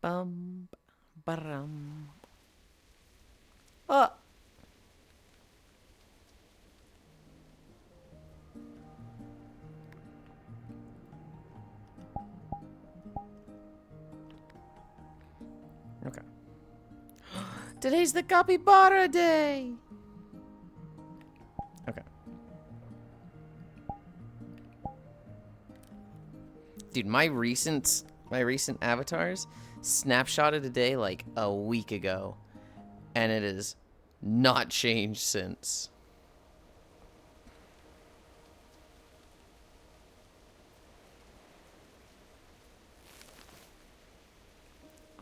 Bum, ba-dum. Oh, okay. Today's the capybara day. Okay. Dude, my recent avatars snapshotted a day like a week ago, and it has not changed since.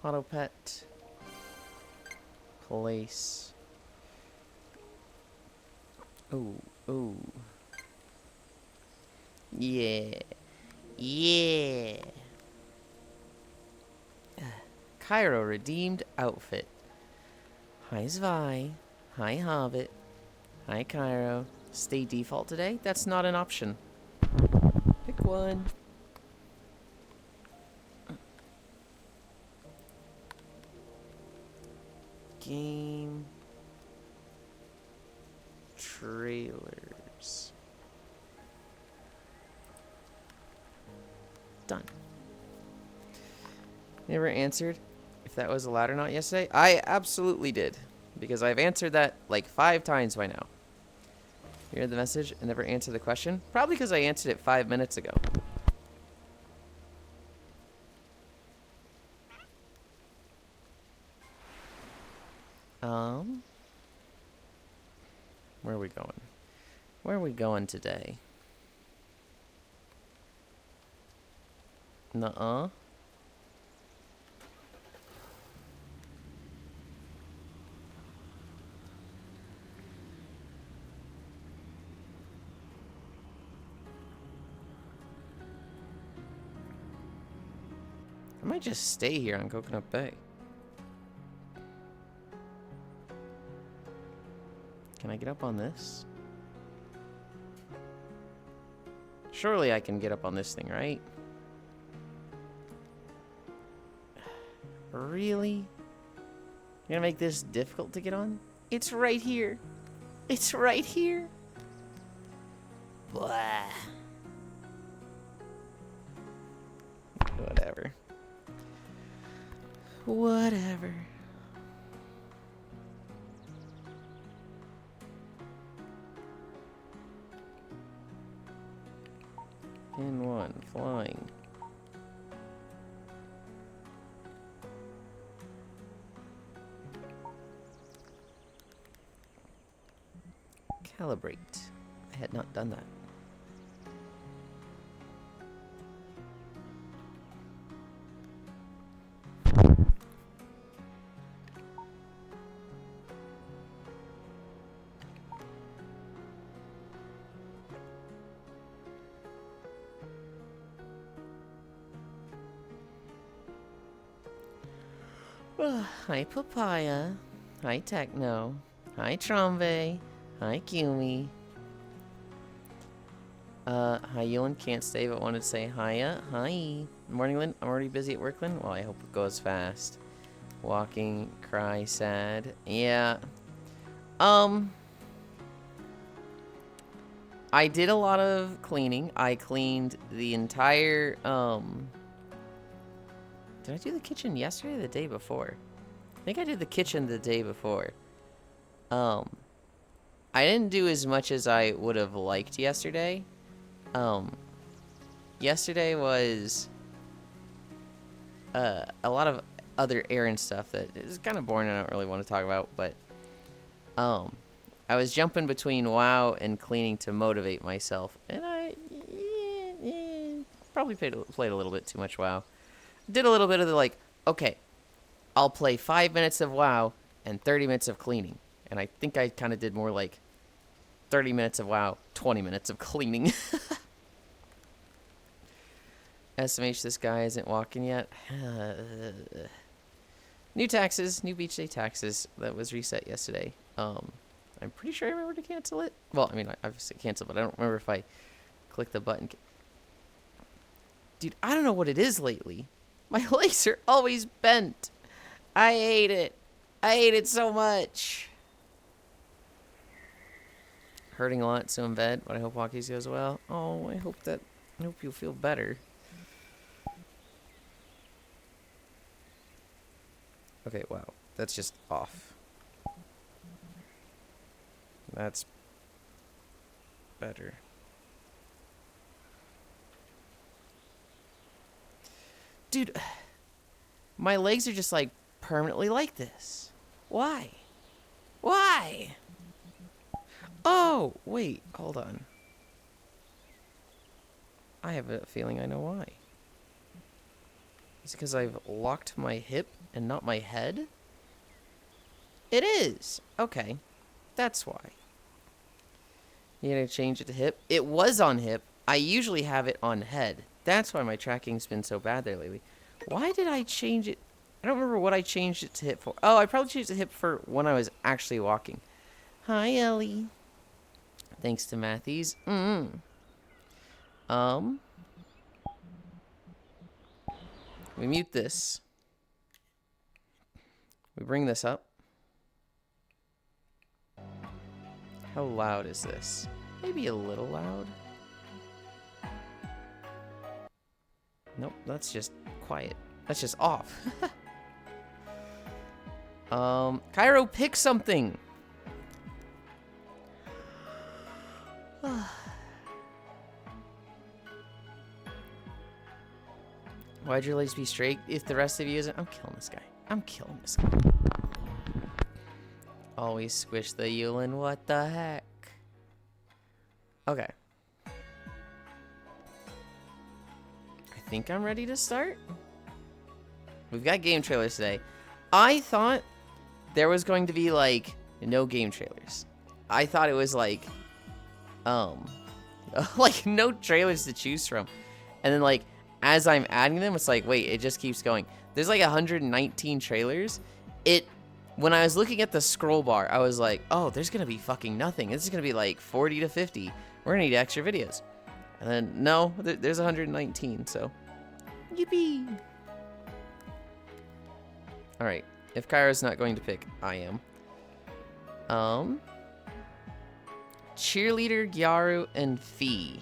Auto pet. Place. Ooh, ooh. Yeah. Yeah. Cairo redeemed outfit. Hi Zvi. Hi Hobbit. Hi Cairo. Stay default today? That's not an option. Pick one. Game. Trailers. Done. Never answered if that was allowed or not yesterday. I absolutely did. Because I've answered that like 5 times by now. You read the message and never answered the question? Probably because I answered it 5 minutes ago. Where are we going? Where are we going today? Nuh-uh. I might just stay here on Coconut Bay. Can I get up on this? Surely I can get up on this thing, right? Really? You're gonna make this difficult to get on? It's right here. It's right here. Blah. Whatever. Whatever. In one, flying. Calibrate. I had not done that. Hi, Papaya. Hi, Techno. Hi, Trombe. Hi, Kumi. Hi, Yulind. Can't stay, but wanted to say hiya. Hi. Morning, Lynn. I'm already busy at work, Lynn. Well, I hope it goes fast. Walking, cry, sad. Yeah. I did a lot of cleaning. I cleaned the entire, Did I do the kitchen yesterday or the day before? I think I did the kitchen the day before. I didn't do as much as I would have liked yesterday. Yesterday was a lot of other errand stuff that is kind of boring. I don't really want to talk about, but I was jumping between WoW and cleaning to motivate myself, and I probably played a little bit too much WoW. Did a little bit of the like, okay, I'll play 5 minutes of WoW and 30 minutes of cleaning, and I think I kind of did more like 30 minutes of WoW, 20 minutes of cleaning. SMH, this guy isn't walking yet. New taxes, new beach day taxes. That was reset yesterday. I'm pretty sure I remember to cancel it. Well, I mean, I obviously canceled, but I don't remember if I clicked the button. Dude, I don't know what it is lately. My legs are always bent. I hate it. I hate it so much. Hurting a lot, so in bed, but I hope walkies goes well. Oh, I hope you'll feel better. Okay, wow. That's just off. That's better. Dude, my legs are just like permanently like this. Why? Why? Oh, wait, hold on. I have a feeling I know why. Is it because I've locked my hip and not my head? It is. Okay, that's why. You gotta change it to hip. It was on hip. I usually have it on head. That's why my tracking's been so bad there lately. Why did I change it? I don't remember what I changed it to hip for. Oh, I probably changed it to hip for when I was actually walking. Hi, Ellie. Thanks to Matthews. We mute this. We bring this up. How loud is this? Maybe a little loud. Nope, that's just quiet. That's just off. Cairo, pick something. Why'd your legs be straight if the rest of you isn't? I'm killing this guy. I'm killing this guy. Always squish the Yulind. What the heck? Okay. I think I'm ready to start. We've got game trailers today. I thought there was going to be like no game trailers. I thought it was like like no trailers to choose from. And then like as I'm adding them, it's like, wait, it just keeps going. There's like 119 trailers. When I was looking at the scroll bar, I was like, oh, there's gonna be fucking nothing. This is gonna be like 40 to 50. We're gonna need extra videos. And then no, there's 119, so yippee. All right, if Kyra's not going to pick, I am. Cheerleader, Gyaru, and Fee.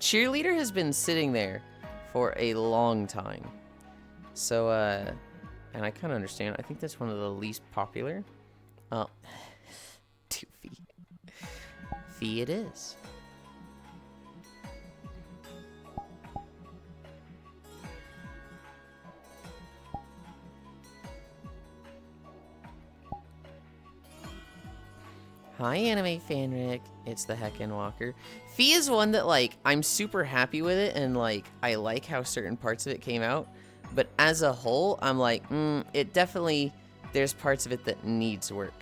Cheerleader has been sitting there for a long time. So, and I kind of understand. I think that's one of the least popular. Oh, to Fee. Fee it is. Hi, Anime Fan Rick. It's the Heckin' Walker. Fee is one that, like, I'm super happy with it, and, like, I like how certain parts of it came out. But as a whole, I'm like, it definitely, there's parts of it that needs work.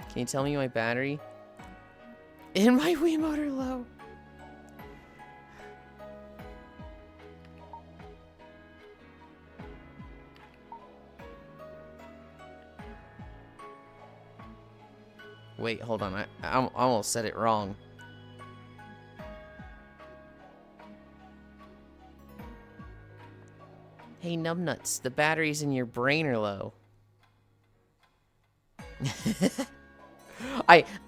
Can you tell me my battery? In my Wiimote are low. Wait, hold on. I almost said it wrong. Hey, numbnuts, the batteries in your brain are low.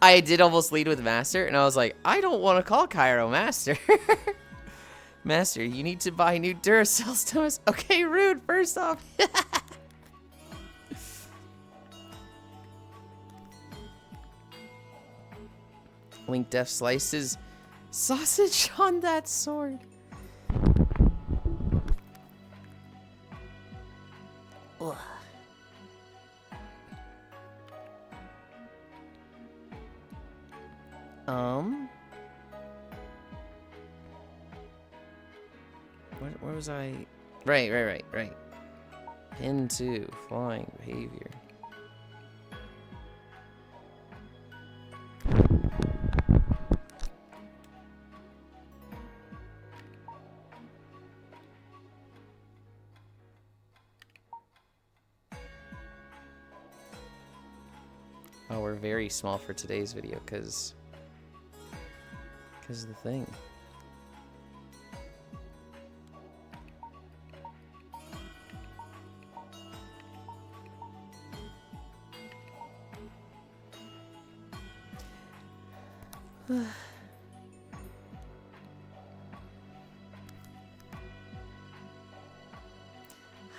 I did almost lead with Master, and I was like, I don't want to call Cairo Master. Master, you need to buy new Duracell stomachs. Okay, rude, first off. Link Def slices sausage on that sword. Ugh. Where was I? Right. Pin 2, flying behavior. Oh, we're very small for today's video, because of the thing.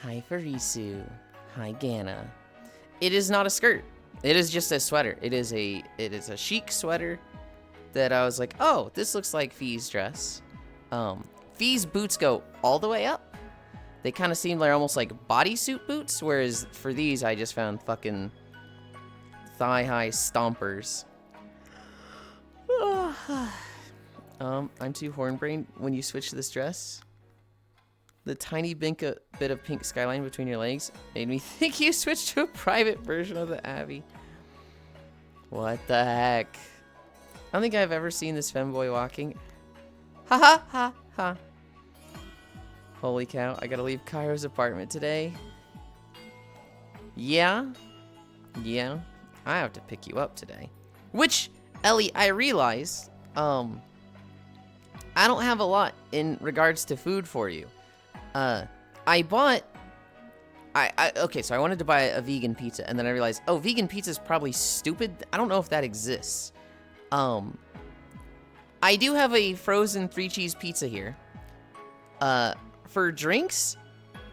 Hi, Farisu. Hi, Gana. It is not a skirt. It is just a sweater. It is a chic sweater that I was like, oh, this looks like Fee's dress. Fee's boots go all the way up. They kind of seem like almost like bodysuit boots, whereas for these, I just found fucking thigh-high stompers. I'm too horn-brained when you switch to this dress. The tiny bit of pink skyline between your legs made me think you switched to a private version of the Abbey. What the heck? I don't think I've ever seen this femboy walking. Ha ha ha ha. Holy cow, I gotta leave Cairo's apartment today. Yeah, I have to pick you up today. Which, Ellie, I realize, I don't have a lot in regards to food for you. Okay, so I wanted to buy a vegan pizza, and then I realized, oh, vegan pizza is probably stupid. I don't know if that exists. I do have a frozen 3-cheese pizza here. For drinks,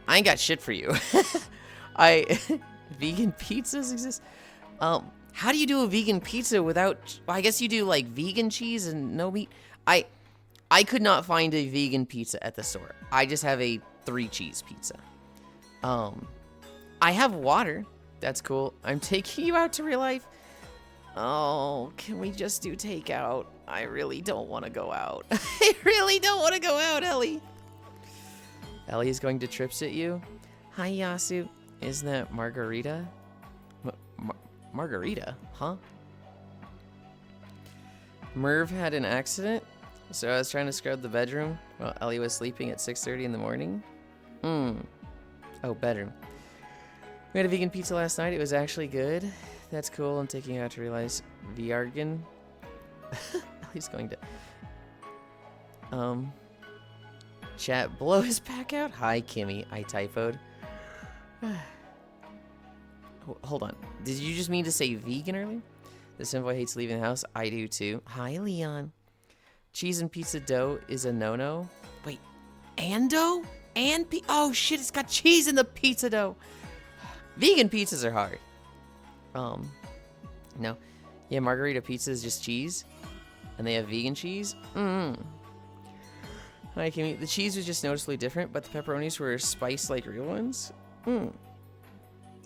I ain't got shit for you. Vegan pizzas exist? How do you do a vegan pizza without, well, I guess you do like vegan cheese and no meat. I could not find a vegan pizza at the store. I just have a 3-cheese pizza. I have water. That's cool. I'm taking you out to real life. Oh, can we just do takeout? I really don't want to go out. I really don't want to go out, Ellie. Ellie is going to trips at you. Hi, Yasu. Isn't that Margarita? Margarita? Huh? Merv had an accident, so I was trying to scrub the bedroom while Ellie was sleeping at 6:30 in the morning. Oh, bedroom. We had a vegan pizza last night. It was actually good. That's cool. I'm taking you out to realize Viargan. Ellie's going to... Chat, blow his pack out. Hi, Kimmy. I typoed. Hold on. Did you just mean to say vegan earlier? The Simboy hates leaving the house. I do too. Hi, Leon. Cheese and pizza dough is a no-no. Wait, and dough? And oh shit, it's got cheese in the pizza dough. Vegan pizzas are hard. No. Yeah, margarita pizza is just cheese. And they have vegan cheese. Hi, Kimmy. The cheese was just noticeably different, but the pepperonis were spiced like real ones. I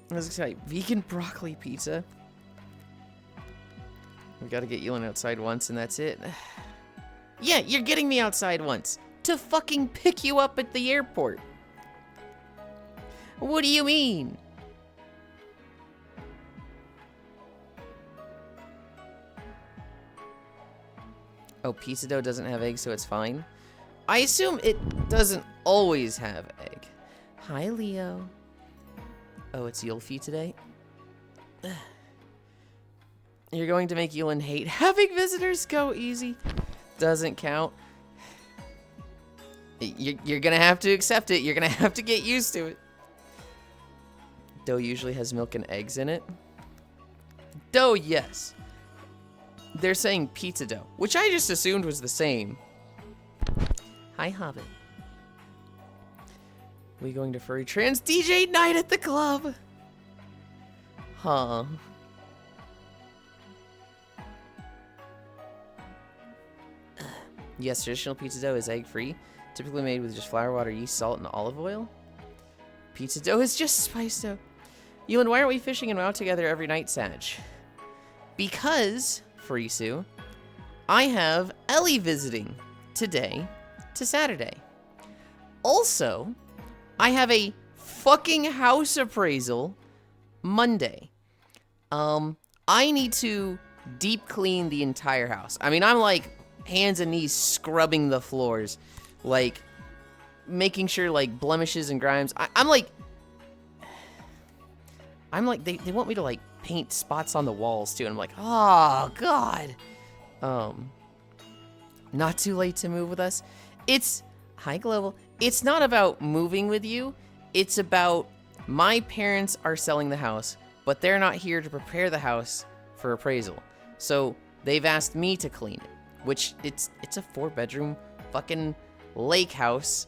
was excited. Vegan broccoli pizza. We gotta get Yulind outside once, and that's it. Yeah, you're getting me outside once. To fucking pick you up at the airport. What do you mean? Oh, pizza dough doesn't have eggs, so it's fine. I assume it doesn't always have egg. Hi, Leo. Oh, it's Yulfi today? You're going to make Yulind hate having visitors. Go easy. Doesn't count. You're going to have to accept it. You're going to have to get used to it. Dough usually has milk and eggs in it. Dough, yes. They're saying pizza dough, which I just assumed was the same. Hi, Hobbit. We going to Furry Trans DJ night at the club? Huh. Yes, traditional pizza dough is egg-free, typically made with just flour, water, yeast, salt, and olive oil. Pizza dough is just spice dough. Yulind, why aren't we fishing and WoW together every night, Sag? Because, Farisu, I have Ellie visiting today to Saturday. Also, I have a fucking house appraisal Monday. I need to deep clean the entire house. I mean, I'm like hands and knees scrubbing the floors, like making sure like blemishes and grimes. I'm like they want me to like paint spots on the walls too, and I'm like, oh god. Not too late to move with us. It's hi Global. It's not about moving with you. It's about my parents are selling the house, but they're not here to prepare the house for appraisal. So they've asked me to clean it. which it's a 4-bedroom fucking lake house,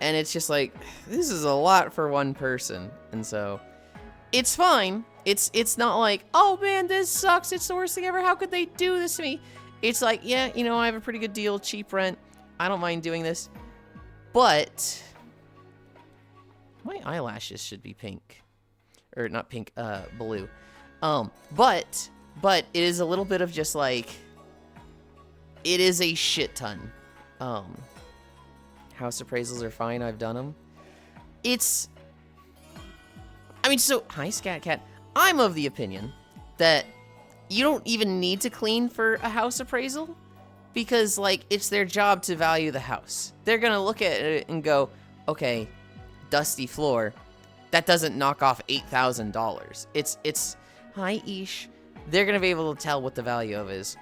and it's just like, this is a lot for one person. And so it's fine. It's not like, oh man, this sucks, it's the worst thing ever, how could they do this to me? It's like, yeah, you know, I have a pretty good deal, cheap rent, I don't mind doing this. But my eyelashes should be pink. Or not pink, blue. But it is a little bit of just like, it is a shit ton. House appraisals are fine, I've done them. So, hi Scat Cat. I'm of the opinion that you don't even need to clean for a house appraisal, because like, it's their job to value the house. They're gonna look at it and go, okay, dusty floor, that doesn't knock off $8,000. It's hi Ish. They're gonna be able to tell what the value of is,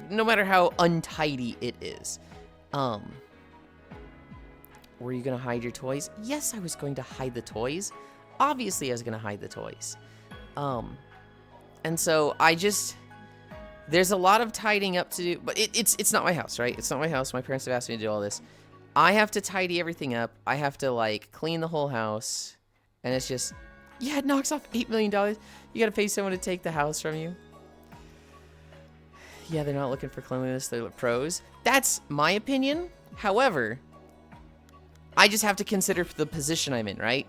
no matter how untidy it is. Were you gonna hide your toys? Yes, I was going to hide the toys. Obviously, I was gonna hide the toys. And so there's a lot of tidying up to do, but it's not my house, right? It's not my house. My parents have asked me to do all this. I have to tidy everything up. I have to like clean the whole house, and it's just, yeah, it knocks off $8 million. You gotta pay someone to take the house from you. Yeah, they're not looking for cleanliness, they're pros. That's my opinion. However, I just have to consider the position I'm in, right?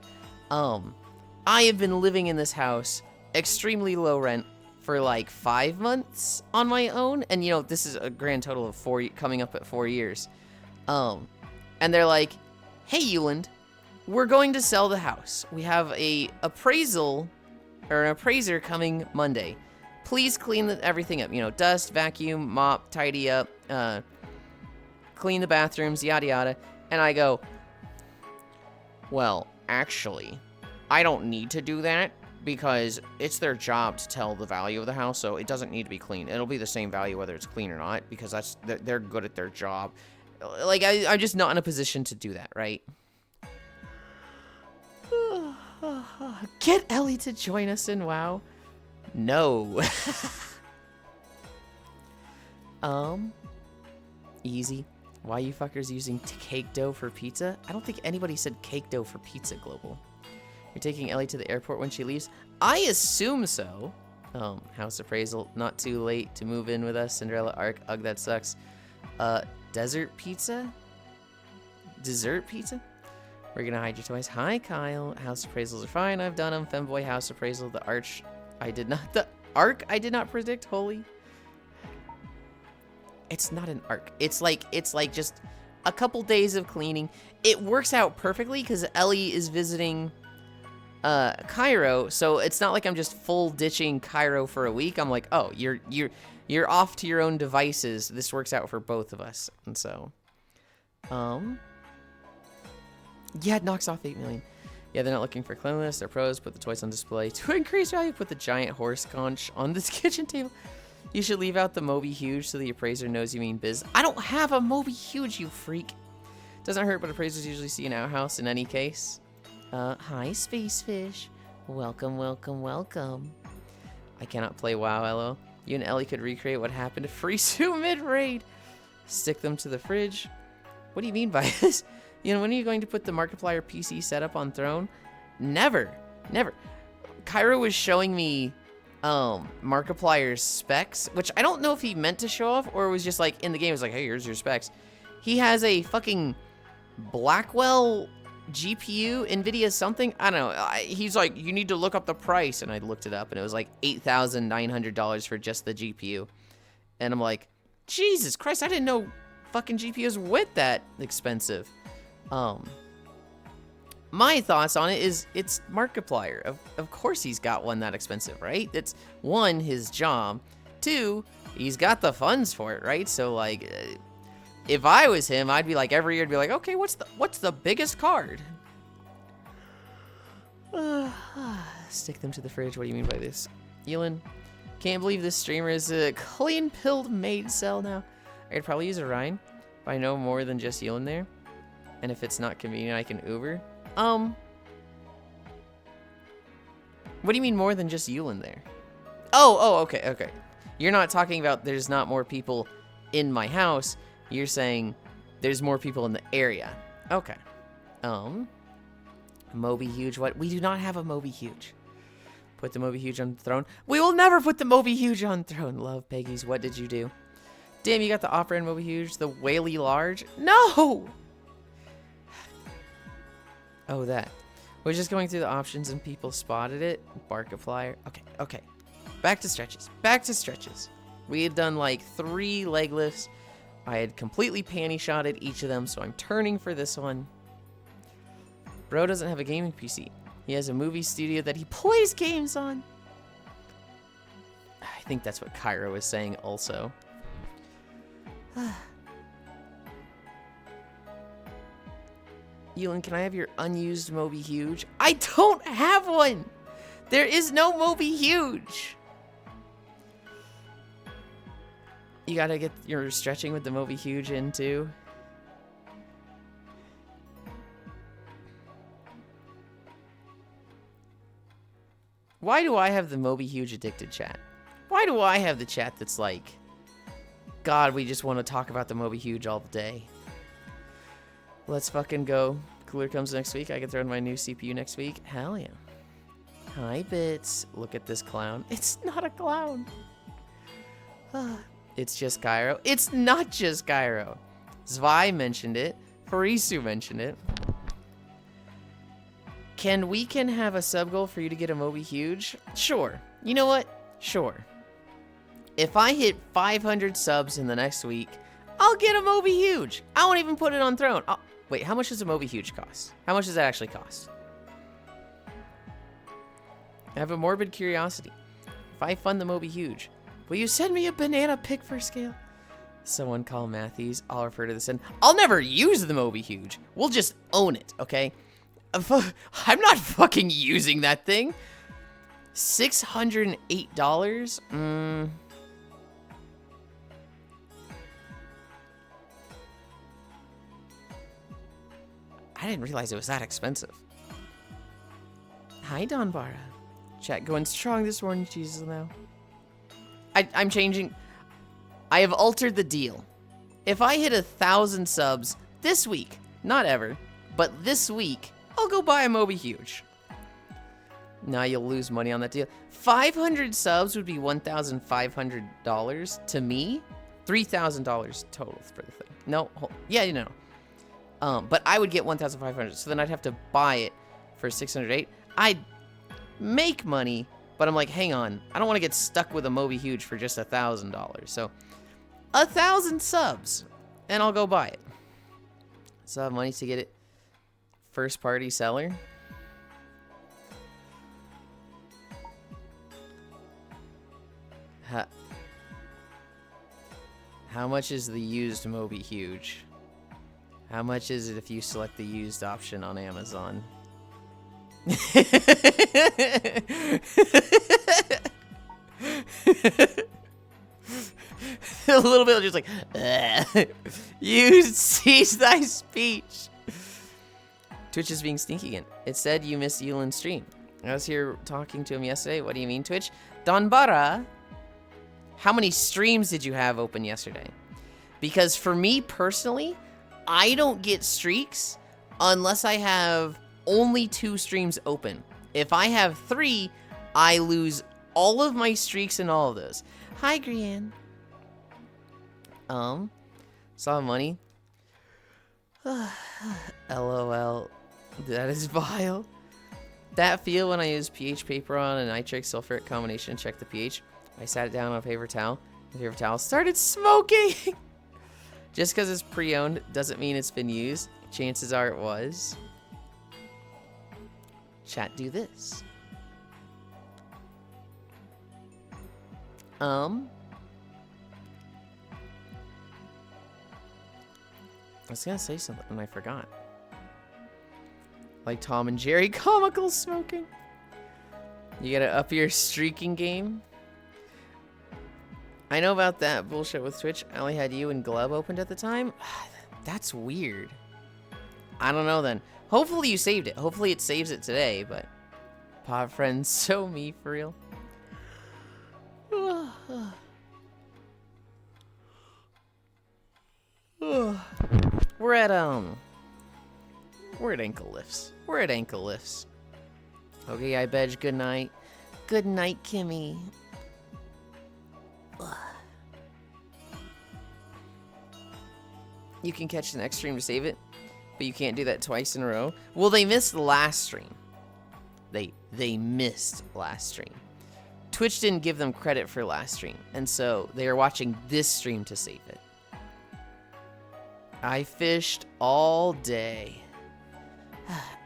I have been living in this house, extremely low rent, for like 5 months on my own, and you know, this is a grand total of 4, coming up at 4 years. And they're like, hey Yulind, we're going to sell the house. We have a appraisal, or an appraiser coming Monday. Please clean everything up, you know, dust, vacuum, mop, tidy up, clean the bathrooms, yada yada. And I go, well, actually, I don't need to do that, because it's their job to tell the value of the house, so it doesn't need to be clean. It'll be the same value whether it's clean or not, because they're good at their job. Like, I'm just not in a position to do that, right? Get Ellie to join us in WoW. No. Easy. Why you fuckers using cake dough for pizza? I don't think anybody said cake dough for pizza, Global. You're taking Ellie to the airport when she leaves? I assume so. House appraisal. Not too late to move in with us. Cinderella arc. Ugh, that sucks. Desert pizza? Dessert pizza? We're gonna hide your toys. Hi, Kyle. House appraisals are fine. I've done them. Femboy house appraisal. The arch. The arc I did not predict. Holy. It's not an arc. It's like just a couple days of cleaning. It works out perfectly because Ellie is visiting Cairo, so it's not like I'm just full ditching Cairo for a week. I'm like, oh, you're off to your own devices. This works out for both of us. And so yeah, it knocks off 8 million. Yeah, they're not looking for cleanliness, they're pros. Put the toys on display to increase value. Put the giant horse conch on this kitchen table. You should leave out the Moby Huge so the appraiser knows you mean biz. I don't have a Moby Huge, you freak. Doesn't hurt, but appraisers usually see an outhouse in any case. Hi, Space Fish. Welcome, welcome, welcome. I cannot play WoW, LO. You and Ellie could recreate what happened to Frisu mid-raid. Stick them to the fridge. What do you mean by this? You know, when are you going to put the Markiplier PC setup on throne? Never. Never. Cairo was showing me Markiplier's specs, which I don't know if he meant to show off or it was just like in the game, it was like, hey, here's your specs. He has a fucking Blackwell GPU, NVIDIA something. I don't know. He's like, you need to look up the price. And I looked it up and it was like $8,900 for just the GPU. And I'm like, Jesus Christ, I didn't know fucking GPUs were that expensive. My thoughts on it is it's Markiplier. Of course he's got one that expensive, right? It's one, his job. Two, he's got the funds for it, right? So like, if I was him, I'd be like every year, I'd be like, okay, what's the biggest card? Stick them to the fridge. What do you mean by this? Yulind, can't believe this streamer is a clean-pilled maid cell now. I'd probably use a Rhine, but I know more than just Yulind there. And if it's not convenient, I can Uber. What do you mean more than just Yulind there? Oh, okay. You're not talking about there's not more people in my house. You're saying there's more people in the area. Okay. Moby Huge. What? We do not have a Moby Huge. Put the Moby Huge on the throne. We will never put the Moby Huge on the throne. Love Peggy's. What did you do? Damn, you got the off-brand Moby Huge. The Whaley Large. No! Oh, that. We're just going through the options and people spotted it. Bark a flyer. Okay. Back to stretches. We had done like 3 leg lifts. I had completely panty shotted each of them, so I'm turning for this one. Bro doesn't have a gaming PC. He has a movie studio that he plays games on. I think that's what Kyra was saying also. Yulind, can I have your unused Moby Huge? I don't have one! There is no Moby Huge! You gotta get your stretching with the Moby Huge in too. Why do I have the Moby Huge addicted chat? Why do I have the chat that's like, God, we just want to talk about the Moby Huge all day? Let's fucking go. Cooler comes next week. I can throw in my new CPU next week. Hell yeah. Hi, Bits. Look at this clown. It's not a clown. It's just Gyro. It's not just Gyro. Zwei mentioned it. Farisu mentioned it. Can we have a sub goal for you to get a Moby Huge? Sure. You know what? Sure. If I hit 500 subs in the next week, I'll get a Moby Huge. I won't even put it on throne. Wait, how much does a Moby Huge cost? How much does that actually cost? I have a morbid curiosity. If I fund the Moby Huge, will you send me a banana pic for scale? Someone call Matthews. I'll refer to this in. I'll never use the Moby Huge. We'll just own it, okay? I'm not fucking using that thing. $608? I didn't realize it was that expensive. Hi, Don Barra. Chat going strong this morning, Jesus, now. I'm changing. I have altered the deal. If I hit 1,000 subs this week, not ever, but this week, I'll go buy a Moby Huge. Now you'll lose money on that deal. 500 subs would be $1,500 to me. $3,000 total for the thing. No, yeah, you know. But I would get 1,500, so then I'd have to buy it for 608. I'd make money, but I'm like, hang on, I don't want to get stuck with a Moby Huge for just $1,000. So 1,000 subs, and I'll go buy it. So I have money to get it. First party seller. How much is the used Moby Huge? How much is it if you select the used option on Amazon? A little bit just like, you cease thy speech. Twitch is being sneaky again. It said you missed Yulind's stream. I was here talking to him yesterday. What do you mean, Twitch? Donbara, how many streams did you have open yesterday? Because for me personally, I don't get streaks unless I have only 2 streams open. If I have 3, I lose all of my streaks and all of those. Hi, Grian. Saw money. LOL. That is vile. That feel when I use pH paper on a nitric sulfuric combination, check the pH. I sat it down on a paper towel. The paper towel started smoking. Just because it's pre-owned doesn't mean it's been used. Chances are it was. Chat, do this. I was gonna say something and I forgot. Like Tom and Jerry comical smoking. You gotta up your streaking game. I know about that bullshit with Twitch. I only had you and Glub opened at the time. That's weird. I don't know then. Hopefully you saved it. Hopefully it saves it today, but pod friends, so me for real. We're at ankle lifts. We're at ankle lifts. Okay, I beg. Good night. Good night, Kimmy. You can catch the next stream to save it, but you can't do that twice in a row. Well, they missed the last stream. They missed last stream. Twitch didn't give them credit for last stream, and so they are watching this stream to save it. I fished all day.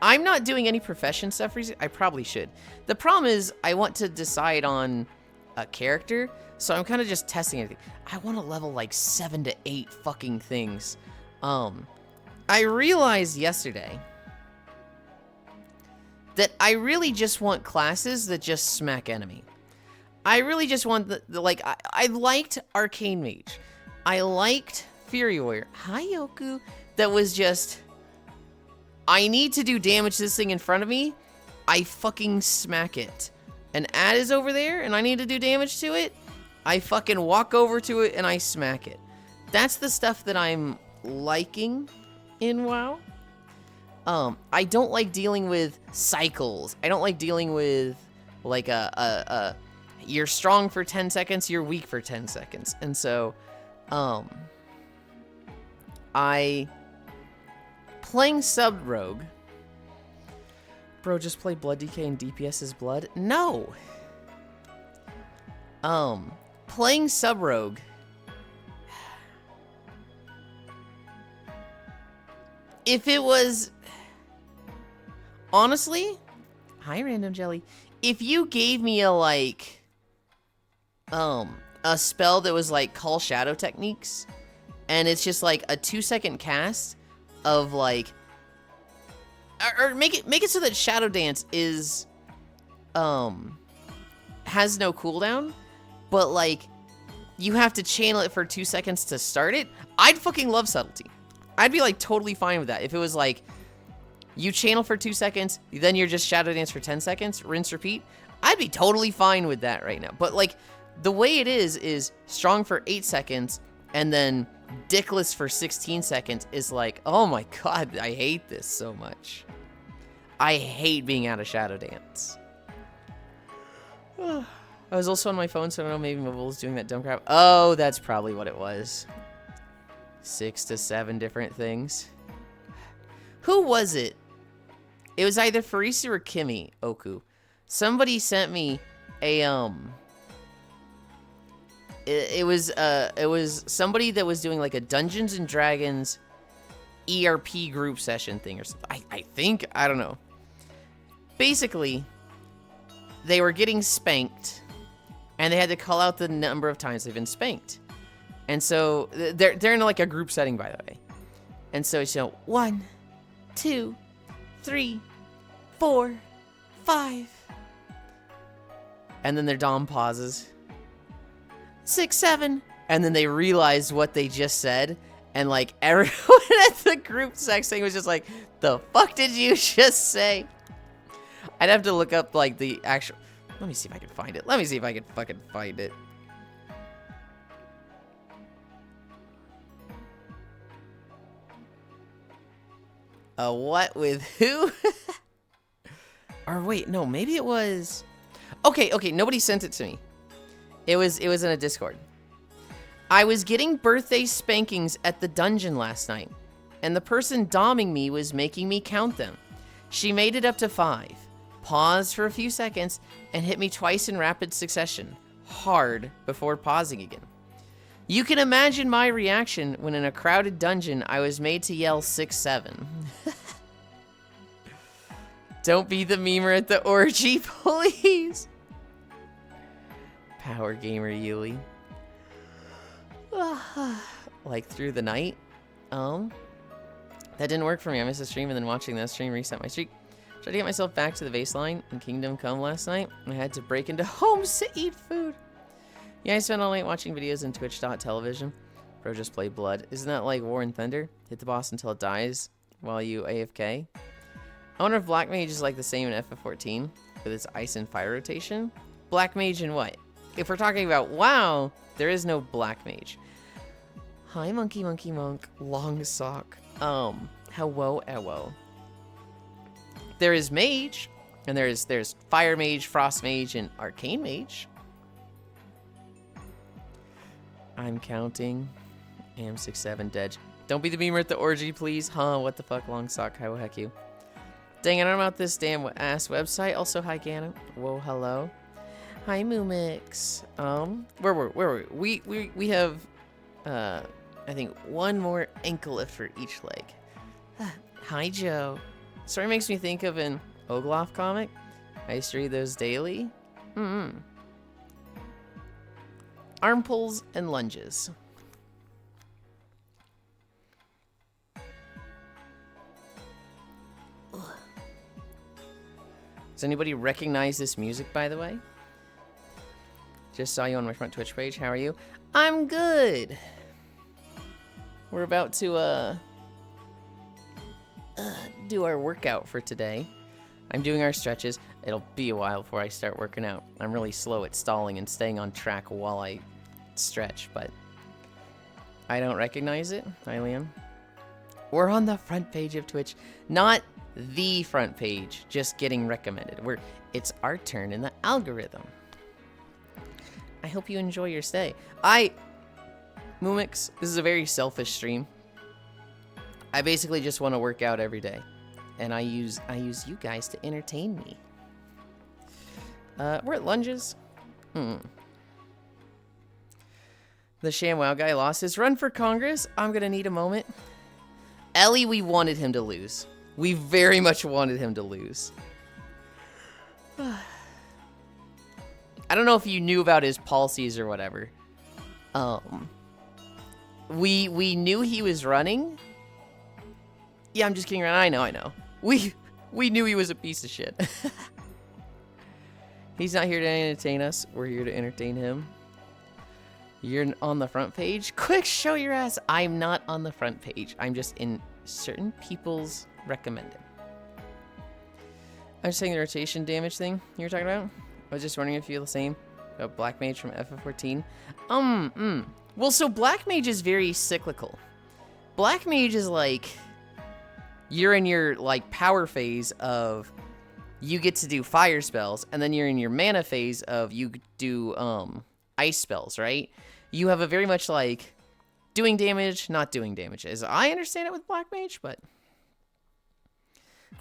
I'm not doing any profession stuff recently. I probably should. The problem is I want to decide on a character, so I'm kind of just testing everything. I want to level like 7 to 8 fucking things. I realized yesterday that I really just want classes that just smack enemy. I really just want like, I liked Arcane Mage. I liked Fury Warrior. Hi, Yoku. That was just, I need to do damage to this thing in front of me. I fucking smack it. An ad is over there and I need to do damage to it. I fucking walk over to it and I smack it. That's the stuff that I'm liking in WoW. I don't like dealing with cycles. I don't like dealing with like you're strong for 10 seconds, you're weak for 10 seconds. And so, playing sub rogue. Bro, just play Blood DK and DPS is blood? No. Playing sub rogue. If it was, honestly, hi Random Jelly. If you gave me a like, a spell that was like Call Shadow Techniques, and it's just like a 2-second cast of like, or make it so that Shadow Dance is, has no cooldown, but like, you have to channel it for 2 seconds to start it. I'd fucking love Subtlety. I'd be like totally fine with that. If it was like, you channel for 2 seconds, then you're just Shadow Dance for 10 seconds, rinse, repeat. I'd be totally fine with that right now. But like, the way it is strong for 8 seconds, and then dickless for 16 seconds is like, oh my god, I hate this so much. I hate being out of Shadow Dance. I was also on my phone, so I don't know, maybe mobile is doing that dumb crap. Oh, that's probably what it was. 6 to 7 different things. Who was it? It was either Farisa or Kimmy Oku. Somebody sent me a it was somebody that was doing like a Dungeons and Dragons ERP group session thing or something. I think, I don't know. Basically, they were getting spanked and they had to call out the number of times they've been spanked. And so they're in like a group setting, by the way. And so it's 1, 2, 3, 4, 5. And then their Dom pauses. 6, 7. And then they realized what they just said. And like everyone at the group sex thing was just like, the fuck did you just say? I'd have to look up like the actual, let me see if I can find it. Let me see if I can fucking find it. A what with who? Or wait, no, maybe it was... Okay, nobody sent it to me. It was in a Discord. I was getting birthday spankings at the dungeon last night, and the person doming me was making me count them. She made it up to 5, paused for a few seconds, and hit me twice in rapid succession, hard, before pausing again. You can imagine my reaction when in a crowded dungeon I was made to yell 6, 7. Don't be the memer at the orgy, please. Power gamer Yuli. Like through the night. That didn't work for me. I missed a stream and then watching that stream reset my streak. Tried to get myself back to the baseline in Kingdom Come last night. I had to break into homes to eat food. Yeah, I spent all night watching videos in Twitch.television. Bro, just play Blood. Isn't that like War and Thunder? Hit the boss until it dies while you AFK. I wonder if Black Mage is like the same in FF14 with its ice and fire rotation. Black Mage in what? If we're talking about WoW, there is no Black Mage. Hi, Monkey Monkey Monk. Long Sock. Hello, Ewo. There is Mage, and there's Fire Mage, Frost Mage, and Arcane Mage. I'm counting. Am67 dead. Don't be the beamer at the orgy, please. Huh, what the fuck, Long Sock, how heck you. Dang, I don't know about this damn ass website. Also, hi, Gana. Whoa, hello. Hi, Moomix. Where were we? We have, I think one more ankle lift for each leg. Hi, Joe. Story makes me think of an Ogloff comic. I used to read those daily. Arm pulls and lunges. Does anybody recognize this music, by the way? Just saw you on my front Twitch page. How are you? I'm good. We're about to do our workout for today. I'm doing our stretches. It'll be a while before I start working out. I'm really slow at stalling and staying on track while I stretch, but I don't recognize it. Hi, Liam. We're on the front page of Twitch. Not the front page, just getting recommended. It's our turn in the algorithm. I hope you enjoy your stay. Moomix, this is a very selfish stream. I basically just want to work out every day, and I use you guys to entertain me. We're at lunges. The ShamWow guy lost his run for Congress. I'm gonna need a moment. Ellie, we wanted him to lose. We very much wanted him to lose. I don't know if you knew about his policies or whatever. We knew he was running. Yeah, I'm just kidding around. I know. We knew he was a piece of shit. He's not here to entertain us. We're here to entertain him. You're on the front page? Quick, show your ass. I'm not on the front page. I'm just in certain people's recommended. I'm saying the rotation damage thing you were talking about. I was just wondering if you feel the same about Black Mage from FF14. Well, so Black Mage is very cyclical. Black Mage is like, you're in your like power phase of you get to do fire spells, and then you're in your mana phase of you do ice spells, right? You have a very much like doing damage, not doing damage, as I understand it with Black Mage, but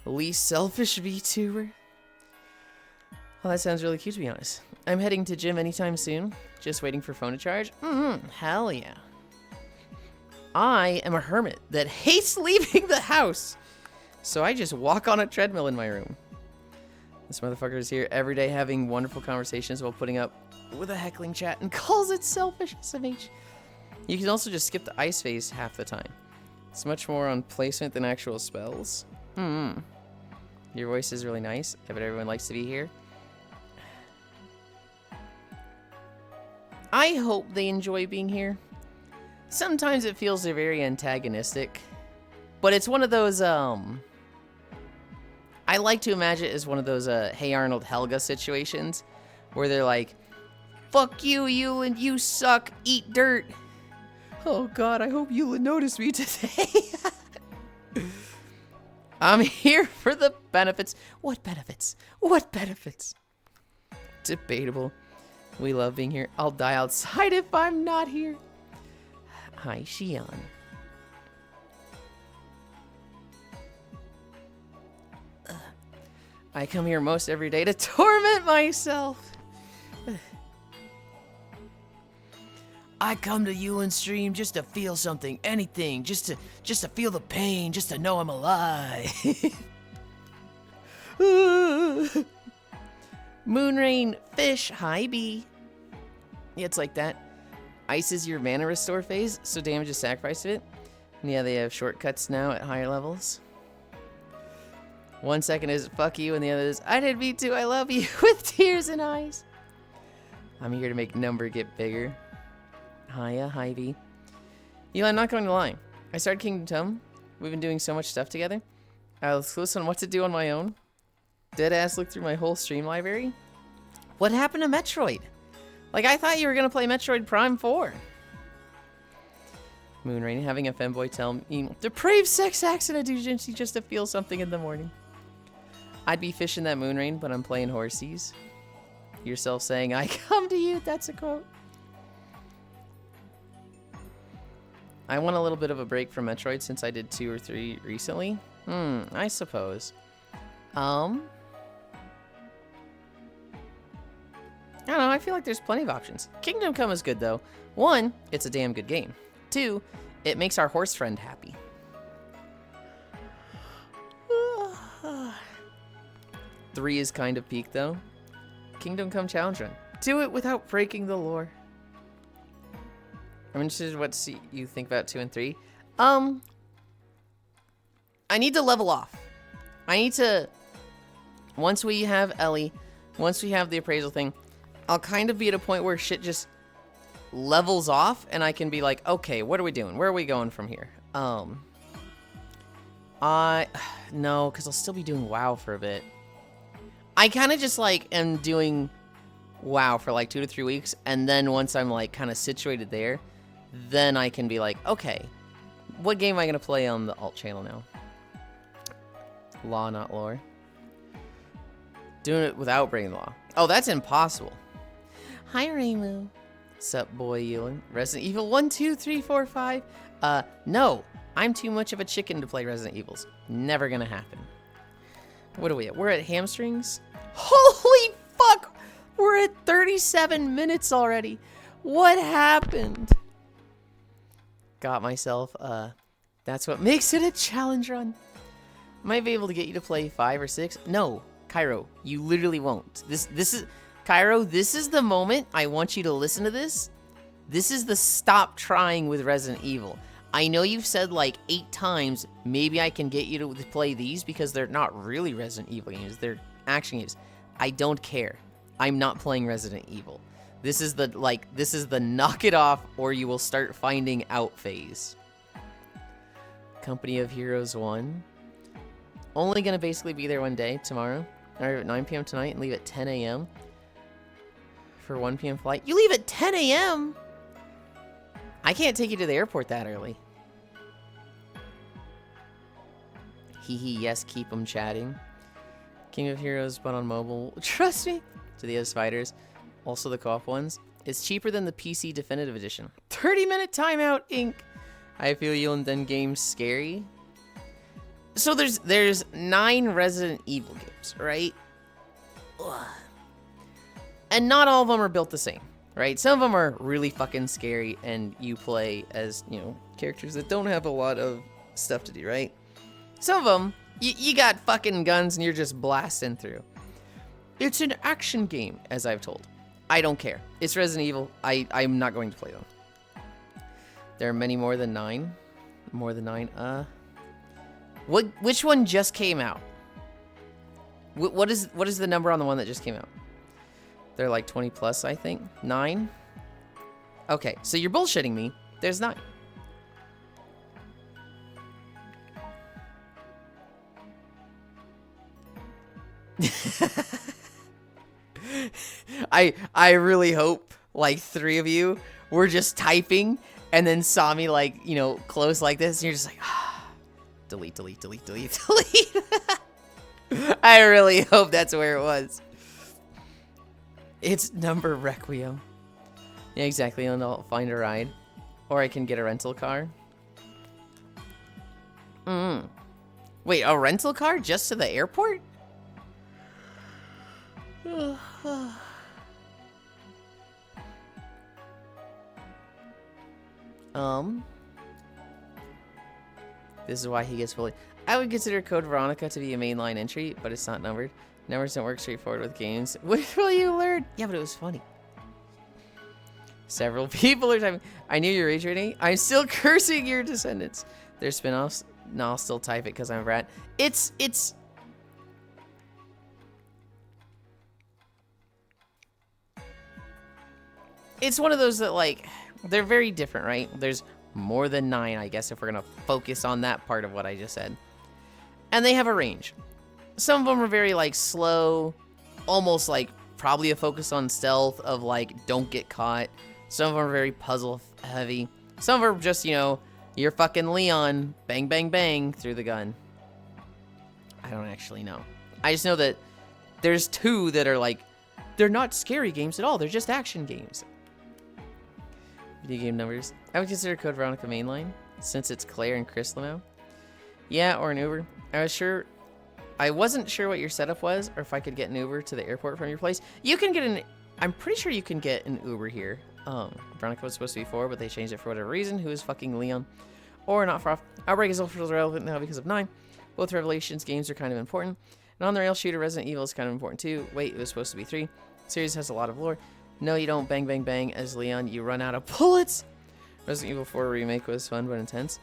least selfish VTuber. Well, that sounds really cute, to be honest. I'm heading to gym anytime soon. Just waiting for phone to charge. Hell yeah. I am a hermit that hates leaving the house, so I just walk on a treadmill in my room. This motherfucker is here every day having wonderful conversations while putting up with a heckling chat and calls it selfish SMH. You can also just skip the ice phase half the time. It's much more on placement than actual spells. Your voice is really nice. I bet everyone likes to be here. I hope they enjoy being here. Sometimes it feels they're very antagonistic, but it's one of those, I like to imagine it as one of those, Hey Arnold Helga situations, where they're like, fuck you, Yulind, you suck, eat dirt. Oh god, I hope Yulind noticed me today. I'm here for the benefits. What benefits? What benefits? Debatable. We love being here. I'll die outside if I'm not here. Hi, Xion. I come here most every day to torment myself. I come to Yulind stream just to feel something, anything, just to feel the pain, just to know I'm alive. Moonrain Fish, hi B. Yeah, it's like that. Ice is your mana restore phase, so damage is sacrificed to it. And yeah, they have shortcuts now at higher levels. 1 second is fuck you, and the other is I did me too, I love you, with tears in eyes. I'm here to make number get bigger. Hiya, Hy-Vee. I'm not going to lie. I started Kingdom Come. We've been doing so much stuff together. I was clueless on what to do on my own. Deadass looked through my whole stream library. What happened to Metroid? Like, I thought you were going to play Metroid Prime 4. Moonrain, having a femboy tell me depraved sex acts and a degency just to feel something in the morning. I'd be fishing that Moonrain, but I'm playing horsies. Yourself saying, I come to you. That's a quote. I want a little bit of a break from Metroid since I did 2 or 3 recently. I suppose. I don't know, I feel like there's plenty of options. Kingdom Come is good though. 1, it's a damn good game. 2, it makes our horse friend happy. 3 is kind of peak though. Kingdom Come Challenge Run. Do it without breaking the lore. I'm interested in what you think about 2 and 3. I need to level off. I need to, once we have Ellie, once we have the appraisal thing, I'll kind of be at a point where shit just levels off and I can be like, okay, what are we doing? Where are we going from here? No, because I'll still be doing WoW for a bit. I kind of just like am doing WoW for like 2 to 3 weeks, and then once I'm like kind of situated there, then I can be like, okay, what game am I going to play on the alt channel now? Law, not lore. Doing it without breaking the law. Oh, that's impossible. Hi, Raymu. Sup, boy, Yulind. Resident Evil 1, 2, 3, 4, 5. No. I'm too much of a chicken to play Resident Evils. Never gonna happen. What are we at? We're at hamstrings? Holy fuck! We're at 37 minutes already. What happened? Got myself, that's what makes it a challenge run. Might be able to get you to play 5 or 6. No, Cairo, you literally won't. This is, Cairo, this is the moment I want you to listen to this. This is the stop trying with Resident Evil. I know you've said like 8 times, maybe I can get you to play these because they're not really Resident Evil games. They're action games. I don't care. I'm not playing Resident Evil. This is the, like, this is the knock it off or you will start finding out phase. Company of Heroes 1. Only gonna basically be there one day, tomorrow. Or at 9 p.m. tonight and leave at 10 a.m. for 1 p.m. flight. You leave at 10 a.m.? I can't take you to the airport that early. Hee hee, yes, keep them chatting. King of Heroes, but on mobile. Trust me. To the other spiders. Also the co-op ones. It's cheaper than the PC Definitive Edition. 30-minute timeout, Inc. I feel Yulind then game's scary. So there's 9 Resident Evil games, right? Ugh. And not all of them are built the same, right? Some of them are really fucking scary and you play as, you know, characters that don't have a lot of stuff to do, right? Some of them, you got fucking guns and you're just blasting through. It's an action game, as I've told. I don't care. It's Resident Evil. I'm not going to play them. There are many more than 9. More than 9. Which one just came out? What is the number on the one that just came out? They're like 20 plus, I think. 9? Okay, so you're bullshitting me. There's 9. I really hope like 3 of you were just typing and then saw me like, you know, close like this and you're just like, ah, delete, delete, delete, delete, delete. I really hope that's where it was. It's number Requiem. Yeah, exactly, and I'll find a ride. Or I can get a rental car. Wait, a rental car just to the airport? This is why he gets bullied. I would consider Code Veronica to be a mainline entry, but it's not numbered. Numbers don't work straightforward with games. What will you learn? Yeah, but it was funny. Several people are typing. I knew you were rage rating. I'm still cursing your descendants. There's spin-offs. No, I'll still type it because I'm a rat. It's one of those that, like, they're very different, right? There's more than 9, I guess, if we're going to focus on that part of what I just said. And they have a range. Some of them are very, like, slow, almost, like, probably a focus on stealth of, like, don't get caught. Some of them are very puzzle-heavy. Some of them are just, you know, You're fucking Leon. Bang, bang, bang through the gun. I don't actually know. I just know that there's two that are like, they're not scary games at all. They're just action games. Video game numbers. I would consider Code Veronica mainline, since it's Claire and Chris Lamo. Yeah, or an Uber. I wasn't sure what your setup was, or if I could get an Uber to the airport from your place. You can get an, I'm pretty sure you can get an Uber here. Veronica was supposed to be 4, but they changed it for whatever reason. Who is fucking Leon? Or not far off. Outbreak is also relevant now because of 9. Both Revelations games are kind of important. And on the rail shooter, Resident Evil is kind of important too. Wait, it was supposed to be 3. Series has a lot of lore. No, you don't bang bang bang as Leon. You run out of bullets. Resident Evil 4 remake was fun but intense.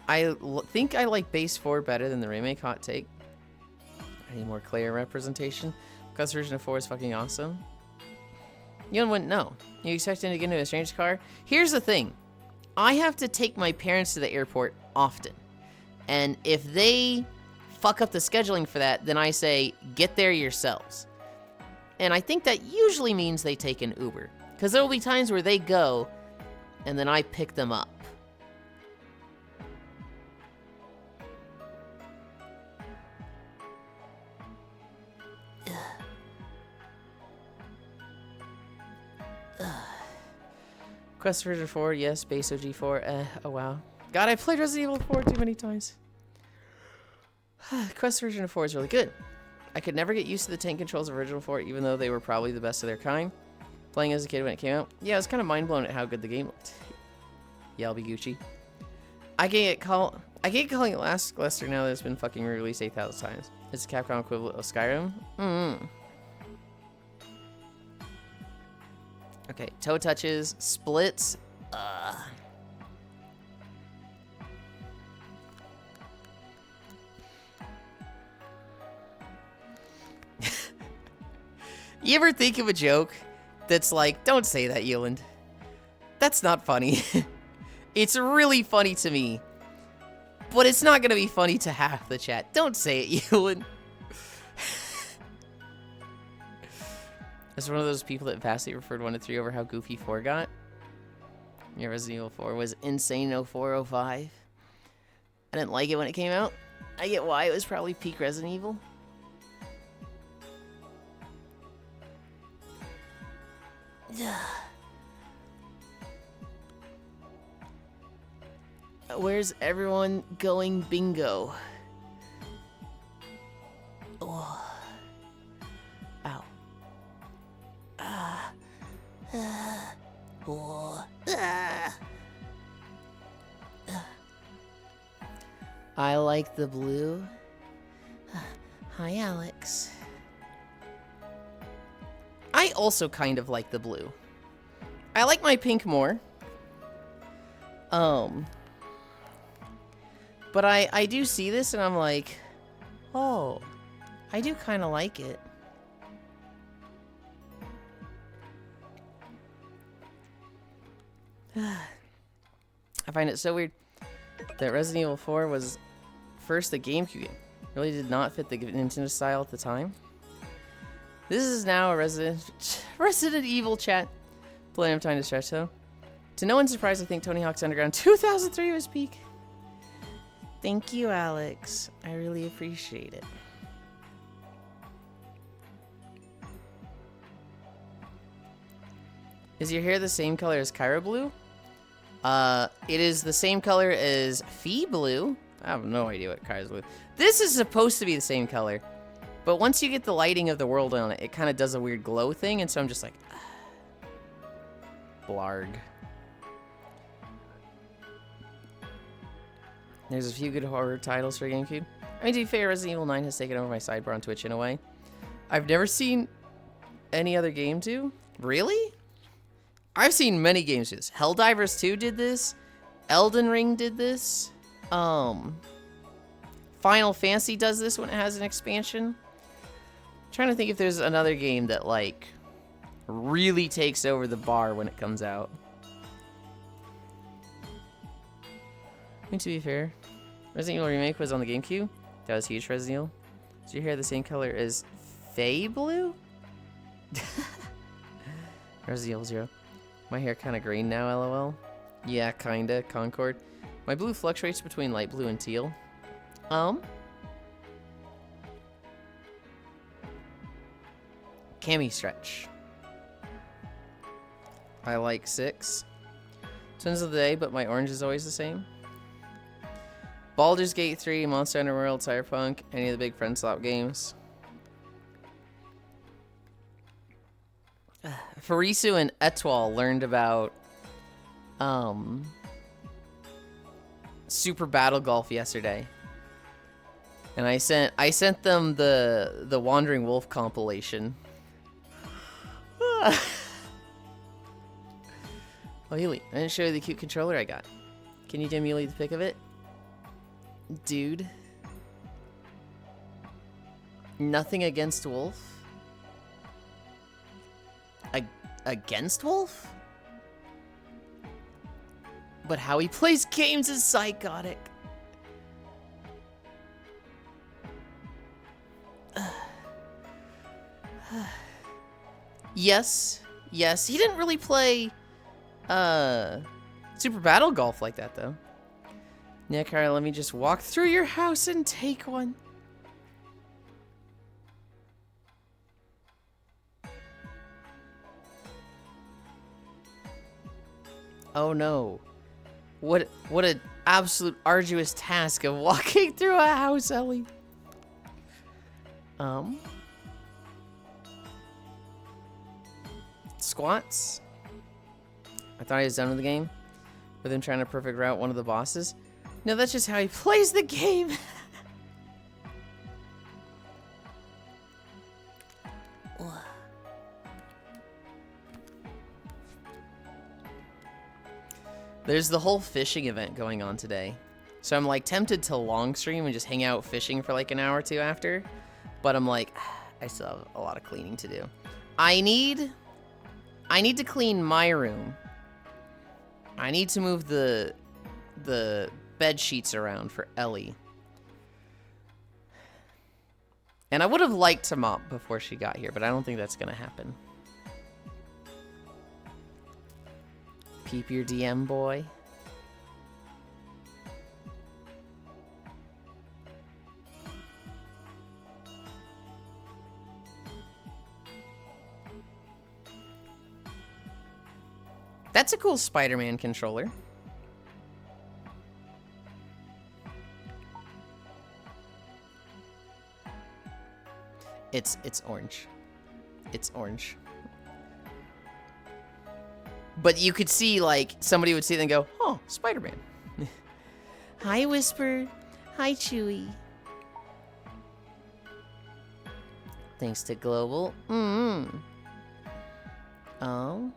I think I like base 4 better than the remake. Hot take. I need more Claire representation. Because version of 4 is fucking awesome. You wouldn't know. You expect him to get into a strange car? Here's the thing. I have to take my parents to the airport often. And if they fuck up the scheduling for that, then I say, get there yourselves. And I think that usually means they take an Uber. Because there will be times where they go, and then I pick them up. Quest version 4, yes. Base OG4, oh wow. God, I played Resident Evil 4 too many times. Quest version 4 is really good. I could never get used to the tank controls of original 4, even though they were probably the best of their kind. Playing as a kid when it came out. Yeah, I was kind of mind-blown at how good the game looked. Yeah, I'll be Gucci. I get calling it Last Lester now that it's been fucking re-released 8,000 times. It's a Capcom equivalent of Skyrim. Okay, toe touches, splits. You ever think of a joke that's like, don't say that, Yulind. That's not funny. It's really funny to me, but it's not gonna be funny to half the chat. Don't say it, Yulind. As one of those people that vastly preferred 1 to 3 over how goofy 4 got. Yeah, Resident Evil 4 was insane 0405. I didn't like it when it came out. I get why. It was probably peak Resident Evil. Where's everyone going bingo? Oh. Ow. I like the blue. Hi, Alex. I also kind of like the blue. I like my pink more. But I do see this and I'm like, oh, I do kind of like it. I find it so weird that Resident Evil 4 was first a GameCube game. Really did not fit the Nintendo style at the time. This is now a Resident Evil chat. Plenty of time to stretch though. To no one's surprise, I think Tony Hawk's Underground 2003 was peak. Thank you, Alex. I really appreciate it. Is your hair the same color as Kyra Blue? It is the same color as Fee Blue. I have no idea what Kyra's blue. This is supposed to be the same color. But once you get the lighting of the world on it, it kind of does a weird glow thing, and so I'm just like, blarg. There's a few good horror titles for GameCube. I mean, to be fair, Resident Evil 9 has taken over my sidebar on Twitch in a way. I've never seen any other game do. Really? I've seen many games do this. Helldivers 2 did this. Elden Ring did this. Final Fantasy does this when it has an expansion. I'm trying to think if there's another game that, like, really takes over the bar when it comes out. I mean, to be fair, Resident Evil Remake was on the GameCube. That was huge for Resident Evil. Did your hair the same color as Faye Blue? Resident Evil 0. My hair kind of green now, lol. Yeah, kinda. Concord. My blue fluctuates between light blue and teal. Cami stretch. I like 6. Twins of the day, but my orange is always the same. Baldur's Gate 3, Monster Hunter World, Cyberpunk, any of the big friend slap games. Farisu and Etoile learned about Super Battle Golf yesterday. And I sent them the Wandering Wolf compilation. Oh, Yuli, I didn't show you the cute controller I got. Can you Yuli the pic of it? Dude. Nothing against Wolf? Against Wolf? But how he plays games is psychotic. Yes. Yes. He didn't really play Super Battle Golf like that, though. Yeah, Kara, let me just walk through your house and take one. Oh no. What an absolute arduous task of walking through a house, Ellie. Squats. I thought he was done with the game. With him trying to perfect route one of the bosses. No, that's just how he plays the game. There's the whole fishing event going on today. So I'm like tempted to long stream and just hang out fishing for like an hour or two after. But I'm like, I still have a lot of cleaning to do. I need to clean my room. I need to move the bed sheets around for Ellie. And I would have liked to mop before she got here, but I don't think that's gonna happen. Peep your DM, boy. That's a cool Spider-Man controller. It's orange. It's orange. But you could see, like, somebody would see it and go, oh, Spider-Man. Hi, Whisper. Hi, Chewy. Thanks to Global. Oh.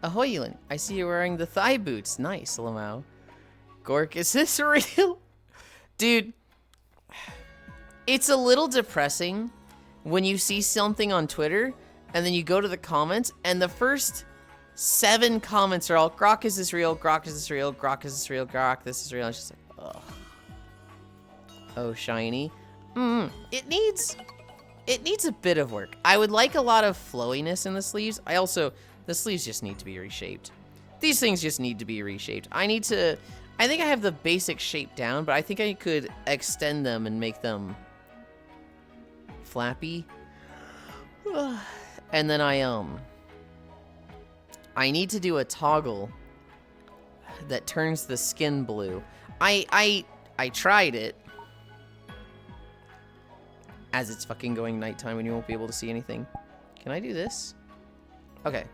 Ahoy, Yulind. I see you're wearing the thigh boots. Nice, Lamau. Gork, is this real? Dude, it's a little depressing when you see something on Twitter and then you go to the comments and the first 7 comments are all, Grok, is this real? Grok, is this real? Grok, is this real? Grok, this is real. It's just like, ugh. Oh, shiny. It needs a bit of work. I would like a lot of flowiness in the sleeves. The sleeves just need to be reshaped. These things just need to be reshaped. I think I have the basic shape down, but I think I could extend them and make them flappy. And then I need to do a toggle that turns the skin blue. I tried it. As it's fucking going nighttime and you won't be able to see anything. Can I do this? Okay.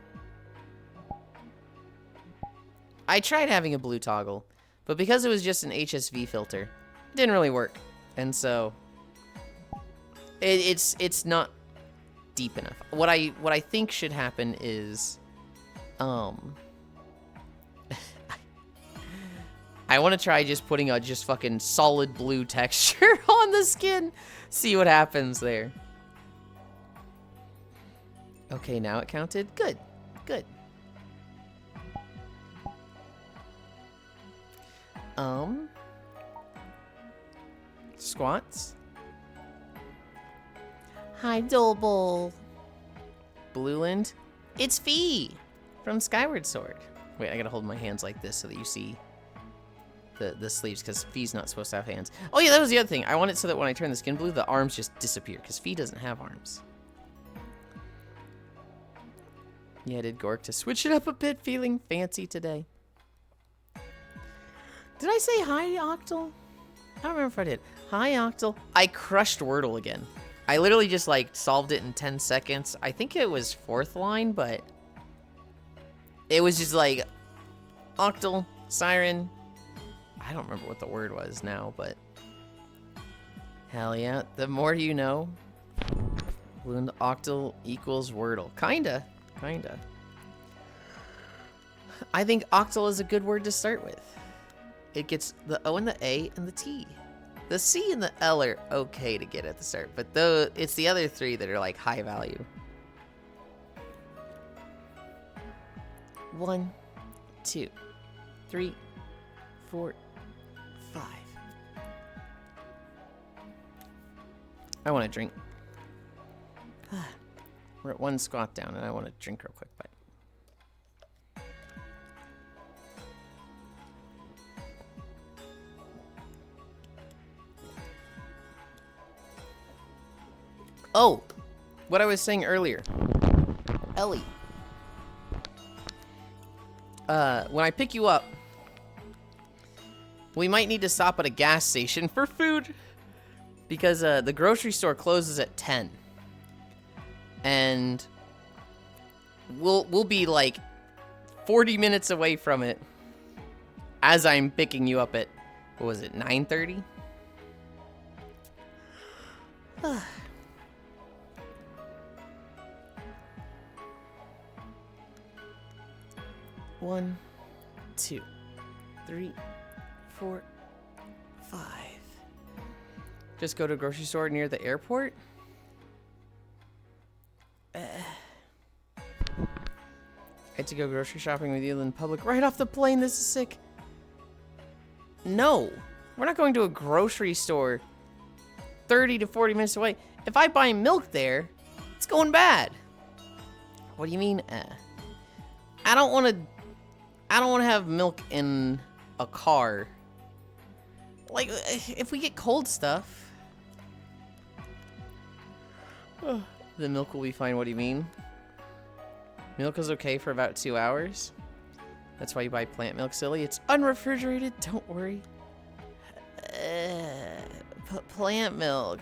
I tried having a blue toggle, but because it was just an HSV filter, it didn't really work. And so it's not deep enough. What I think should happen is I want to try just putting a just fucking solid blue texture on the skin. See what happens there. Okay, now it counted. Good. Good. Squats. Hi, Dolebol. Blueland. It's Fee from Skyward Sword. Wait, I gotta hold my hands like this so that you see. the sleeves, because Fee's not supposed to have hands. Oh yeah, that was the other thing. I want it so that when I turn the skin blue, the arms just disappear, because Fee doesn't have arms. Yeah, I did Gork to switch it up a bit, feeling fancy today. Did I say hi, Octal? I don't remember if I did. Hi, Octal. I crushed Wordle again. I literally just, like, solved it in 10 seconds. I think it was 4th line, but it was just like, Octal, Siren. I don't remember what the word was now, but hell yeah. The more you know. Yulind Octal equals Wordle. Kinda. I think Octal is a good word to start with. It gets the O and the A and the T. The C and the L are okay to get at the start, but it's the other 3 that are like high value. 1, 2, 3, 4, 5. I want to drink. We're at 1 squat down, and I want to drink real quick. But oh, what I was saying earlier, Ellie. When I pick you up, we might need to stop at a gas station for food, because the grocery store closes at 10, and we'll be like 40 minutes away from it as I'm picking you up at, what was it, 9:30? 1, 2, 3, 4, 5. Just go to a grocery store near the airport. I had to go grocery shopping with you in public right off the plane. This is sick. No, we're not going to a grocery store 30 to 40 minutes away. If I buy milk there, it's going bad. What do you mean? I don't want to have milk in a car. Like, if we get cold stuff, the milk will be fine. What do you mean? Milk is okay for about 2 hours. That's why you buy plant milk, silly. It's unrefrigerated. Don't worry. Plant milk.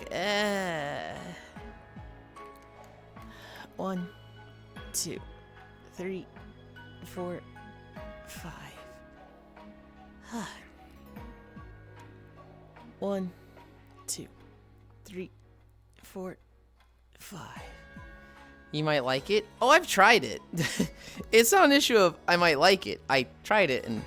1, 2, 3, 4, 5. 1, 2, 3, 4, 5. You might like it. Oh, I've tried it. It's not an issue of I might like it. I tried it and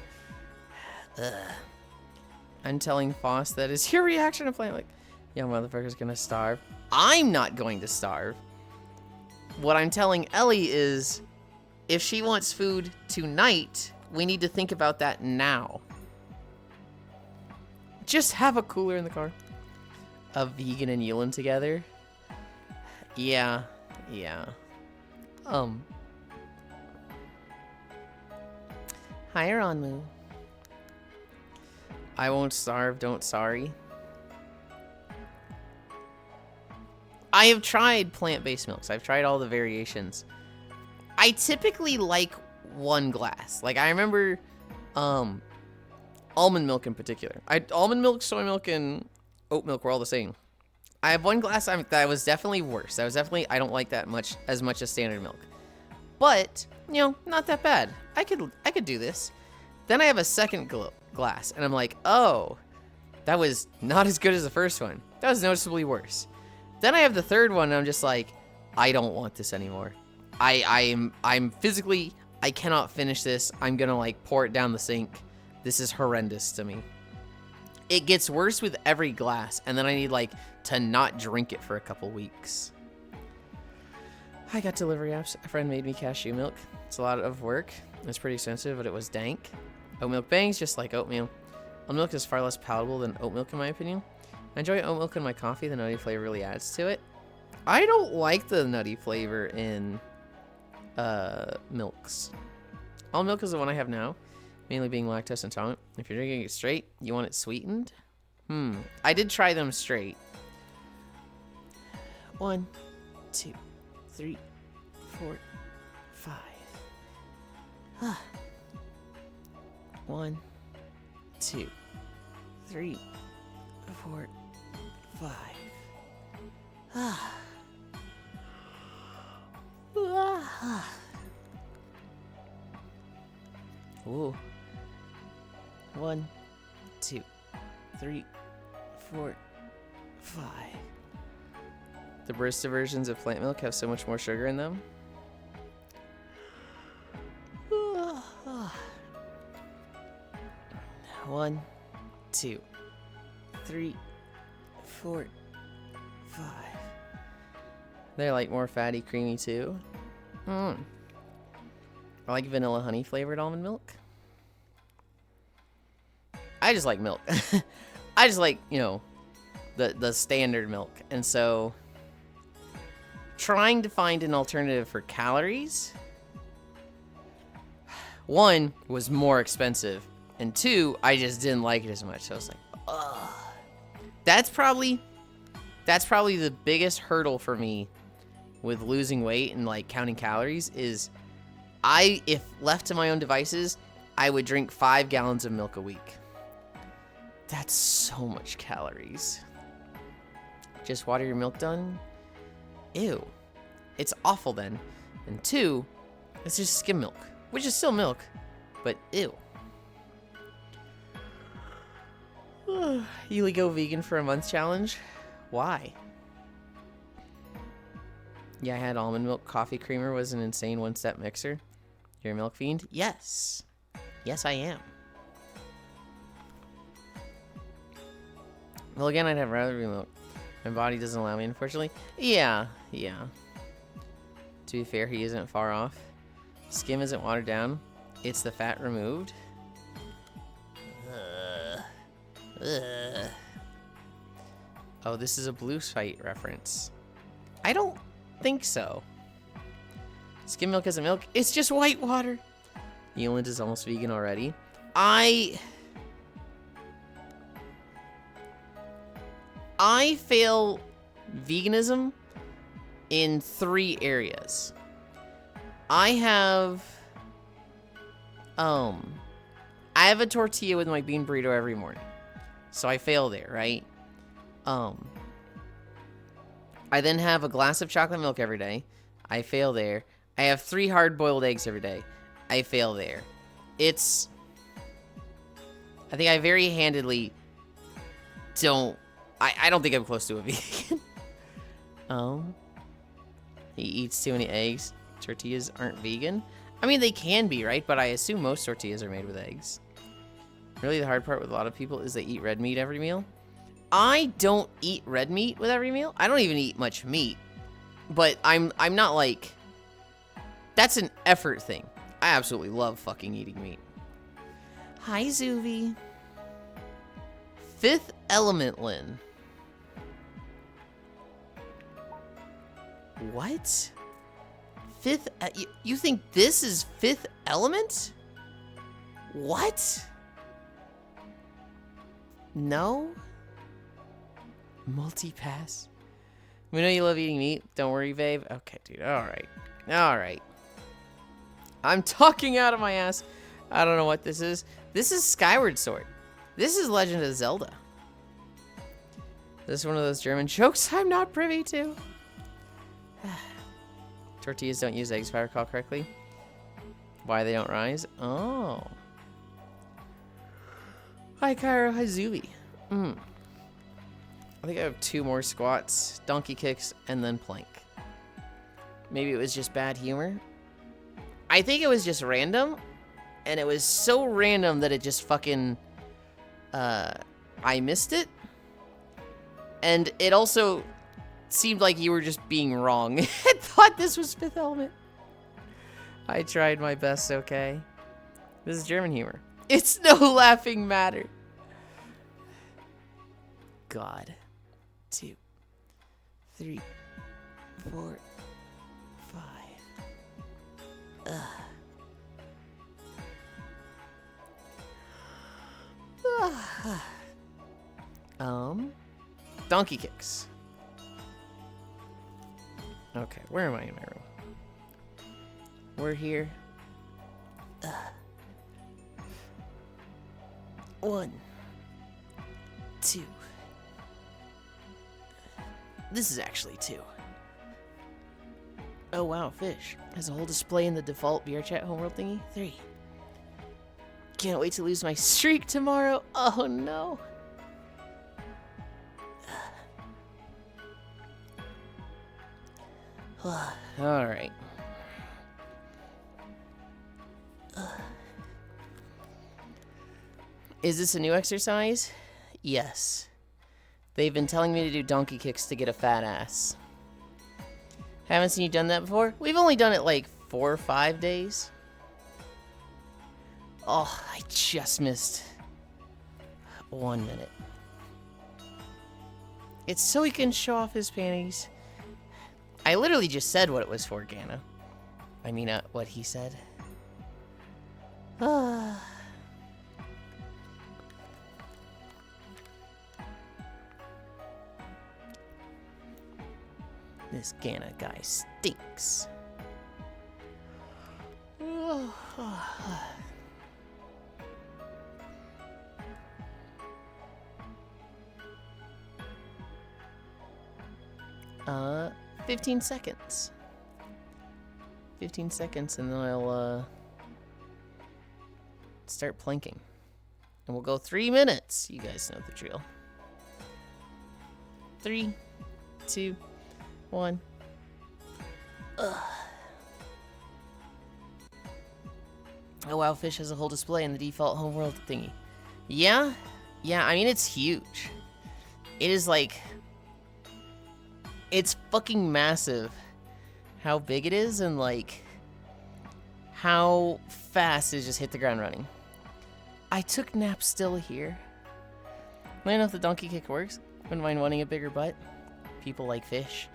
I'm telling Foss that is your reaction to playing like, yeah, motherfucker's gonna starve. I'm not going to starve. What I'm telling Ellie is if she wants food tonight, we need to think about that now. Just have a cooler in the car. A vegan and Yulind together. Yeah. Hi, Ronmu. I won't starve, don't sorry. I have tried plant-based milks. I've tried all the variations. I typically like 1 glass. Like, I remember almond milk in particular. Almond milk, soy milk, and oat milk were all the same. I have 1 glass that was definitely worse. That was definitely, I don't like that much as standard milk. But, you know, not that bad. I could do this. Then I have a second glass, and I'm like, oh, that was not as good as the first one. That was noticeably worse. Then I have the third one, and I'm just like, I don't want this anymore. I'm physically, I cannot finish this. I'm gonna like pour it down the sink. This is horrendous to me. It gets worse with every glass, and then I need like to not drink it for a couple weeks. I got delivery apps. A friend made me cashew milk. It's a lot of work. It's pretty expensive, but it was dank. Oat milk bangs, just like oatmeal. Almond milk is far less palatable than oat milk in my opinion. I enjoy oat milk in my coffee. The nutty flavor really adds to it. I don't like the nutty flavor in milks. Almond milk is the one I have now. Mainly being lactose intolerant. If you're drinking it straight, you want it sweetened? I did try them straight. 1, 2, 3, 4, 5. 1, 2, 3, 4, 5. Ooh. 1, 2, 3, 4, 5. The barista versions of plant milk have so much more sugar in them. 1, 2, 3, 4, 5. They're like more fatty, creamy too. I like vanilla honey flavored almond milk. I just like milk. I just like, you know, the standard milk. And so trying to find an alternative for calories, 1, was more expensive, and 2, I just didn't like it as much. So I was like, ugh. That's probably the biggest hurdle for me with losing weight and like counting calories is if left to my own devices, I would drink 5 gallons of milk a week. That's so much calories. Just water your milk done? Ew. It's awful then. And 2, it's just skim milk, which is still milk, but ew. Yulind go vegan for a month challenge? Why? Yeah, I had almond milk. Coffee creamer was an insane one-step mixer. You're a milk fiend? Yes. Yes, I am. Well, again, I'd have rather be milk. My body doesn't allow me, unfortunately. Yeah. To be fair, he isn't far off. Skim isn't watered down. It's the fat removed. Oh, this is a Blue Fight reference. I don't think so. Skim milk isn't milk. It's just white water. Yulind is almost vegan already. I fail veganism in 3 areas. I have a tortilla with my bean burrito every morning. So I fail there, right? I then have a glass of chocolate milk every day. I fail there. I have 3 hard-boiled eggs every day. I fail there. I think I very handedly don't... I don't think I'm close to a vegan. He eats too many eggs. Tortillas aren't vegan. I mean, they can be, right? But I assume most tortillas are made with eggs. Really, the hard part with a lot of people is they eat red meat every meal. I don't eat red meat with every meal. I don't even eat much meat. But I'm not like... That's an effort thing. I absolutely love fucking eating meat. Hi, Zuvi. Fifth Element, Lynn. What? You think this is Fifth Element? What? No? Multi-pass? We know you love eating meat. Don't worry, babe. Okay, dude. Alright. Alright. I'm talking out of my ass. I don't know what this is. This is Skyward Sword. This is Legend of Zelda. This is one of those German jokes I'm not privy to. Tortillas don't use eggs, if I recall correctly. Why they don't rise? Oh. Hi, Cairo. Hi, Zubi. I think I have 2 more squats, donkey kicks, and then plank. Maybe it was just bad humor. I think it was just random, and it was so random that it just fucking, I missed it. And it also seemed like you were just being wrong. I thought this was Fifth Element. I tried my best, okay? This is German humor. It's no laughing matter. God. 2, 3, 4, 5. Donkey kicks. Okay, where am I in my room? We're here. 1, 2. This is actually 2. Oh wow, fish. Has a whole display in the default VRChat homeworld thingy. 3. Can't wait to lose my streak tomorrow. Oh no. Alright. Is this a new exercise? Yes. They've been telling me to do donkey kicks to get a fat ass. Haven't seen you done that before? We've only done it like 4 or 5 days. Oh, I just missed 1 minute. It's so he can show off his panties. I literally just said what it was for, Gana. I mean, what he said. This Gana guy stinks. 15 seconds. 15 seconds, and then I'll start planking. And we'll go 3 minutes. You guys know the drill. 3, 2, 1. Oh wow, fish has a whole display in the default homeworld thingy. Yeah? Yeah, I mean, it's huge. It is like... It's fucking massive how big it is and like how fast it just hit the ground running. I took naps still here. I don't know if the donkey kick works. Wouldn't mind wanting a bigger butt. People like fish.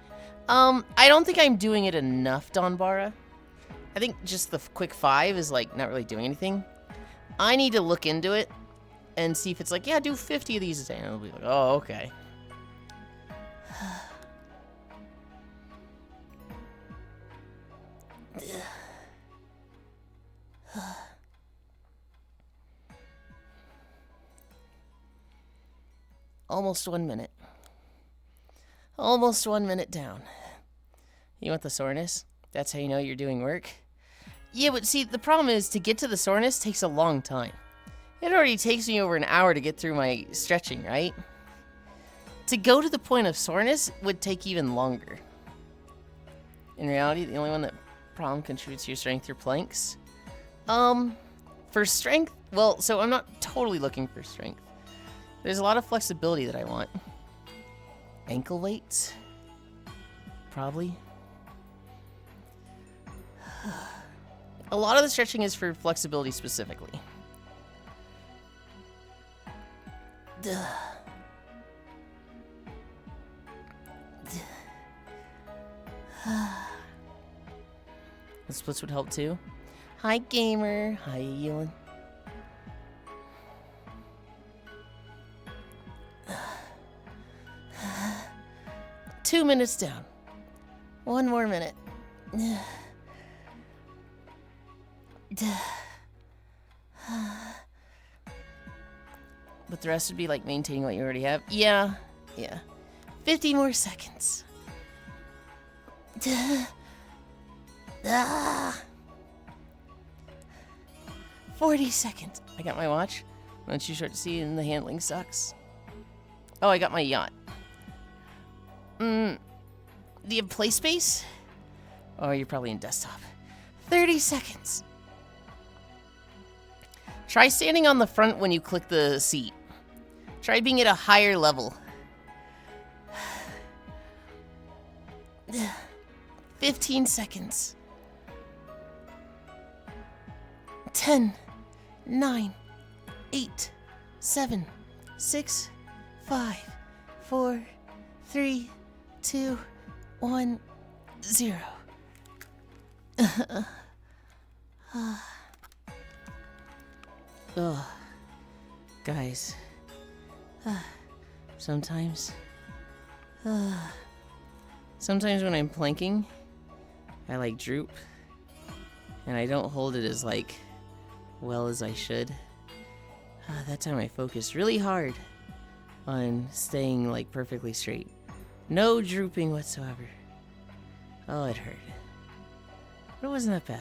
I don't think I'm doing it enough, Donbara. I think just the quick 5 is like not really doing anything. I need to look into it and see if it's like, yeah, do 50 of these a day. And I'll be like, oh, okay. Almost 1 minute. Almost 1 minute down. You want the soreness? That's how you know you're doing work? Yeah, but see, the problem is to get to the soreness takes a long time. It already takes me over an hour to get through my stretching, right? To go to the point of soreness would take even longer. In reality, the only one that problem contributes to your strength, your planks. For strength, well, so I'm not totally looking for strength. There's a lot of flexibility that I want. Ankle weights? Probably. A lot of the stretching is for flexibility specifically. The splits would help too. Hi, gamer. Hi, Yulind. Two minutes down. 1 more minute. But the rest would be like maintaining what you already have. Yeah. 50 more seconds. 40 seconds. I got my watch. Once you start to see, and the handling sucks. Oh, I got my yacht. Do you have play space? Oh, you're probably in desktop. 30 seconds. Try standing on the front when you click the seat. Try being at a higher level. 15 seconds. 10, 9, 8, 7, 6, 5, 4, 3, 2, 1, 0. Ugh. Guys, Sometimes. Sometimes when I'm planking, I like droop. And I don't hold it as like well as I should. That time I focused really hard on staying like perfectly straight. No drooping whatsoever. Oh, it hurt. But it wasn't that bad.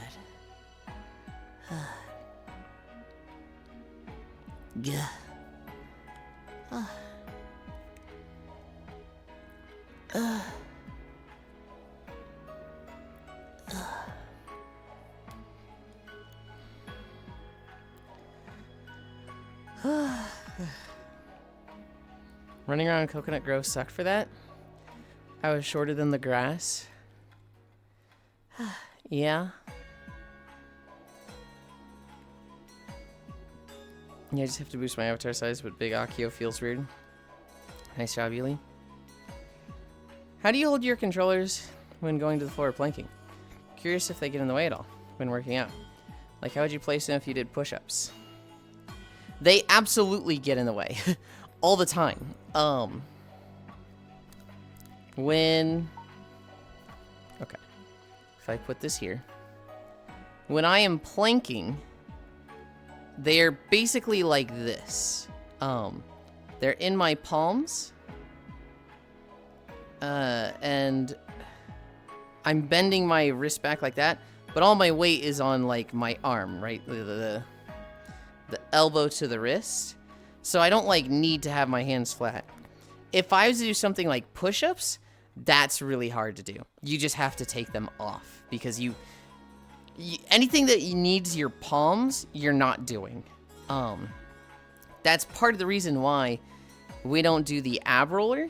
Gah. Running around Coconut Grove sucked for that. I was shorter than the grass. Yeah. Yeah, I just have to boost my avatar size, but big Akio feels weird. Nice job, Yulind. How do you hold your controllers when going to the floor planking? Curious if they get in the way at all when working out. Like, how would you place them if you did push-ups? They absolutely get in the way. All the time. When... Okay. If I put this here. When I am planking, they're basically like this. They're in my palms. And I'm bending my wrist back like that, but all my weight is on like my arm, right? The elbow to the wrist. So I don't like need to have my hands flat. If I was to do something like push-ups, that's really hard to do. You just have to take them off because you anything that needs your palms, you're not doing. That's part of the reason why we don't do the ab roller,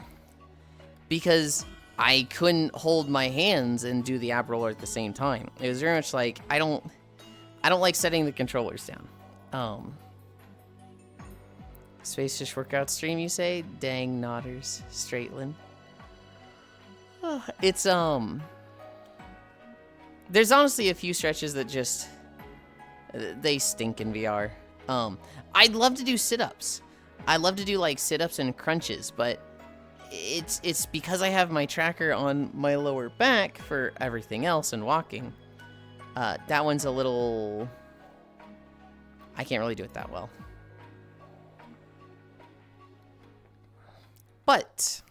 because I couldn't hold my hands and do the ab roller at the same time. It was very much like I don't like setting the controllers down. Space Fish workout stream, you say? Dang nodders, Straightlin. It's there's honestly a few stretches that just they stink in VR. I'd love to do sit-ups. I love to do like sit-ups and crunches, but it's because I have my tracker on my lower back for everything else and walking. That one's a little... I can't really do it that well. But...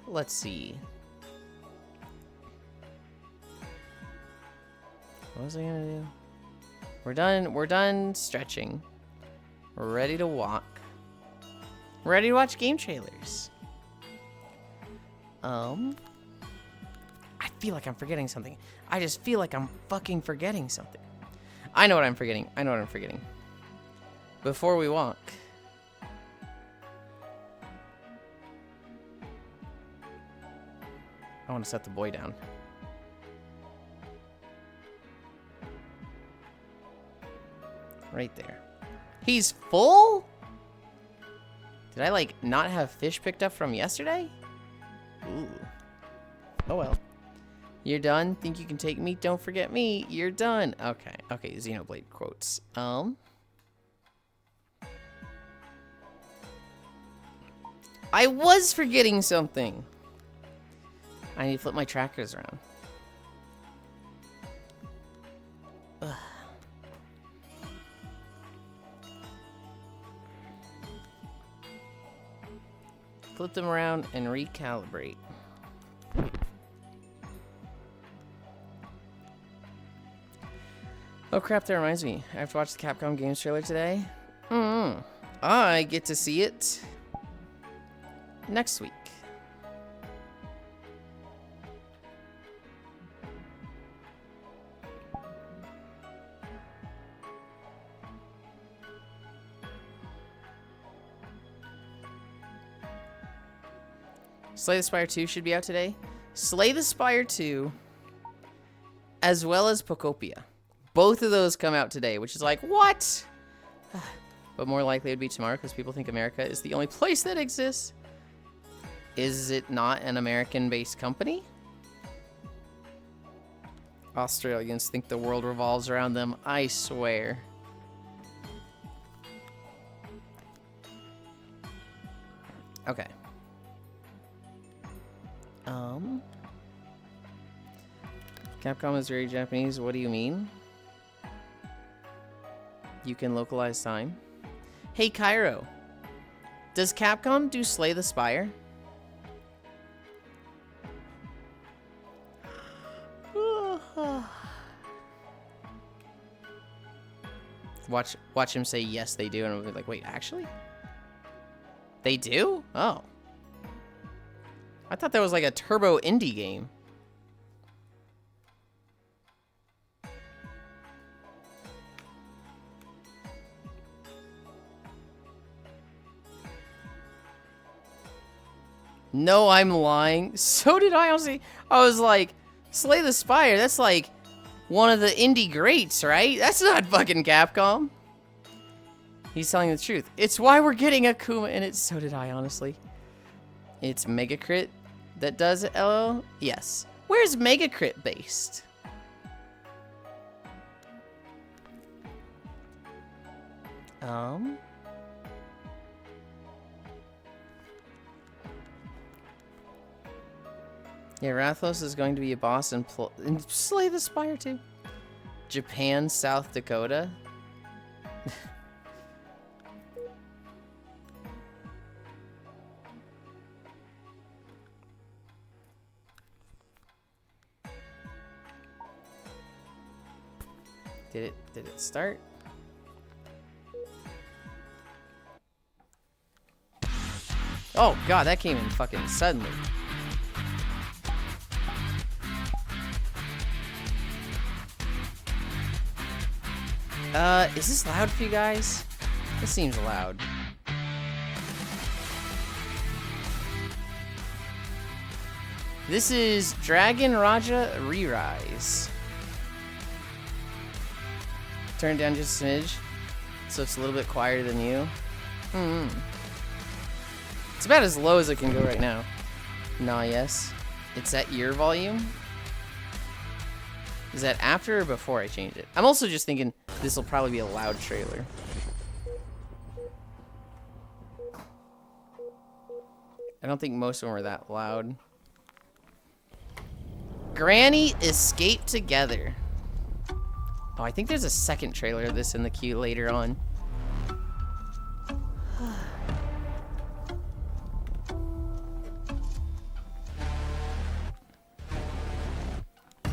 let's see. What was I gonna do? We're done stretching. We're ready to walk. We're ready to watch game trailers. I feel like I'm forgetting something. I just feel like I'm fucking forgetting something. I know what I'm forgetting. Before we walk. I want to set the boy down. Right there. He's full? Did I, like, not have fish picked up from yesterday? Ooh. Oh, well. You're done? Think you can take me? Don't forget me. You're done. Okay. Okay, Xenoblade quotes. I was forgetting something. I need to flip my trackers around. Ugh. Flip them around and recalibrate. Oh crap, that reminds me. I have to watch the Capcom Games trailer today. I get to see it next week. Slay the Spire 2 should be out today. Slay the Spire 2, as well as Pocopia. Both of those come out today, which is like, what? But more likely it would be tomorrow because people think America is the only place that exists. Is it not an American-based company? Australians think the world revolves around them, I swear. Okay. Capcom is very Japanese. What do you mean? You can localize time. Hey, Cairo. Does Capcom do Slay the Spire? Watch him say yes, they do, and I'll be like, wait, actually? They do? Oh. I thought that was like a turbo indie game. No, I'm lying. So did I, honestly. I was like, Slay the Spire, that's like one of the indie greats, right? That's not fucking Capcom. He's telling the truth. It's why we're getting Akuma in it. So did I, honestly. It's Megacrit that does it, LL? Yes. Where's Megacrit based? Yeah, Rathlos is going to be a boss and Slay the Spire too. Japan, South Dakota. Did it start? Oh god, that came in fucking suddenly. Is this loud for you guys? This seems loud. This is Dragon Raja Re-Rise. Turn it down just a smidge, so it's a little bit quieter than you. It's about as low as it can go right now. Nah, yes. It's at ear volume. Is that after or before I change it? I'm also just thinking this will probably be a loud trailer. I don't think most of them are that loud. Granny Escape Together. Oh, I think there's a second trailer of this in the queue later on.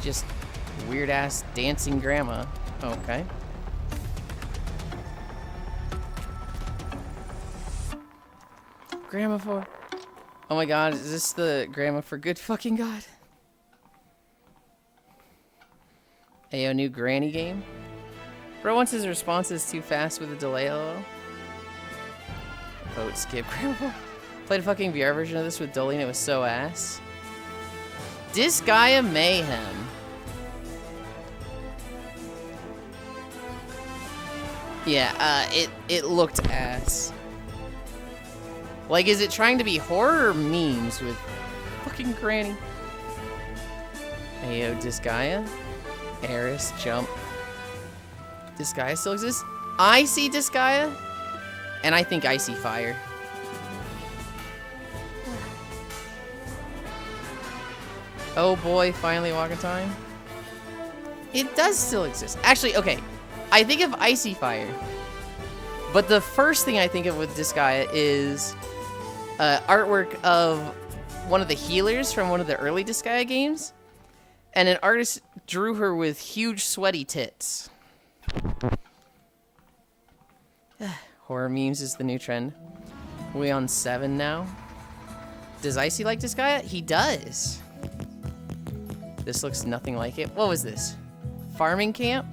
Just weird-ass dancing grandma. Oh, okay. Grandma for... Oh my god, is this the grandma for good fucking god? Ayo, new granny game? Bro wants his responses too fast with a delay, lol. Vote skip grandma. Played a fucking VR version of this with Dolly and it was so ass. Disgaea Mayhem. Yeah, it looked ass. Like, is it trying to be horror or memes with fucking granny? Ayo, Disgaea. Eris, jump. Disgaea still exists? I see Disgaea, and I think I see fire. Oh boy, finally walking time. It does still exist. Actually, okay. I think of Icy Fire. But the first thing I think of with Disgaea is artwork of one of the healers from one of the early Disgaea games. And an artist drew her with huge sweaty tits. Horror memes is the new trend. We on 7 now. Does Icy like Disgaea? He does. This looks nothing like it. What was this? Farming camp?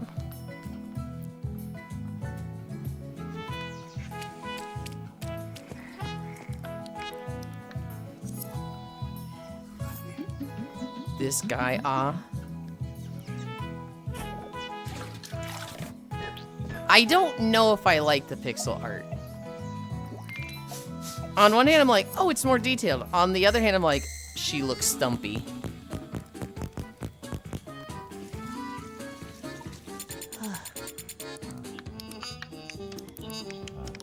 This guy, I don't know if I like the pixel art. On one hand, I'm like, oh, it's more detailed. On the other hand, I'm like, she looks stumpy.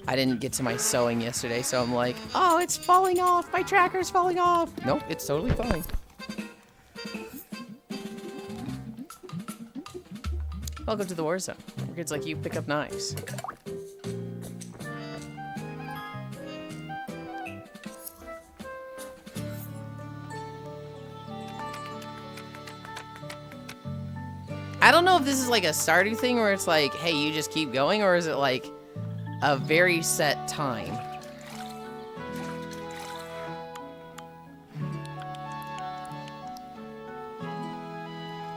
I didn't get to my sewing yesterday, so I'm like, oh, it's falling off. My tracker's falling off. Nope, it's totally fine. Welcome to the war zone, where kids like you pick up knives. I don't know if this is like a Stardew thing where it's like, hey, you just keep going, or is it like a very set time?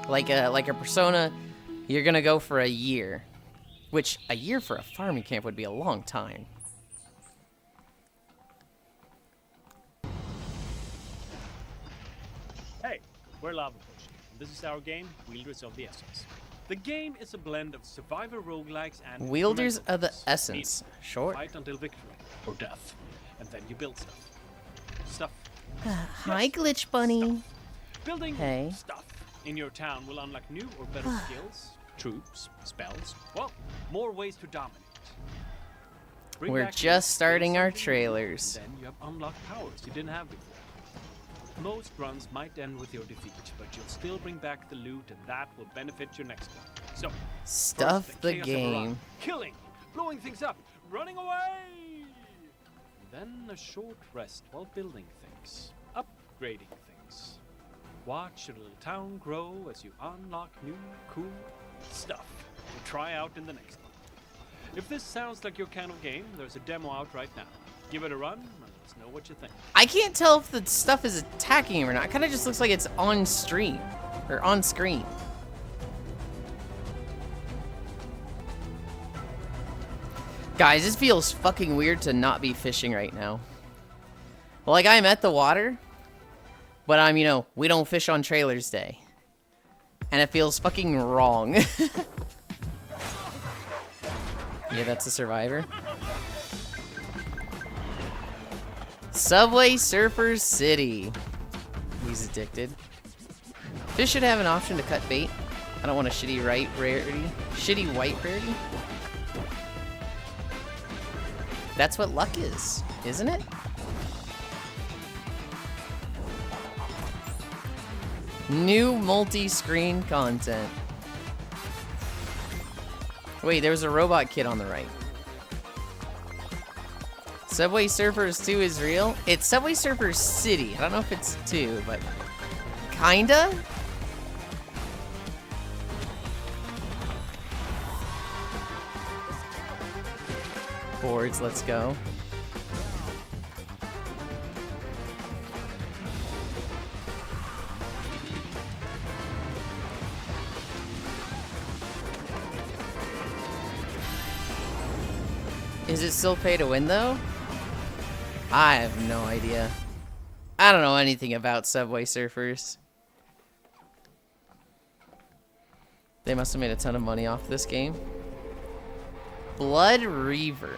Like a Persona, you're gonna go for a year, which a year for a farming camp would be a long time. Hey, we're Lava Push. This is our game, Wielders of the Essence. The game is a blend of survivor roguelikes and Wielders of the incremental Essence. meaning. Short. Fight until victory or death, and then you build stuff. Stuff. Hi, Yes, Glitch Bunny. stuff. Building Hey. stuff in your town will unlock new or better skills, troops, spells. Well, more ways to dominate. Bring We're back just loot, build starting our something new, trailers. Then you have unlocked powers you didn't have before. Most runs might end with your defeat, but you'll still bring back the loot, and that will benefit your next one. So, Stuff first, the chaos of a run. game. Killing, blowing things up, running away. Then a short rest while building things, upgrading things. Watch your little town grow as you unlock new, cool stuff to try out in the next one. If this sounds like your kind of game, there's a demo out right now. Give it a run and let us know what you think. I can't tell if the stuff is attacking him or not. It kind of just looks like it's on stream or on screen. Guys, this feels fucking weird to not be fishing right now. Like, I'm at the water, but I'm, you know, we don't fish on trailers day. And it feels fucking wrong. Yeah, that's a survivor. Subway Surfers City. He's addicted. Fish should have an option to cut bait. I don't want a shitty white rarity. Shitty white rarity? That's what luck is, isn't it? New multi-screen content. Wait, there was a robot kid on the right. Subway Surfers 2 is real? It's Subway Surfers City. I don't know if it's 2, but kinda? Boards, let's go. Is it still pay to win though? I have no idea. I don't know anything about Subway Surfers. They must have made a ton of money off this game. Blood Reaver.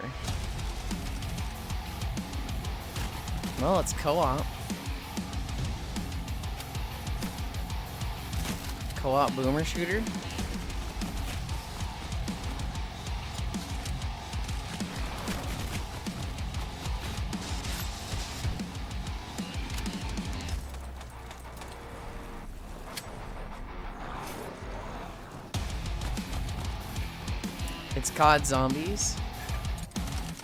Well, it's co-op. Co-op boomer shooter. It's COD Zombies.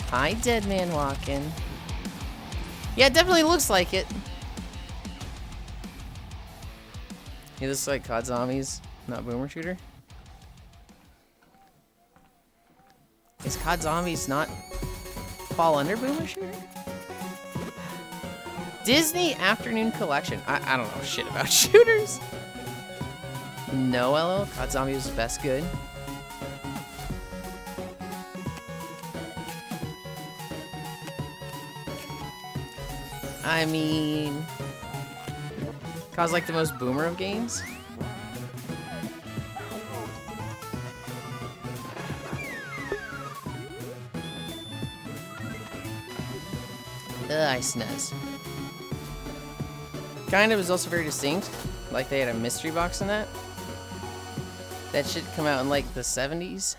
Hi, Dead Man Walking. Yeah, it definitely looks like it. He looks like COD Zombies, not Boomer Shooter. Is COD Zombies not fall under Boomer Shooter? Disney Afternoon Collection. I don't know shit about shooters. No, LL. COD Zombies was best good. I mean, COD's like the most boomer of games. Ugh, I snez. Kind of is also very distinct. Like they had a mystery box in that. That should come out in like the 70s.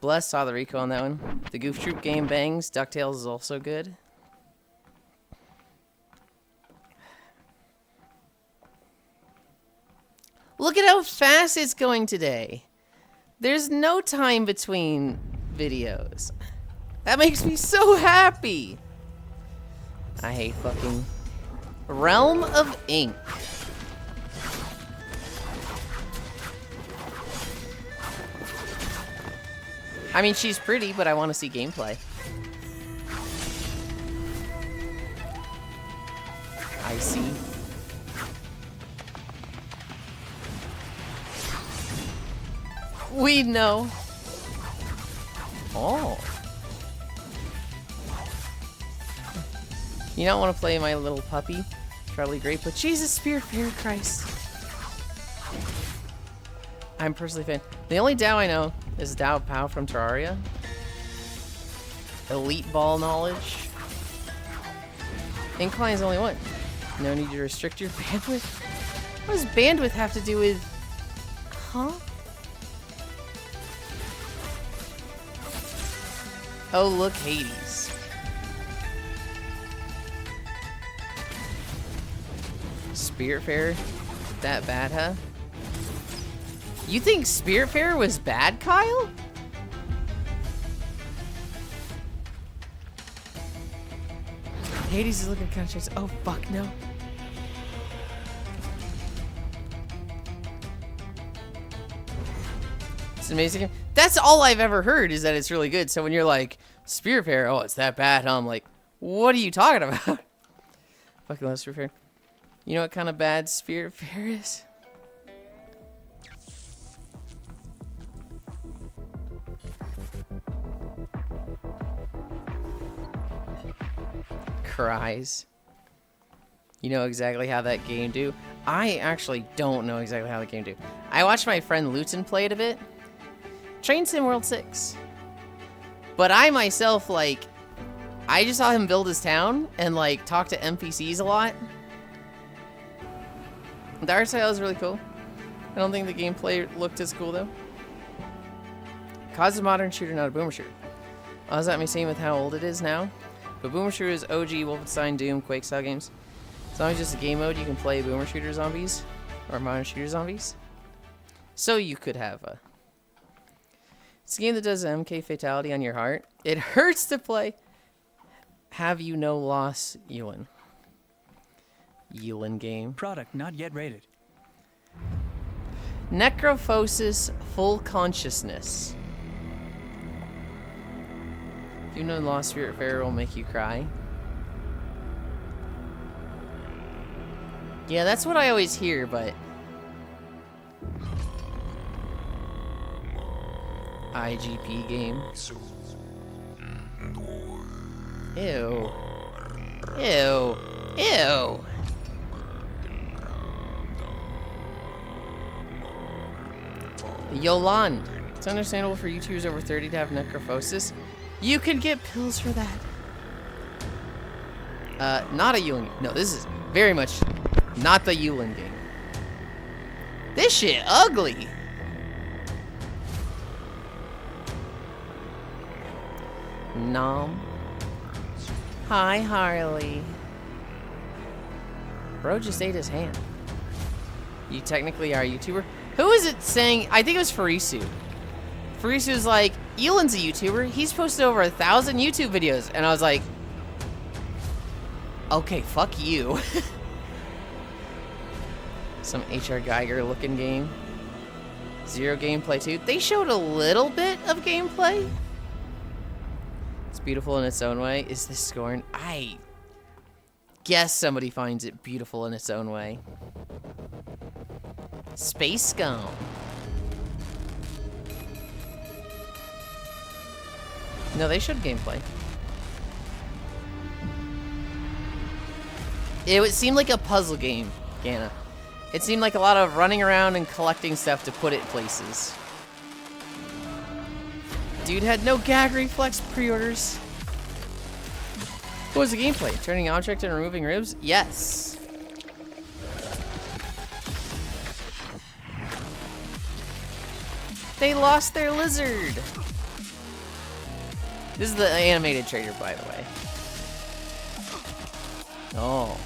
Bless saw the Rico on that one. The Goof Troop game bangs. DuckTales is also good. Look at how fast it's going today. There's no time between videos. That makes me so happy. I hate fucking Realm of Ink. I mean, she's pretty, but I want to see gameplay. I see. We know. Oh. You don't want to play My Little Puppy? Probably great, but Jesus, Spearfarer Christ. I'm personally a fan. The only Dow I know is Dow Pow from Terraria. Elite Ball knowledge. Incline's only one. No need to restrict your bandwidth. What does bandwidth have to do with... Huh? Oh, look, Hades. Spiritfarer? That bad, huh? You think Spiritfarer was bad, Kyle? Hades is looking kind of chase. Oh, fuck, no. It's amazing. That's all I've ever heard is that it's really good. So when you're like, Spiritfarer, oh, it's that bad, huh? I'm like, what are you talking about? Fucking love Spiritfarer. You know what kind of bad Spiritfarer is? Cries. You know exactly how that game do? I actually don't know exactly how the game do. I watched my friend Luton play it a bit. Train Sim World 6. But I myself, like, I just saw him build his town and, like, talk to NPCs a lot. The art style is really cool. I don't think the gameplay looked as cool, though. COD's a modern shooter, not a boomer shooter. Oh, is that me saying with how old it is now? But boomer shooter is OG, Wolfenstein, Doom, Quake style games. As long as it's just a game mode, you can play boomer shooter zombies. Or modern shooter zombies. So you could have a... It's a game that does MK Fatality on your heart. It hurts to play. Have you no loss, Yulind? Yulind game. Product not yet rated. Necrophosis full consciousness. You know Lost Spiritfarer will make you cry. Yeah, that's what I always hear, but... IGP game. Ew. Ew. Ew. Yulind. It's understandable for YouTubers over 30 to have necrophosis. You can get pills for that. Not a Yulind. No, this is very much not the Yulind game. This shit ugly. Nom. Hi, Harley. Bro just ate his hand. You technically are a YouTuber. Who is it saying? I think it was Farisu. Farisu's like, Yulind's a YouTuber. He's posted over 1,000 YouTube videos. And I was like, okay, fuck you. Some HR Geiger looking game. Zero gameplay too. They showed a little bit of gameplay. It's beautiful in its own way. Is this Scorn? I guess somebody finds it beautiful in its own way. Space Scum. No, they showed gameplay. It would seem like a puzzle game, Ganna. It seemed like a lot of running around and collecting stuff to put it places. Dude had no gag reflex pre-orders. What was the gameplay? Turning object and removing ribs? Yes. They lost their lizard. This is the animated trailer, by the way. Oh.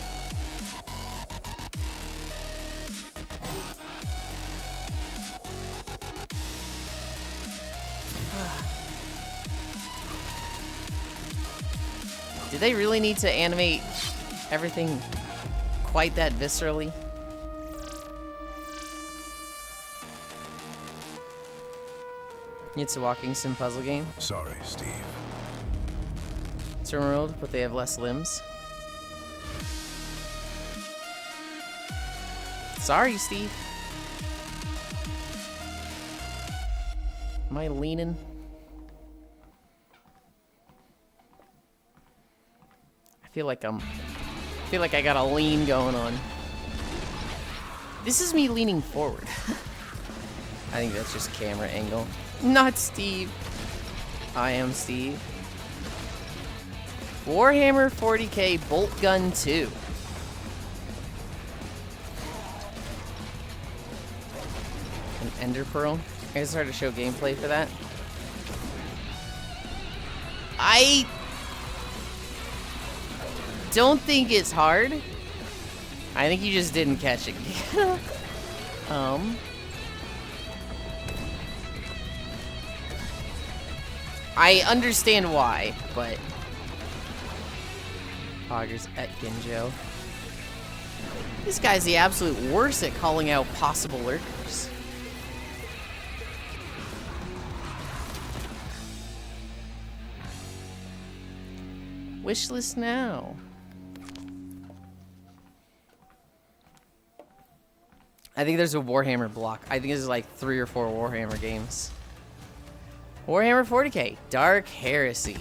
Did they really need to animate everything quite that viscerally? It's a walking sim puzzle game. Sorry, Steve. It's a world, but they have less limbs. Sorry, Steve. Am I leaning? I feel like I got a lean going on. This is me leaning forward. I think that's just camera angle. Not Steve. I am Steve. Warhammer 40k Bolt Gun 2. An Ender Pearl. I guess it's hard to show gameplay for that. I don't think it's hard. I think you just didn't catch it. I understand why, but Poggers at Ginjo. This guy's the absolute worst at calling out possible lurkers. Wishlist now. I think there's a Warhammer block. I think this is like 3 or 4 Warhammer games. Warhammer 40k, Dark Heresy.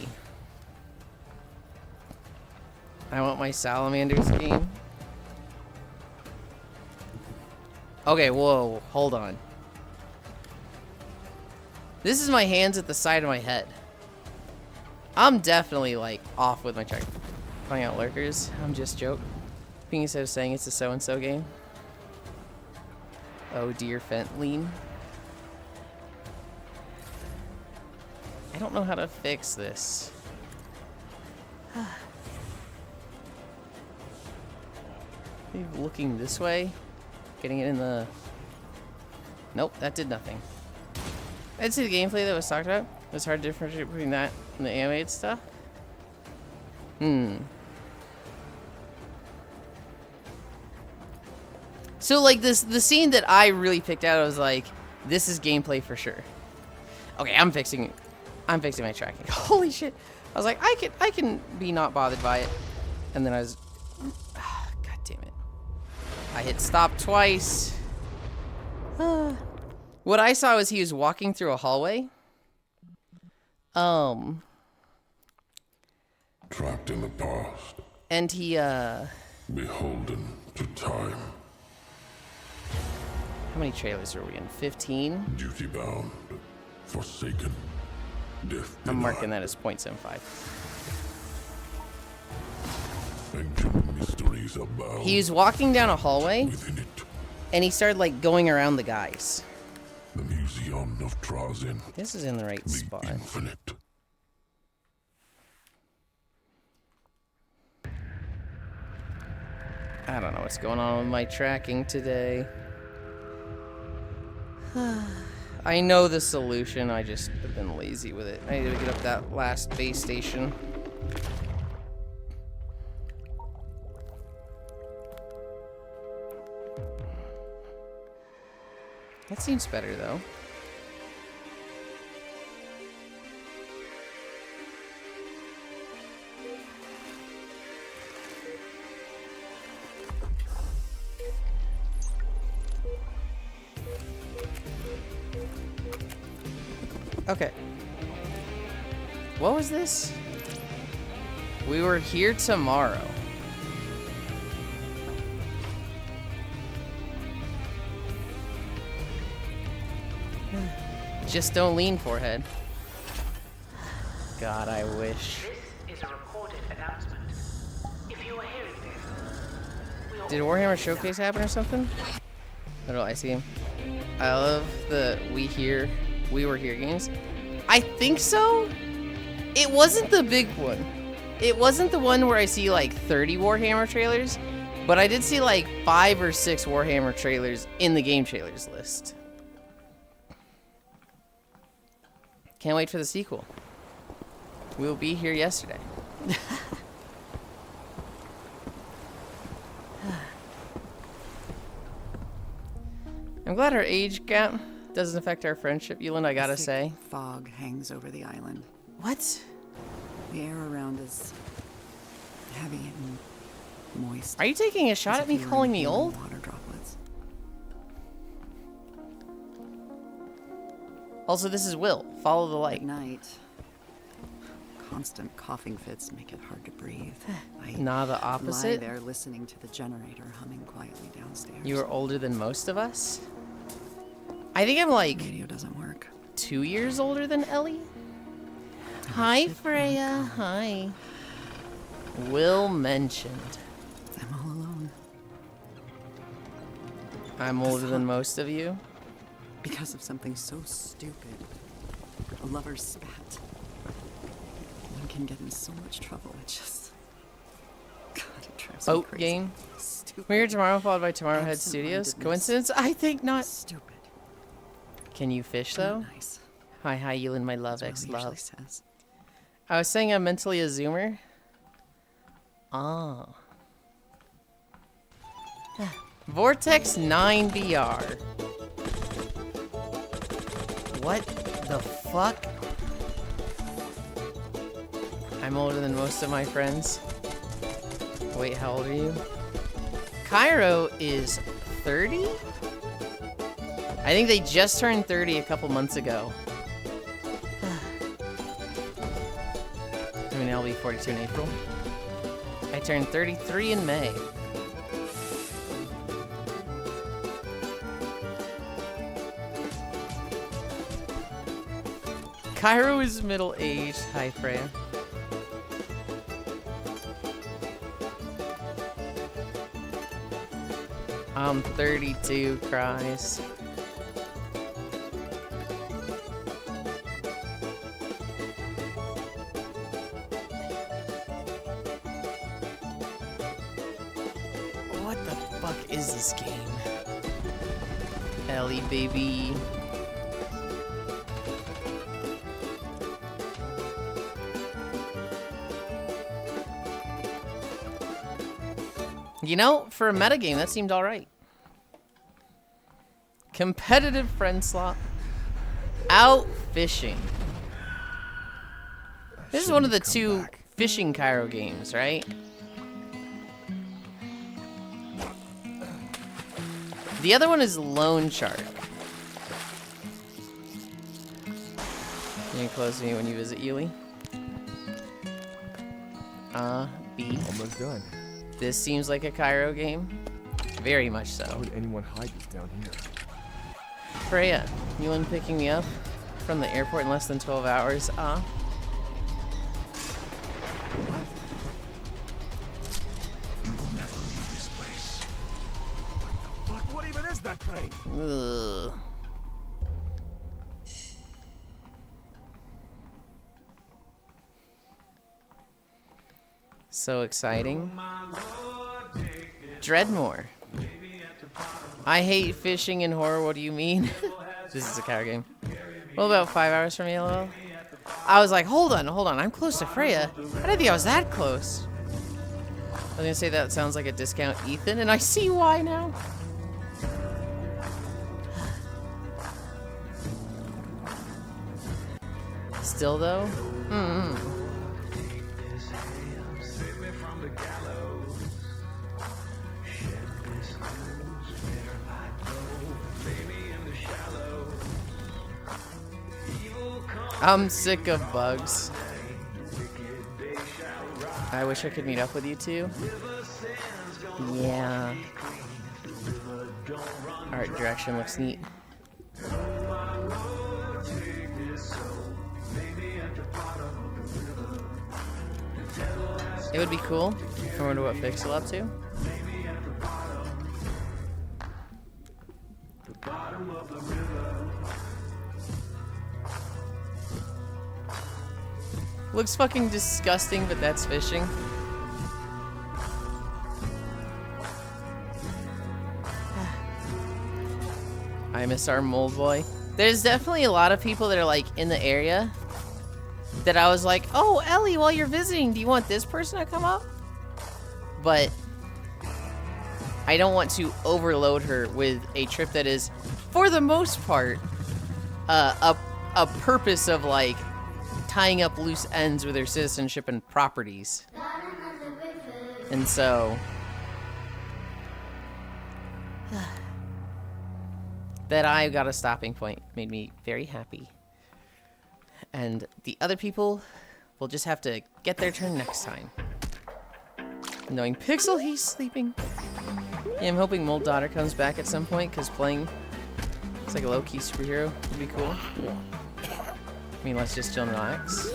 I want my Salamanders game. Okay, whoa, hold on. This is my hands at the side of my head. I'm definitely like off with my track. Calling out lurkers. I'm just joking. Being instead of saying it's a so-and-so game. Oh dear, Fentlean. I don't know how to fix this. Maybe looking this way? Getting it in the... Nope, that did nothing. I'd say the gameplay that was talked about. It was hard to differentiate between that and the animated stuff. So like the scene that I really picked out, I was like, this is gameplay for sure. Okay, I'm fixing my tracking. Holy shit. I was like, I can be not bothered by it. And then I was, god damn it. I hit stop twice. What I saw was he was walking through a hallway. Trapped in the past. And he, Beholden to time. How many trailers are we in? 15? Duty bound. Forsaken. Death I'm denied. marking that as 0.75. Ancient mysteries abound. He was walking down a hallway, Within it. and he started, like, going around the guys. The Museum of Trazin. This is in the right The spot. infinite. I don't know what's going on with my tracking today. I know the solution, I just have been lazy with it. I need to get up that last base station. That seems better, though. Okay. What was this? We were here tomorrow. Just don't lean, forehead. God, I wish. This is a recorded announcement. If you are hearing this, Did Warhammer Showcase happen or something? Oh, I see him. I love the We Were Here games. I think so? It wasn't the big one. It wasn't the one where I see like 30 Warhammer trailers, but I did see like 5 or 6 Warhammer trailers in the game trailers list. Can't wait for the sequel. We'll be here yesterday. I'm glad our age gap doesn't affect our friendship, Yulind, I gotta say. Fog hangs over the island. What? The air around is heavy and moist. Are you taking a shot as at if me you were calling me inhaling old? Water droplets. Also, this is Will. Follow the At light. night, constant coughing fits make it hard to breathe. I Nah, the lie opposite. there listening to the generator humming quietly downstairs. You are older than most of us. I think I'm like Radio doesn't work. 2 years older than Ellie. Hi, Freya. Hi. Will mentioned. I'm all alone I'm older than most of you. because of something so stupid. A lover's spat. One can get in so much trouble. It just... God, it drives me Boat crazy. game. Stupid. We're here tomorrow, followed by Tomorrowhead Studios. Absent-mindedness. Coincidence? I think not. Stupid. Can you fish, Not though? nice. Hi, hi, Yulind, my love, That's what Will usually ex-love. says. I was saying I'm mentally a zoomer. Ah. Vortex 9 VR. What the fuck? I'm older than most of my friends. Wait, how old are you? Cairo is 30? I think they just turned 30 a couple months ago. I mean, I'll be 42 in April. I turned 33 in May. Cairo is middle-aged. Hi, Freya. I'm 32, cries. What the fuck is this game? Ellie, baby. You know, for a metagame, that seemed alright. Competitive friend slot. Out fishing. This is one of the 2 fishing Cairo games, right? The other one is Loan Shark. You close to me when you visit Yuli. B. Almost done. This seems like a Cairo game. Very much so. Why would anyone hide this down here? Freya, Yulind picking me up from the airport in less than 12 hours. Fuck, what even is that thing? Ugh. So exciting. Dreadmore. I hate fishing and horror, what do you mean? This is a Cairo game. Well, about 5 hours from me, lol. I was like, hold on, I'm close to Freya. I didn't think I was that close. I was gonna say that sounds like a discount Ethan, and I see why now. Still though? I'm sick of bugs. I wish I could meet up with you two. Yeah. Art direction looks neat. It would be cool. I wonder what Fixel up to. Looks fucking disgusting, but that's fishing. I miss our mold boy. There's definitely a lot of people that are like in the area that I was like, oh, Ellie, while you're visiting, do you want this person to come up? But I don't want to overload her with a trip that is, for the most part, a purpose of like tying up loose ends with her citizenship and properties. And so that I got a stopping point made me very happy. And the other people will just have to get their turn next time. Knowing Pixel, he's sleeping. Yeah, I'm hoping Mold Daughter comes back at some point, because playing it's like a low-key superhero would be cool. I mean, let's just chill and relax.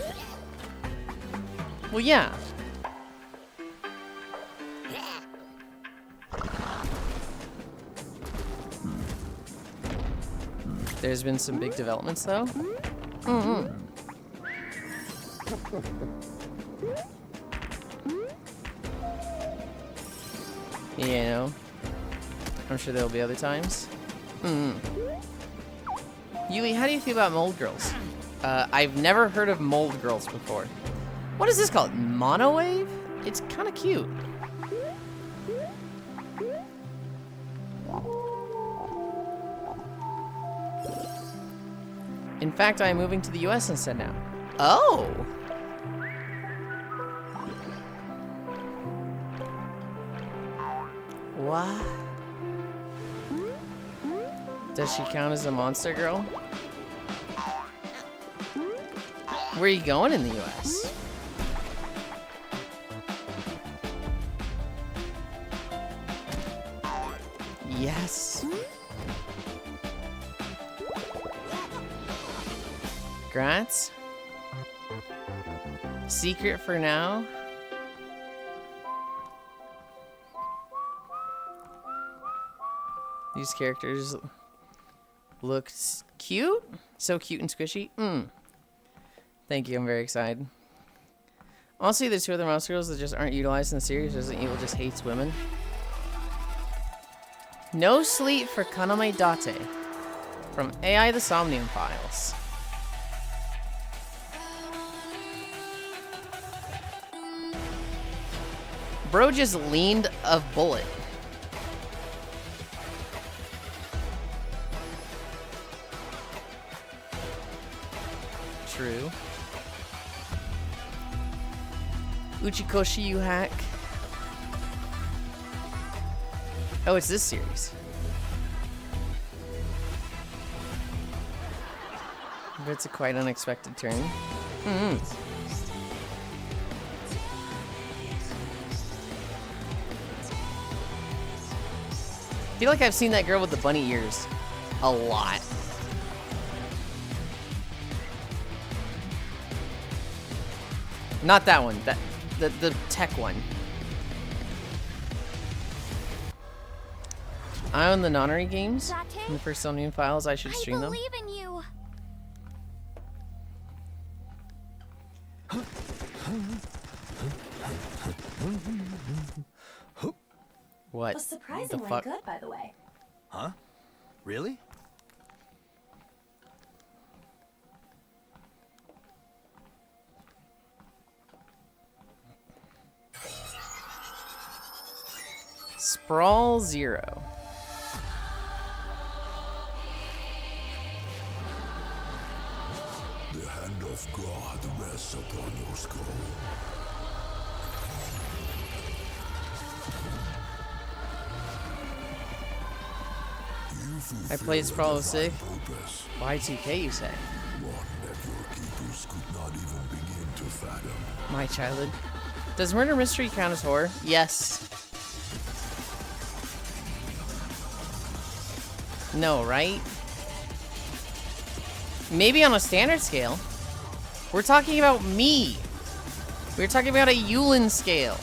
Well, yeah. There's been some big developments, though. You know, I'm sure there'll be other times. Yuli, how do you feel about mold girls? I've never heard of mold girls before. What is this called? Monowave? It's kind of cute. In fact, I am moving to the US instead now. Oh! What? Does she count as a monster girl? Where are you going in the US? Yes. Grats. Secret for now. These characters look cute. So cute and squishy. Thank you, I'm very excited. Honestly, there's two other monster girls that just aren't utilized in the series. Resident Evil just hates women. No sleep for Kaname Date from AI the Somnium Files. Bro just leaned a bullet. True. Uchikoshi, you hack. Oh, it's this series. But it's a quite unexpected turn. I feel like I've seen that girl with the bunny ears a lot. Not that one. The tech one. I own the Nonary games. In the first Somnium Files, I should stream them. I believe in you. What Was surprisingly the fuck? good, by the way. Huh? Really? Sprawl 0. The hand of God rests upon your skull. I played Sprawl 6. Y2K, you say? One that your keepers could not even begin to fathom. My childhood. Does Murder Mystery count as horror? Yes. No, right? Maybe on a standard scale. We're talking about me. We're talking about a Yulind scale.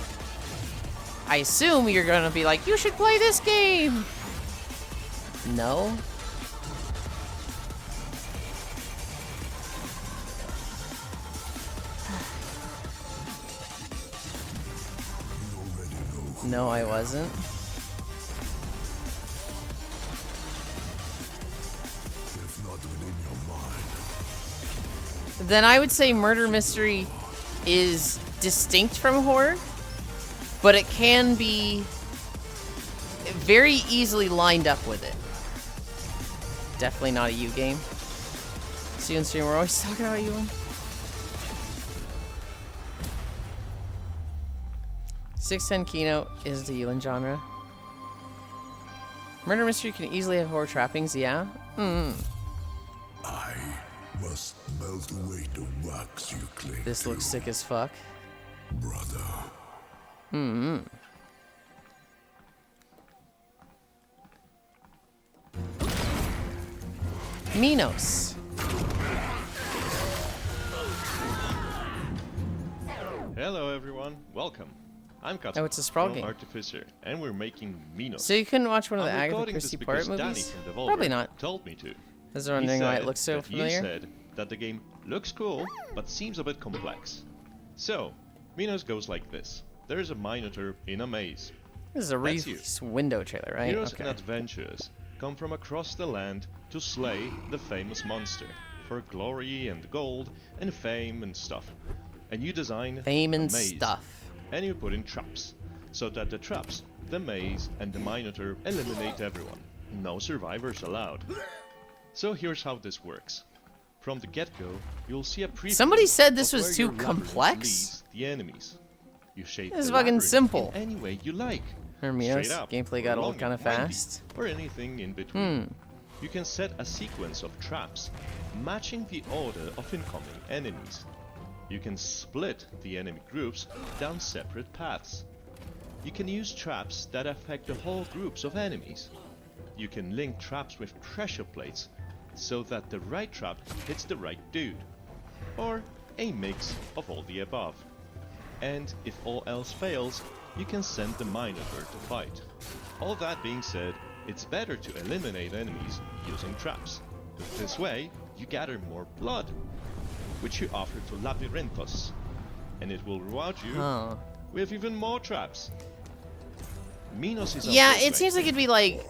I assume you're gonna be like, you should play this game. No. No, I wasn't. If not within your mind, Then I would say murder mystery is distinct from horror, but it can be very easily lined up with it. Definitely not a you game. See you in stream. We're always talking about you. 610 Keynote is the Yulind genre. Murder mystery can easily have horror trappings, yeah? I must melt away the wax you cling This to, looks sick as fuck. brother. Minos. Hello everyone, welcome. I'm Kat, Oh, it's a Sprawl from game. Artificer, and we're making Minos. So you couldn't watch one of the I'm Agatha recording this Christie because Poirot Danny movies? from Devolver Probably not. told me to. I was He wondering why it said looks so that familiar. You said that the game looks cool, but seems a bit complex. So, Minos goes like this. There is a Minotaur in a maze. This is a That's Reeves window trailer, right? Heroes Okay. and adventurers come from across the land to slay the famous monster for glory and gold and fame and stuff. And you design Fame a and maze, stuff. and you put in traps, so that the traps, the maze, and the Minotaur eliminate everyone. No survivors allowed. So here's how this works. From the get-go, you'll see a preview. Somebody said this of was where too your labyrinth complex? leads the enemies. You shape This is the fucking labyrinth simple. in any way you like. Minos, Straight up, gameplay or got long old kind of and windy, fast. or anything in between. You can set a sequence of traps matching the order of incoming enemies. You can split the enemy groups down separate paths. You can use traps that affect the whole groups of enemies. You can link traps with pressure plates so that the right trap hits the right dude. Or a mix of all the above. And if all else fails, you can send the Minotaur to fight. All that being said, it's better to eliminate enemies using traps. This way, you gather more blood, which you offer to Labyrinthos, and it will reward you Oh. with even more traps. Minos is a Yeah, roguelike. it seems like it'd be like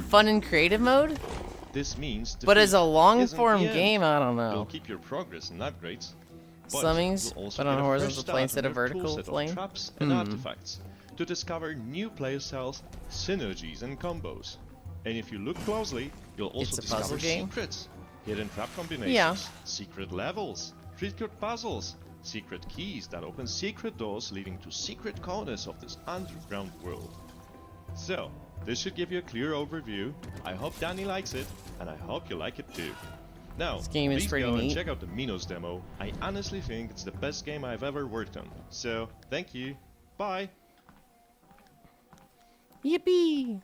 fun and creative mode, This means but as a defeat long isn't form the end. game, I don't You'll know. keep your progress and upgrades. Slummings, you'll also but on get a a horizontal fresh plane start instead on of your vertical toolset of plane. traps and artifacts to discover new playstyles, synergies, and combos. And if you look closely, you'll also It's a puzzle discover game? secrets, hidden trap combinations, Yeah. secret levels, secret puzzles, secret keys that open secret doors leading to secret corners of this underground world. So, this should give you a clear overview. I hope Danny likes it, and I hope you like it too. Now, This game is please pretty go and neat. check out the Minos demo. I honestly think it's the best game I've ever worked on. So, thank you. Bye. Yippee!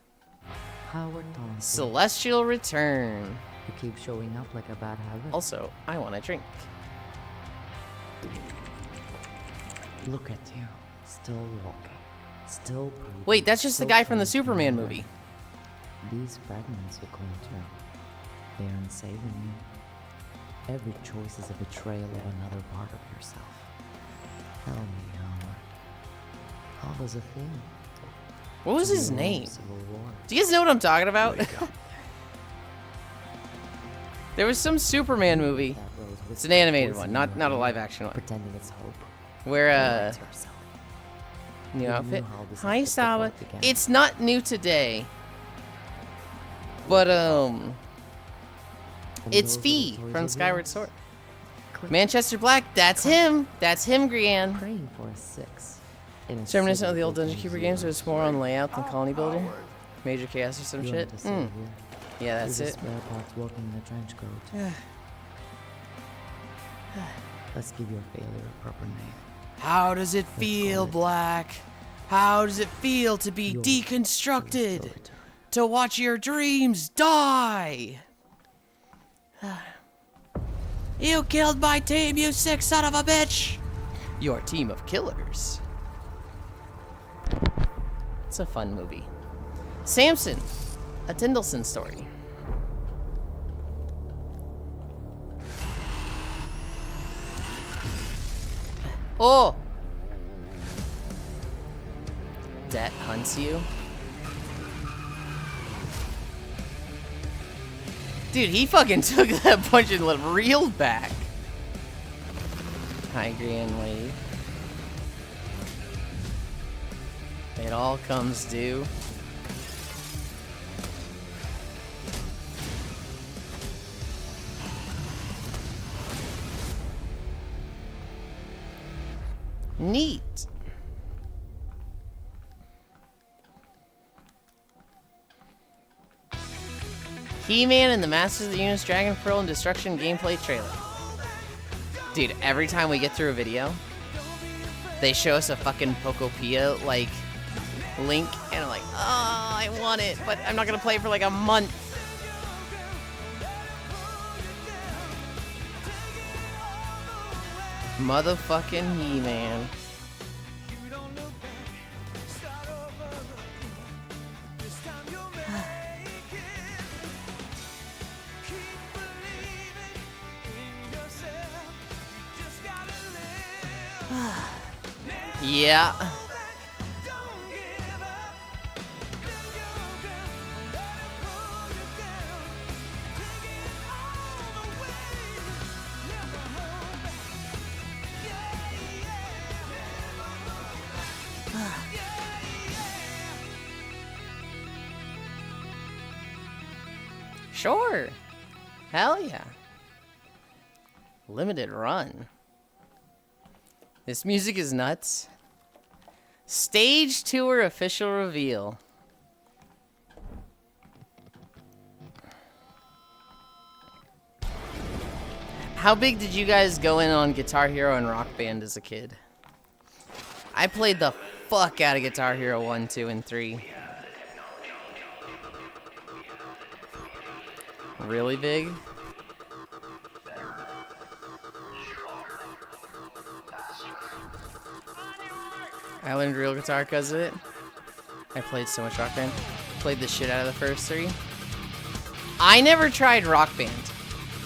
Howard Thompson, Celestial Return. you keep showing up like a bad habit. Also, I want a drink. Look at you, still walking, still breathing. Wait, that's just the still guy from the trying to Superman live. movie. These fragments you cling to, they aren't saving you. Every choice is a betrayal of another part of yourself. Tell me, Howard, how does it feel? What was to his be alone in name? Civil War? Do you guys know what I'm talking about? There was some Superman movie. That rose with It's an animated poison one, in not your a live ear, action one. Pretending it's hope. Where Lie to yourself. new Who outfit. knew how this Hi, affected Saba. both began? It's not new today, but From it's those Fee little toys from of Skyward yours? Sword. Click. Manchester Black. That's him. That's him, Grianne. Praying for a 6. In a It's reminiscent of city the old built Dungeon on Keeper zero. games, but it's more on layout than Colony Builder. Major Chaos or some You shit. want to stay here? Yeah, that's Use it. a spare parts working in a trench coat. Let's give your failure a proper name. How does it feel, it. Black? How does it feel to be Your deconstructed? Return. To watch your dreams die? You killed my team, you sick son of a bitch! Your team of killers. It's a fun movie. Samson, a Tindalson story. Oh! debt hunts you. Dude, he fucking took that punch and reeled back. High Grand Wave. It all comes due. Neat. He-Man and the Masters of the Universe Dragon Pearl and Destruction gameplay trailer. Dude, every time we get through a video, they show us a fucking Pokopia, like, link, and I'm like, oh, I want it, but I'm not gonna play it for like a month. Motherfucking He-Man. Yeah. Sure. Hell yeah. Limited run. This music is nuts. Stage tour official reveal. How big did you guys go in on Guitar Hero and Rock Band as a kid? I played the fuck out of Guitar Hero 1, 2, and 3. Really big? I learned real guitar because of it. I played so much Rock Band. Played the shit out of the first 3. I never tried Rock Band.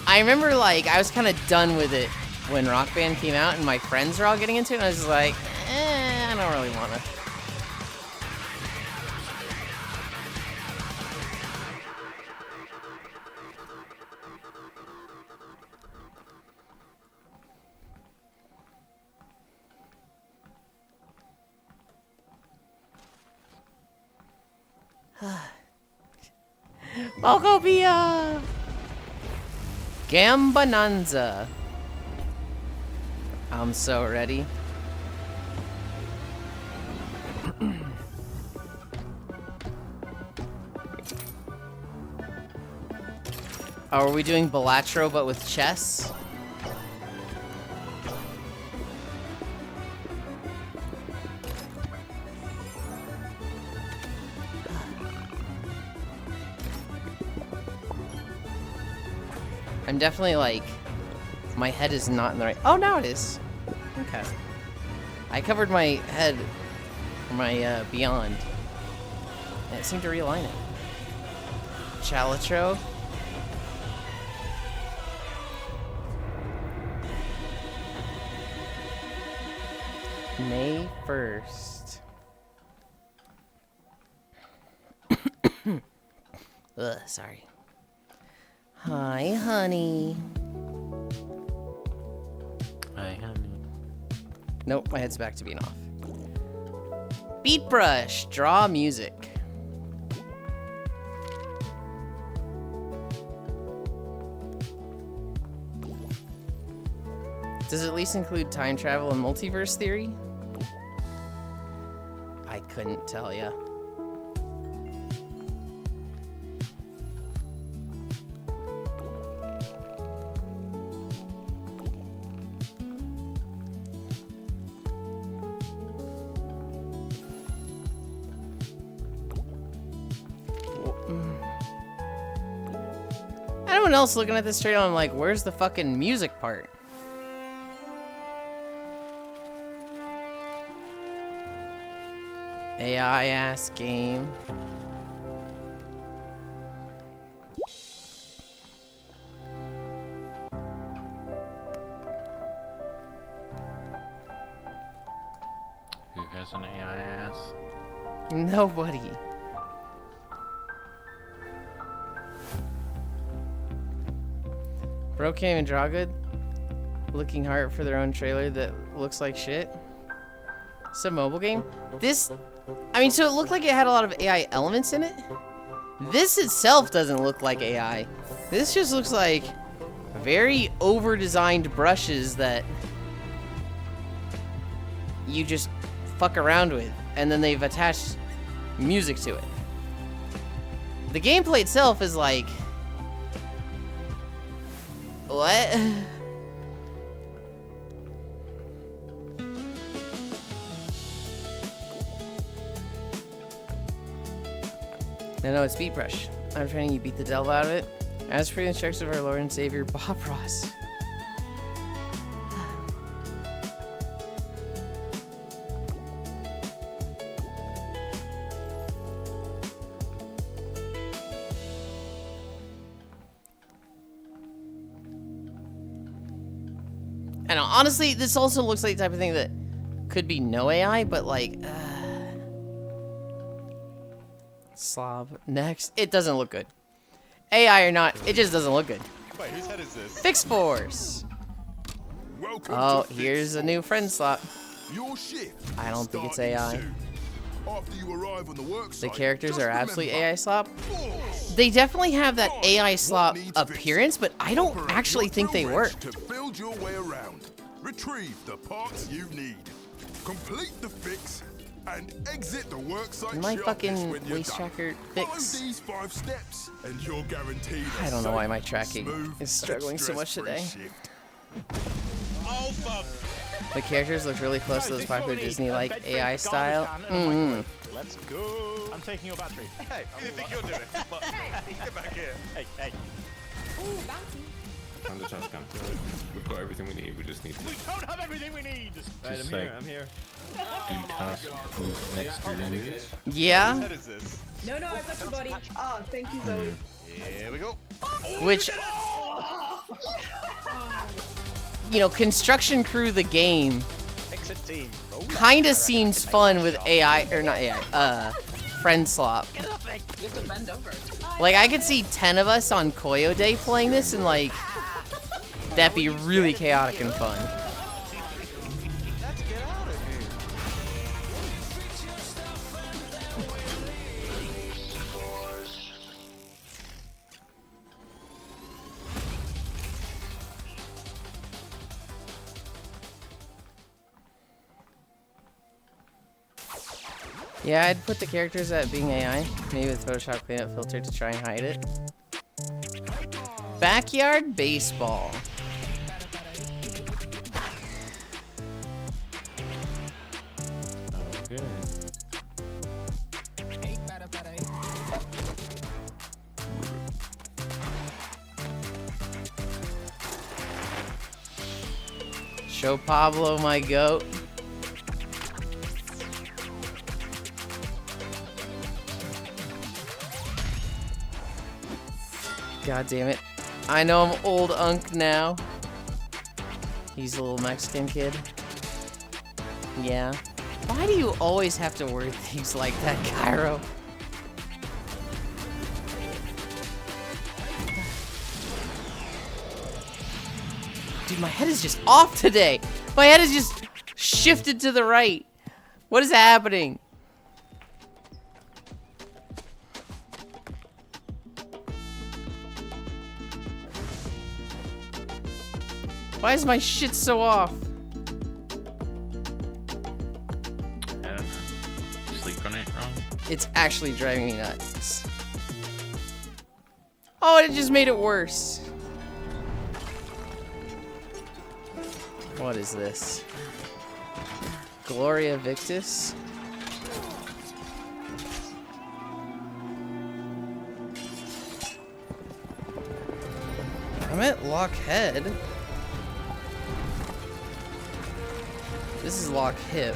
I remember, like, I was kind of done with it when Rock Band came out and my friends were all getting into it, and I was just like, I don't really want to. Malcopia! Gambonanza. I'm so ready. Are we doing Balatro but with chess? I'm definitely like, my head is not in the right. Oh, now it is. Okay. I covered my head, my beyond, and it seemed to realign it. Chalitro. May 1st. Ugh, sorry. Hi, honey. Hi, honey. Nope, my head's back to being off. Beat brush, draw music. Does it at least include time travel and multiverse theory? I couldn't tell ya. Everyone else looking at this trailer, I'm like, where's the fucking music part? AI ass game. Who has an AI ass? Nobody. Bro can't even draw good. Looking hard for their own trailer that looks like shit. It's a mobile game. This, I mean, so it looked like it had a lot of AI elements in it. This itself doesn't look like AI. This just looks like very over-designed brushes that you just fuck around with, and then they've attached music to it. The gameplay itself is like, what? No, it's Beat Brush. I'm training you beat the devil out of it. As for the instructions of our Lord and Savior, Bob Ross. I know, honestly, this also looks like the type of thing that could be no AI, but like, slob. Next. It doesn't look good. AI or not, it just doesn't look good. Wait, whose head is this? Fix Force. Welcome Oh, to here's a new friend slot. your shift. I don't think it's starting AI. soon. After you arrive on the work The site, characters just are absolutely remember, AI slop. Force. They definitely have that Find AI what slop needs appearance, but I don't Operate actually your think they drill work. wrench to build your way around. Retrieve the parts you need. Complete the fix and exit the worksite. My sharpish fucking when you're waist done. tracker Follow fix. these 5 steps and you're guaranteed a I don't know why safe, my tracking smooth, is struggling so much stress-free today. shift. Oh, fuck. The characters look really close to those popular Disney-like AI style. Let's go. I'm taking your battery. Hey, what do you think you're doing? Get back here. Hey, hey. Found the shotgun. We've got everything we need. We just need to We don't have everything we need. Right, I'm here. I'm here. do tasks, move next to enemies. Yeah, Whose head is this? No, I got your body. Oh, thank you, Zoe. Here we go. which, you know, Construction Crew the game Exit team. kind of seems fun with AI, or not AI, friend slop. You have to bend over. Like, I could see 10 of us on Koyo Day playing this, and like, that'd be really chaotic and fun. Let's get out of here. Yeah, I'd put the characters at being AI, maybe with Photoshop cleanup filter to try and hide it. Backyard baseball. Okay. Show Pablo my goat. God damn it. I know I'm old Unk now. He's a little Mexican kid. Yeah. Why do you always have to word things like that, Cairo? Dude, my head is just off today. My head is just shifted to the right. What is happening? Why is my shit so off? Sleep on it wrong. It's actually driving me nuts. Oh, it just made it worse. What is this? Gloria Victis? I'm at Lockhead. This is Lock Hip.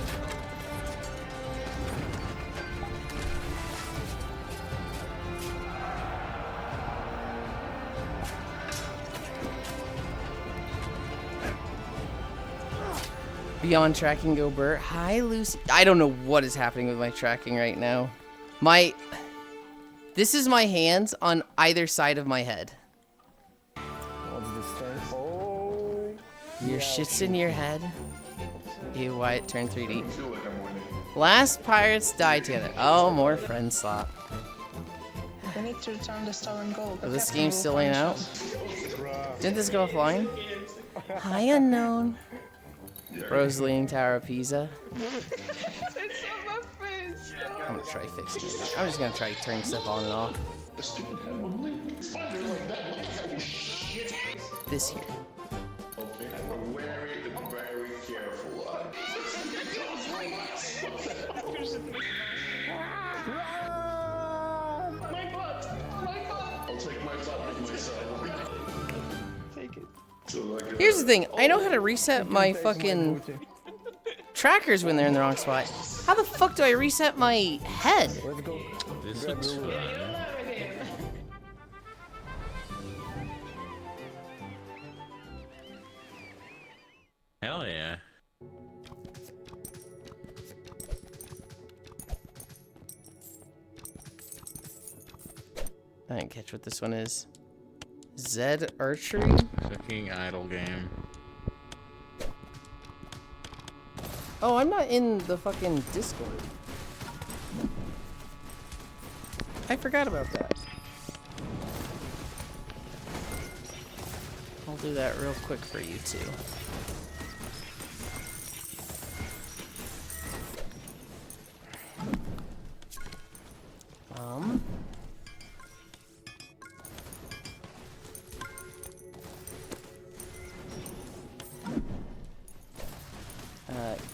Beyond tracking, go Burr. Hi, Lucy. I don't know what is happening with my tracking right now. This is my hands on either side of my head. Your shit's in your head. Ew, why it turned 3D. Last pirates died together. Oh, more friend slop. We need to return the stolen gold. Oh, this game still ain't out. Didn't this go offline? Hi, unknown. Bros leaning Tower of Pisa. I'm gonna try fixing it. I'm just gonna try turning stuff on and off. This here. Here's the thing, I know how to reset my fucking trackers when they're in the wrong spot. How the fuck do I reset my head? This looks fun. Hell yeah. I didn't catch what this one is. Zed Archery? Fucking idle game. Oh, I'm not in the fucking Discord. I forgot about that. I'll do that real quick for you two.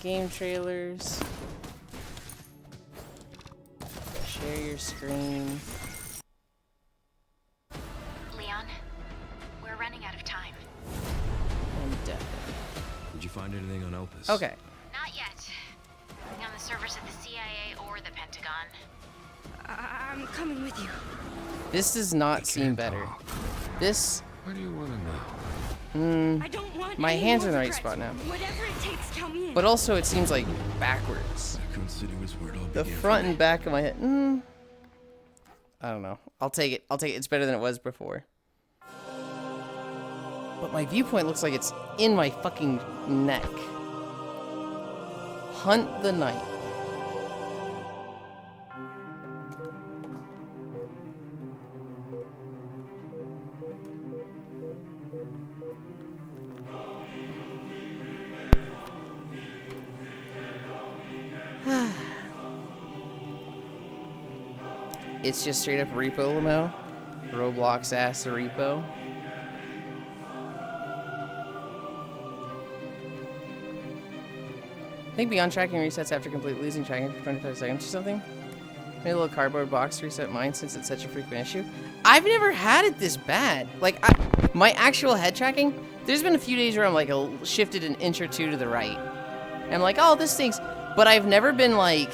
Game trailers. Share your screen. Leon, we're running out of time. And death. Did you find anything on Opus? Okay. Not yet. Nothing on the servers of the CIA or the Pentagon. I'm coming with you. This does not seem better. This. What do you want to know? I don't want my hands are in the right spot now. Whatever it takes, count me in. But also, it seems like backwards. The front and back of my head. I don't know. I'll take it. I'll take it. It's better than it was before. But my viewpoint looks like it's in my fucking neck. Hunt the night. It's just straight up repo limo. Roblox ass repo. I think Beyond tracking resets after complete losing tracking for 25 seconds or something. Made a little cardboard box to reset mine since it's such a frequent issue. I've never had it this bad. Like, my actual head tracking, there's been a few days where I'm like shifted an inch or two to the right. And I'm like, oh, this stinks. But I've never been like,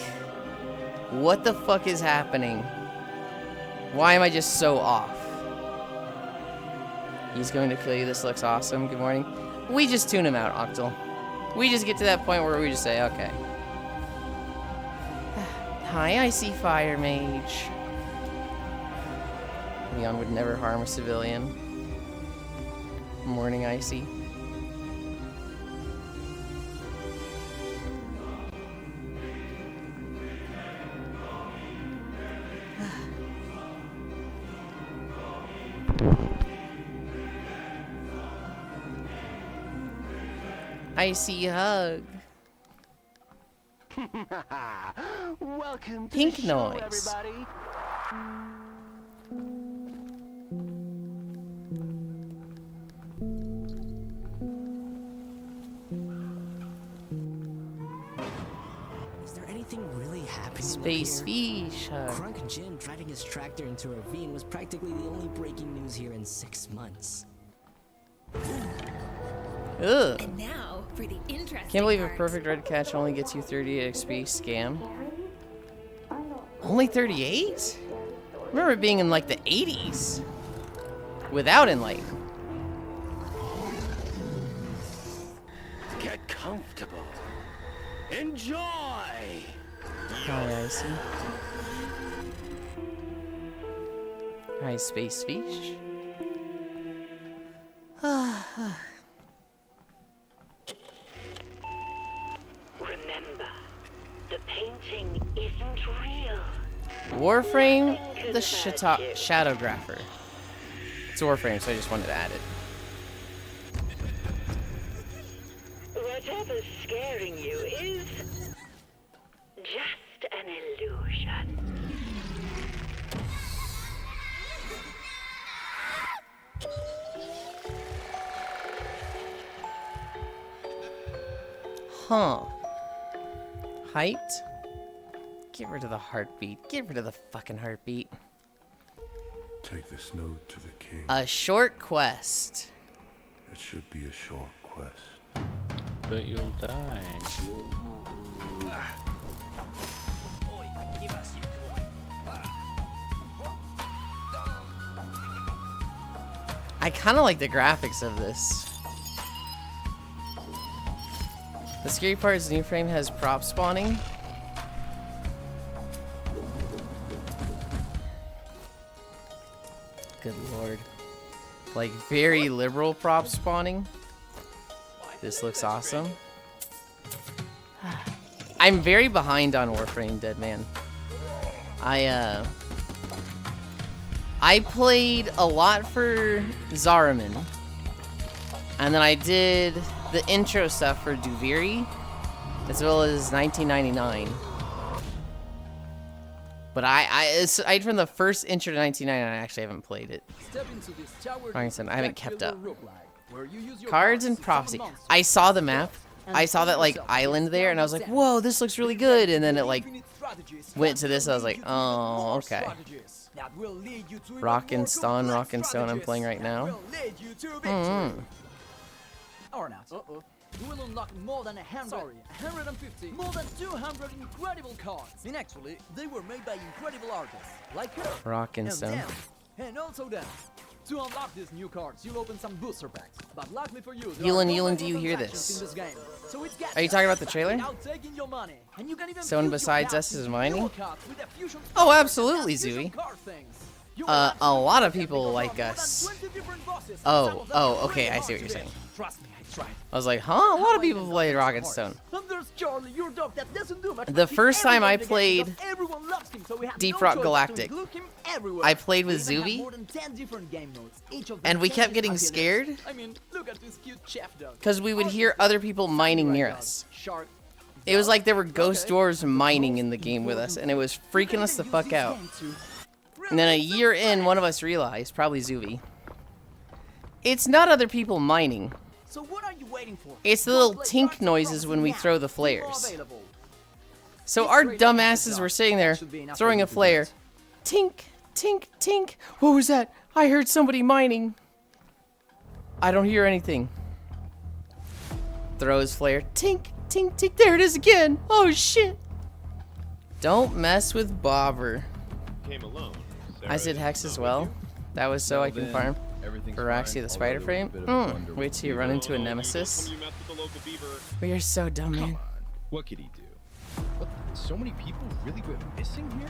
what the fuck is happening? Why am I just so off? He's going to kill you. This looks awesome. Good morning. We just tune him out, Octal. We just get to that point where we just say, okay. Hi, I see Fire Mage. Leon would never harm a civilian. Morning, Icy. Icy hug. Welcome to Pink the show, noise. everybody. Is there anything really happening? Space fish hug. Crunk Jim driving his tractor into a ravine was practically the only breaking news here in 6 months. Ugh. And now for the interesting Can't believe a part. perfect red catch only gets you 38 XP. Scam. Only 38? I remember it being in like the 80s. Without Enlighten. Get comfortable. Enjoy! Hi, Icy. Hi, Space Fish. Remember, the painting isn't real. Warframe the Shadowgrapher. It's Warframe, so I just wanted to add it. Whatever's scaring you is just an illusion. Huh. Height? Get rid of the heartbeat. Get rid of the fucking heartbeat. Take this note to the king. A short quest. It should be a short quest. But you'll die. I kind of like the graphics of this. The scary part is New Frame has prop spawning. Good lord. Like, very liberal prop spawning. This looks awesome. I'm very behind on Warframe, Dead Man. I played a lot for Zariman. And then I did the intro stuff for Duviri, as well as 1999. But aside from the first intro to 1999, I actually haven't played it. I haven't kept up. Cards and Prophecy. I saw the map. I saw that like island there, and I was like, "Whoa, this looks really good." And then it like went to this. I was like, "Oh, okay." Rock and Stone. I'm playing right now. Or not. You will unlock more than 150, more than 200 incredible cards. And actually, they were made by incredible artists, like her. Rock and Stone. Them. And also them. To unlock these new cards, you'll open some booster packs. But luckily for you, Yulind, do you hear this? Are you talking about the trailer? Someone besides us is mining? Oh, absolutely, Zooey. A lot of people like us. Oh, okay, I see what you're saying. I was like, huh? A lot of people play Rock and Stone. The first time I played Deep Rock Galactic, I played with Zuby, and we kept getting scared because we would hear other people mining near us. It was like there were ghost dwarves mining in the game with us, and it was freaking us the fuck out. And then a year in, one of us realized, probably Zuby, it's not other people mining. So what are you waiting for? It's the little tink noises when we throw the flares. So our dumbasses were sitting there throwing a flare. Tink, tink, tink. What was that? I heard somebody mining. I don't hear anything. Throw his flare. Tink, tink, tink. There it is again. Oh shit. Don't mess with Bobber. Came alone. I said Hex as well. That was so I can farm. Baraxia the spider frame? Wait till you run into a nemesis. We are so dumb, man. What could he do? What? So many people really went missing here?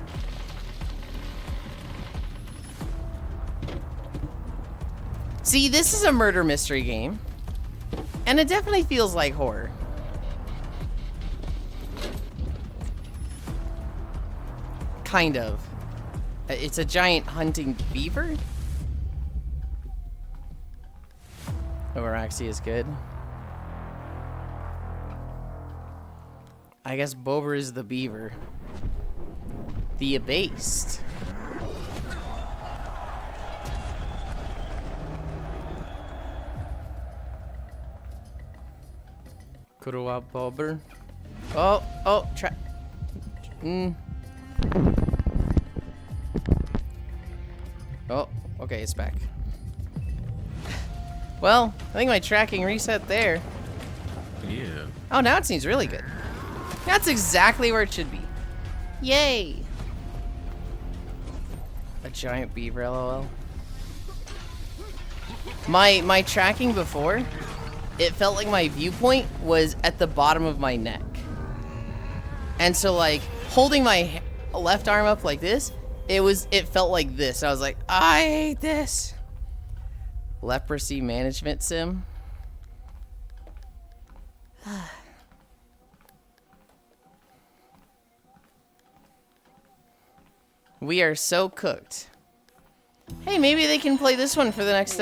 See, this is a murder mystery game. And it definitely feels like horror. Kind of. It's a giant hunting beaver? Baraxia is good. I guess Bober is the beaver. The Abased. Kuruwa Bober. Oh, Oh, okay, it's back. Well, I think my tracking reset there. Yeah. Oh, now it seems really good. That's exactly where it should be. Yay! A giant beaver, lol. My tracking before it felt like my viewpoint was at the bottom of my neck. And so like holding my left arm up like this, it felt like this. I was like, I hate this. Leprosy management sim. We are so cooked. Hey, maybe they can play this one for the next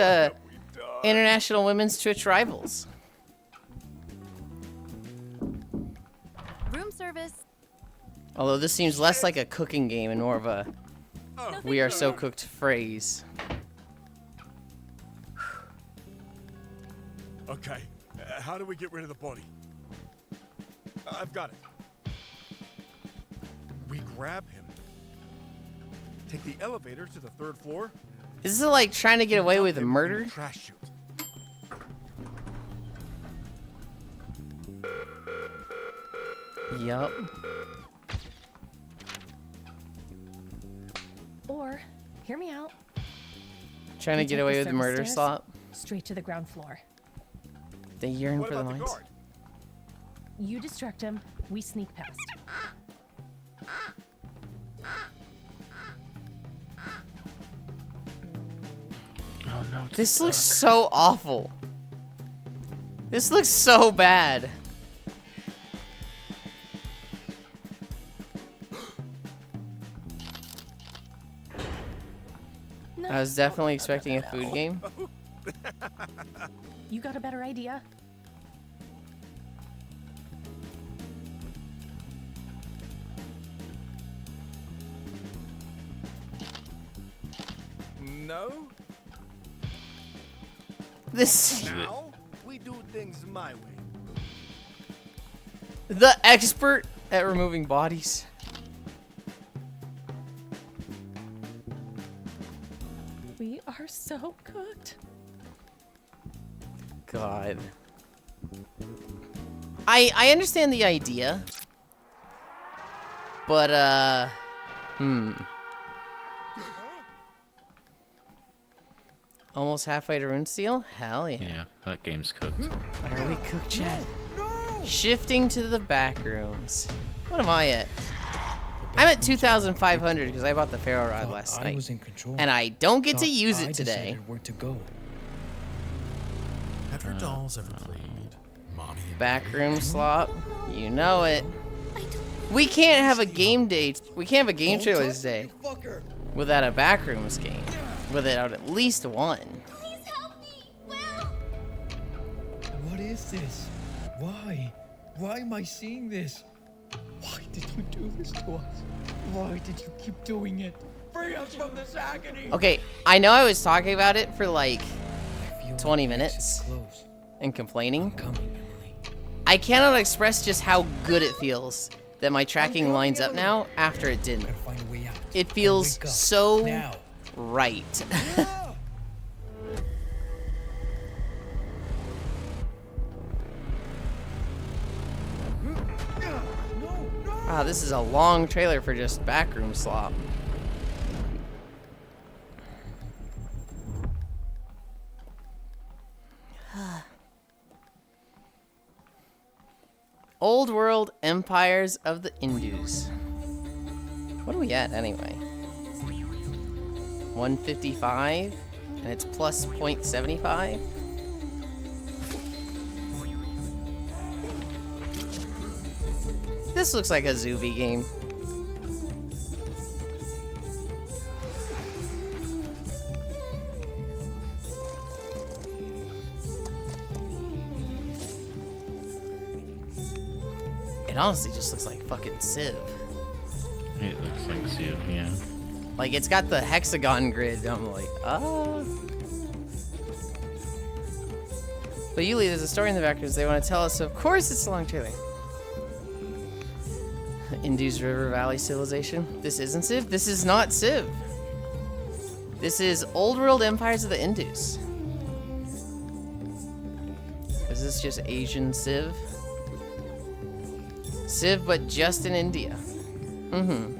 International Women's Twitch Rivals. Room service. Although this seems less like a cooking game and more of a we are so cooked phrase. Okay, how do we get rid of the body? I've got it. We grab him. Take the elevator to the 3rd floor. Is this like trying to get away with murder? Trash chute. Yup. Or, hear me out. Trying to get away with the murder slot. Straight to the ground floor. They yearn for the about the lines. guard? You distract him, we sneak past. Oh no. This looks so awful. This looks so bad. No. I was definitely expecting a food game. You got a better idea? No. This Now we do things my way. the expert at removing bodies. We are so cooked. God. I understand the idea. But almost halfway to Runesteel? Hell yeah. Yeah, that game's cooked. Are we cooked, Chad? Shifting to the back rooms. What am I at? I'm at 2,500 because I bought the Pharaoh Rod last night. was in control. And I don't get to Thought use I it today. decided where to go. Have your dolls ever played Mommy and Backroom slot. You know it. We can't have a game day. We can't have a game trailer today without a backrooms game. Without at least one. What is this? Why? Why am I seeing this? Why did you do this to us? Why did you keep doing it? Free us from this agony! Okay, I know I was talking about it for like 20 minutes and complaining. I cannot express just how good it feels that my tracking lines up now after it didn't. It feels so right. Wow, this is a long trailer for just backroom slop. Old World Empires of the Indus. What are we at anyway? 155? And it's plus 0.75? This looks like a Zuby game. It honestly just looks like fucking Civ. It looks like Civ, yeah. Like, it's got the hexagon grid. I'm like, But Yulind, there's a story in the background they want to tell us, so of course it's a long trailer. Indus River Valley Civilization. This isn't Civ. This is not Civ. This is Old World Empires of the Indus. Is this just Asian Civ? Civ, but just in India. Mm-hmm.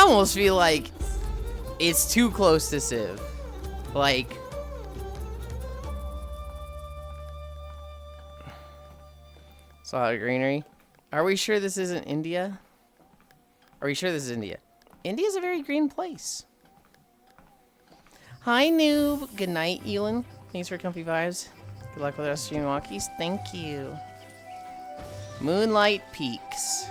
almost feel like it's too close to Civ. Like, it's a lot of greenery. Are we sure this isn't India? Are we sure this is India? India's a very green place. Hi, noob. Good night, Yulind. Thanks for comfy vibes. Good luck with the rest of your walkies. Thank you. Moonlight Peaks.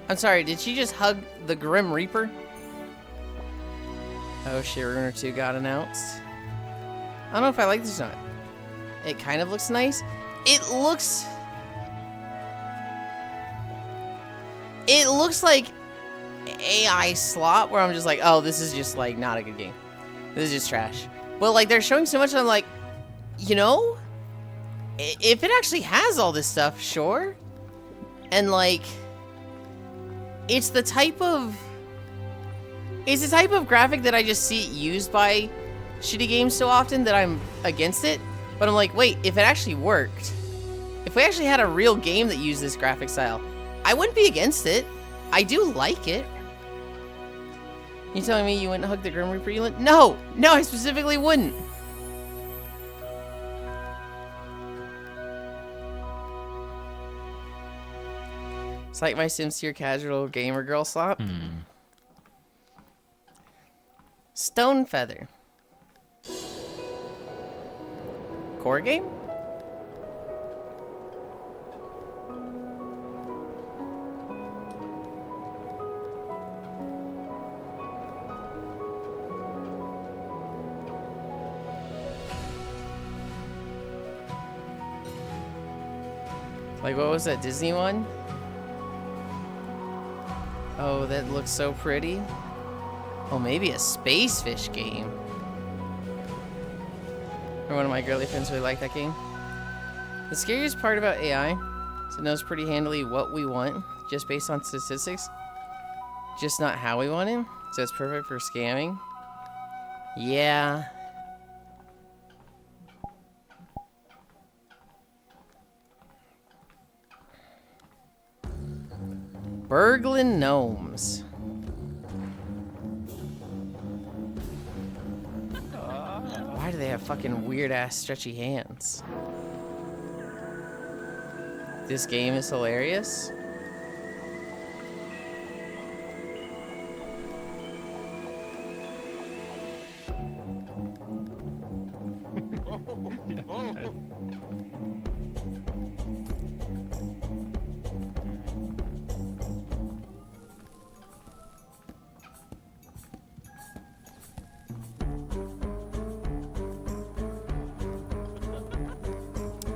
I'm sorry, did she just hug the Grim Reaper? Oh shit, Ruiner 2 got announced. I don't know if I like this or not. It kind of looks nice. It looks like AI slot where I'm just like, oh, this is just like not a good game. This is just trash. But like they're showing so much, I'm like, you know, if it actually has all this stuff, sure. And like, it's the type of graphic that I just see used by shitty games so often that I'm against it. But I'm like, wait, if it actually worked, if we actually had a real game that used this graphic style, I wouldn't be against it. I do like it. You telling me you wouldn't hug the Grim Reaper, Yulind? No, I specifically wouldn't. It's like my Sims tier casual gamer girl slop. Stone Feather. Core game? Like, what was that Disney one? Oh, that looks so pretty. Oh, maybe a space fish game. Or one of my girly friends really like that game. The scariest part about AI is it knows pretty handily what we want, just based on statistics. Just not how we want it. So it's perfect for scamming. Yeah. Burglin Gnomes. Why do they have fucking weird ass stretchy hands? This game is hilarious.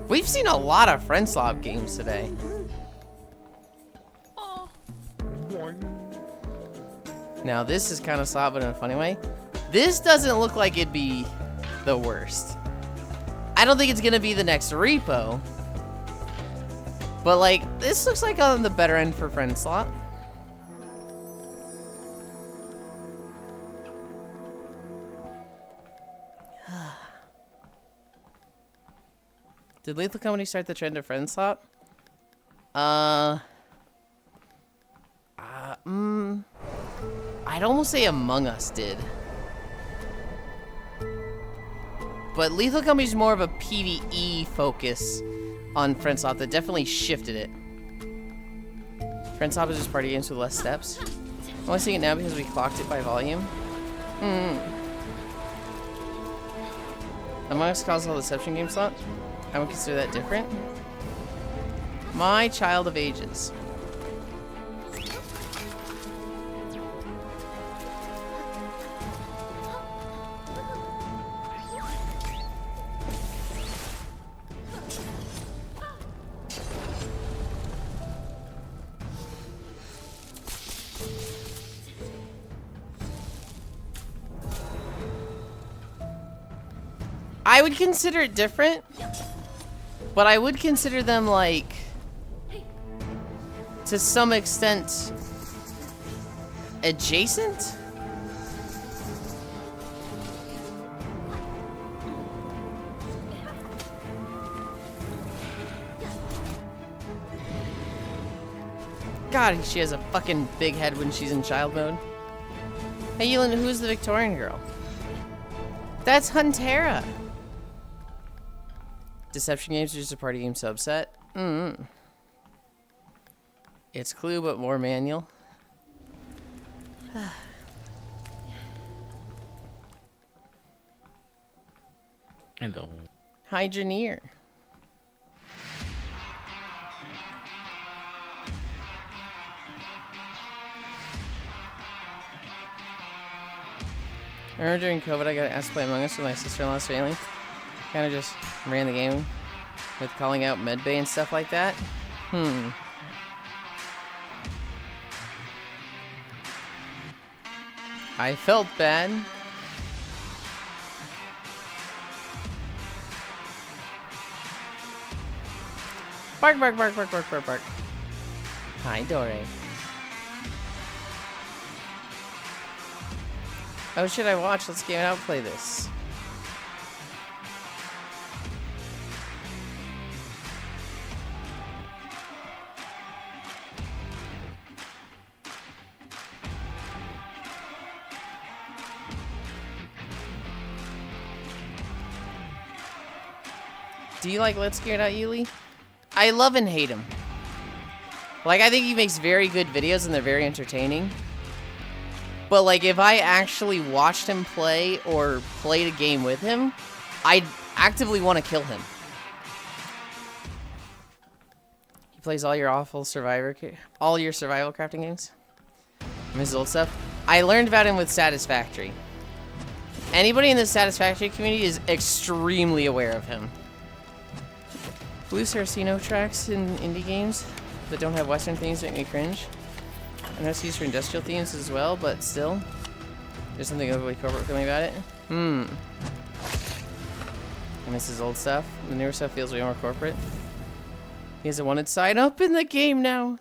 We've seen a lot of friend swap games today. Now this is kind of slop, but in a funny way. This doesn't look like it'd be the worst. I don't think it's gonna be the next repo. But like, this looks like on the better end for friend slot. Did Lethal Company start the trend of friend swap? I'd almost say Among Us did. But Lethal Company's more of a PvE focus on friend swap that definitely shifted it. Friend swap is just party games with less steps. I'm only seeing it now because we clocked it by volume. Among Us calls all deception game slot. I would consider that different. My Child of Ages. I would consider it different. But I would consider them, like, to some extent, adjacent? God, she has a fucking big head when she's in child mode. Hey, Yulind, who's the Victorian girl? That's Huntera. Deception games are just a party game subset. It's Clue, but more manual. Hello. Hi, Janier. I remember during COVID, I got asked to play Among Us with my sister-in-law's family. Kind of just ran the game with calling out medbay and stuff like that. I felt bad. Bark, bark, bark, bark, bark, bark, bark. Hi, Dore. Oh shit, I watched. Let's game it out, play this. Do you like Let's Get It Out, Yuli? I love and hate him. Like, I think he makes very good videos and they're very entertaining. But, like, if I actually watched him play or played a game with him, I'd actively want to kill him. He plays all your awful all your survival crafting games. His old stuff. I learned about him with Satisfactory. Anybody in the Satisfactory community is extremely aware of him. Blue Saraceno tracks in indie games that don't have Western themes make me cringe. I know it's used for industrial themes as well, but still, there's something overly corporate feeling about it. I miss his old stuff. The newer stuff feels way more corporate. He has a wanted sign up in the game now.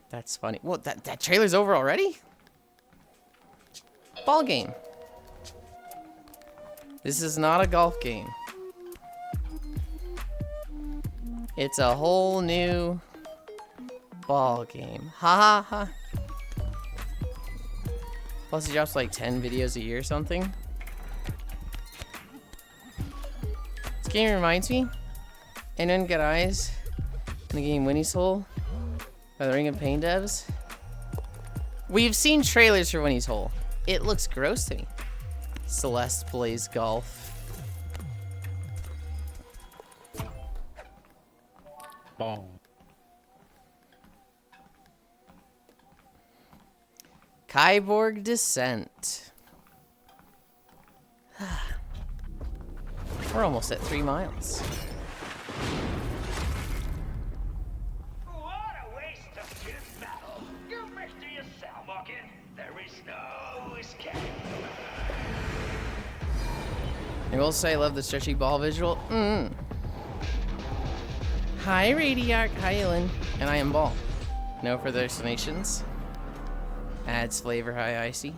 That's funny. Well, that trailer's over already? Ball game. This is not a golf game. It's a whole new ball game. Ha ha ha. Plus he drops like 10 videos a year or something. This game reminds me. Anyone got eyes in the game Winnie's Hole by the Ring of Pain devs? We've seen trailers for Winnie's Hole. It looks gross to me. Celeste plays golf. Ball. Kyborg Descent. We're almost at 3 miles. What a waste of this battle. You missed yourself, Morgan. There is no escape. I will say I love the stretchy ball visual. Hi, Radiark. Hi, Yulind. And I am Ball. No further explanations. Adds flavor. Hi, Icy.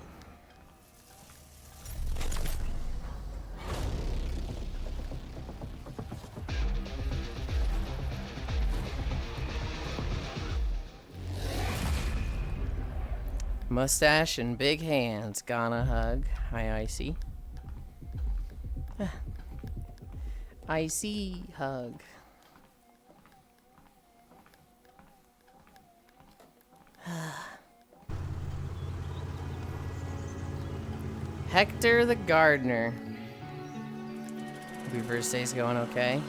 Mustache and big hands. Gonna hug. Hi, Icy. Icy hug. Hector the Gardener. Hope your first day's going okay.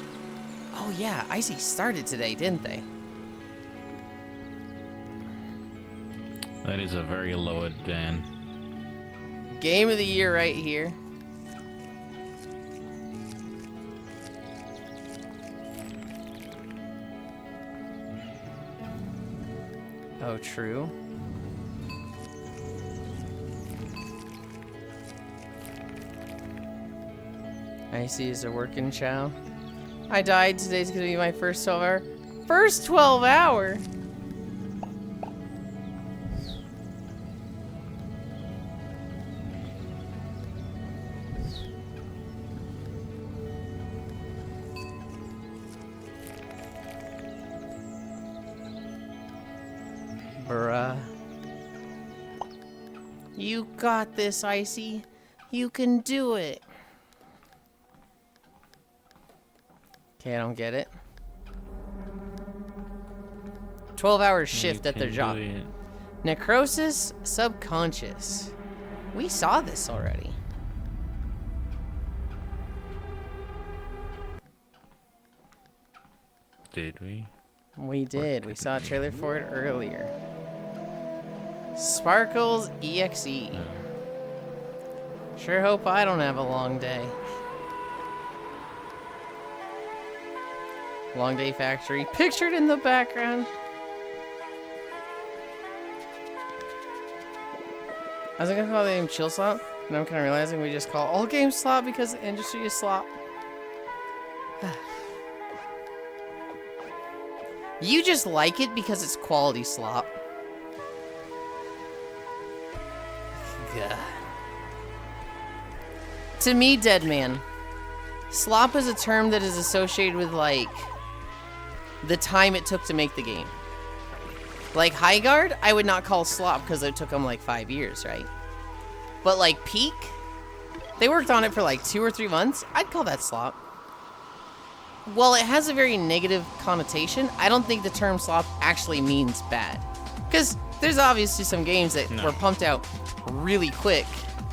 Oh yeah, Icy started today, didn't they? That is a very low advan. Game of the year right here. Oh, true. Icy is a working chow. I died. Today's gonna be my first 12 hour. First 12 hour? Bruh. You got this, Icy. You can do it. Okay, I don't get it. 12-hour shift at their job. Necrosis subconscious. We saw this already. Did we? We did. We saw a trailer for it earlier. Sparkles EXE. Sure hope I don't have a long day. Long Day Factory pictured in the background. I was gonna call the name Chill Slop, and I'm kind of realizing we just call all games slop because the industry is slop. You just like it because it's quality slop. Gah. To me, Deadman, slop is a term that is associated with, like, the time it took to make the game. Like, Highguard, I would not call slop because it took them, like, 5 years, right? But, like, Peak, they worked on it for, like, 2 or 3 months. I'd call that slop. While it has a very negative connotation, I don't think the term slop actually means bad. Because there's obviously some games that were pumped out really quick,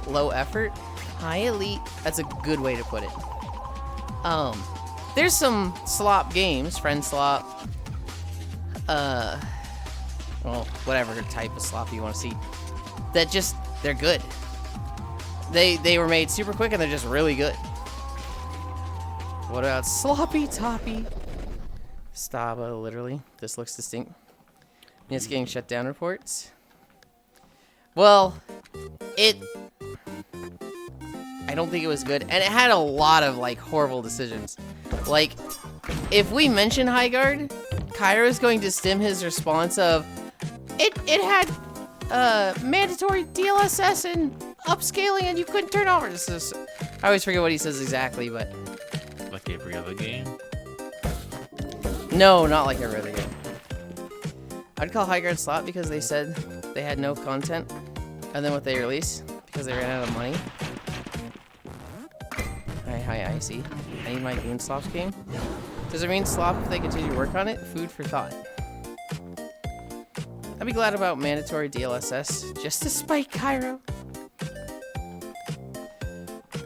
low effort, high elite. That's a good way to put it. There's some slop games, friend slop, well, whatever type of slop you want to see, that just, they're good. They were made super quick and they're just really good. What about Sloppy Toppy? Staba, literally. This looks distinct. It's getting shut down reports. Well, I don't think it was good. And it had a lot of, like, horrible decisions. Like, if we mention Highguard, Kairo's going to stem his response of, it had mandatory DLSS and upscaling and you couldn't turn over. I always forget what he says exactly, but... Like every other game? No, not like every other game. I'd call Highguard slop because they said they had no content, and then what they released, because they ran out of money. Hi, Icy. I need my Game Slops game. Does it mean slop if they continue to work on it? Food for thought. I'd be glad about mandatory DLSS, just to spite Cairo.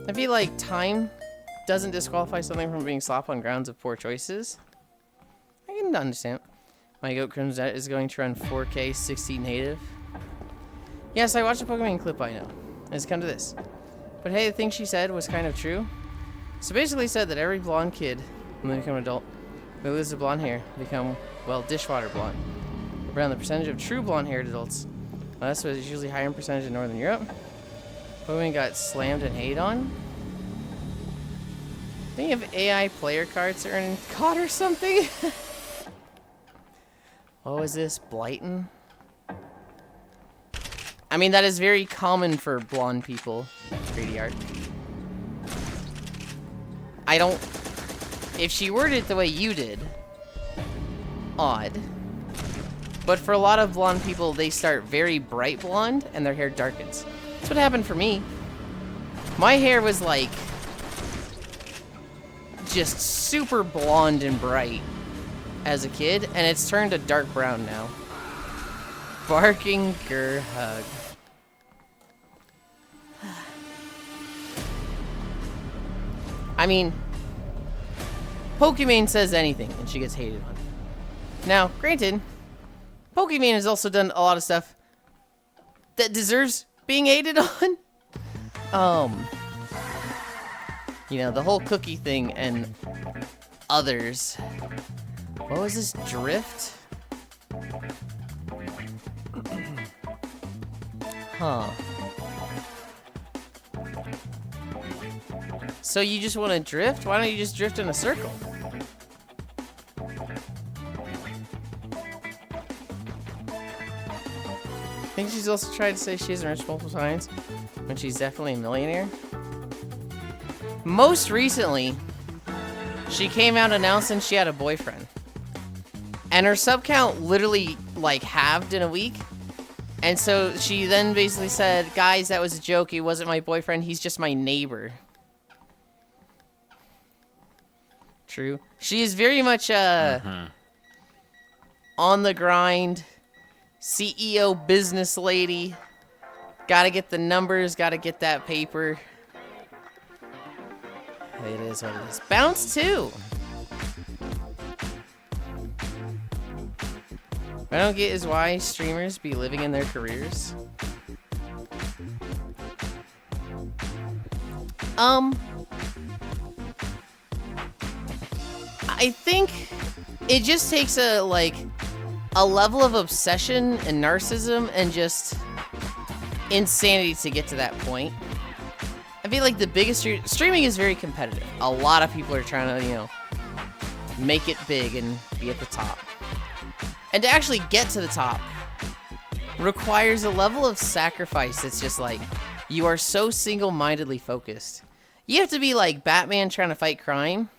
I feel like time doesn't disqualify something from being slop on grounds of poor choices. I can understand. My goat Crimson is going to run 4K 60 native. Yes, I watched a Pokemon clip, I know. It's come to this. But hey, the thing she said was kind of true. So basically said that every blonde kid, when they become an adult, they lose their blonde hair, become, well, dishwater blonde. Around the percentage of true blonde-haired adults. Well, that's what is usually higher in percentage in Northern Europe. Pokemon got slammed and hated on. Think of AI player cards earning COD or something? What was this? Blighton? I mean, that is very common for blonde people. 3D art. I don't... If she worded it the way you did, odd. But for a lot of blonde people, they start very bright blonde and their hair darkens. That's what happened for me. My hair was like... just super blonde and bright as a kid, and it's turned to dark brown now. Barking Gur Hug. I mean, Pokemon says anything, and she gets hated on. Now, granted, Pokemon has also done a lot of stuff that deserves being hated on. You know, the whole cookie thing and others. What was this? Drift? Huh. So you just want to drift? Why don't you just drift in a circle? think she's also tried to say she's rich multiple times when she's definitely a millionaire. Most recently, she came out announcing she had a boyfriend. And her sub count literally, like, halved in a week. And so she then basically said, guys, that was a joke. He wasn't my boyfriend. He's just my neighbor. True. She is very much, on the grind. CEO business lady. Gotta get the numbers. Gotta get that paper. It is what it is. Bounce, too. What I don't get is why streamers be living in their careers. I think it just takes a level of obsession and narcissism and just insanity to get to that point. I feel like the biggest streaming is very competitive. A lot of people are trying to, you know, make it big and be at the top. And to actually get to the top requires a level of sacrifice that's just like, you are so single-mindedly focused. You have to be like Batman trying to fight crime,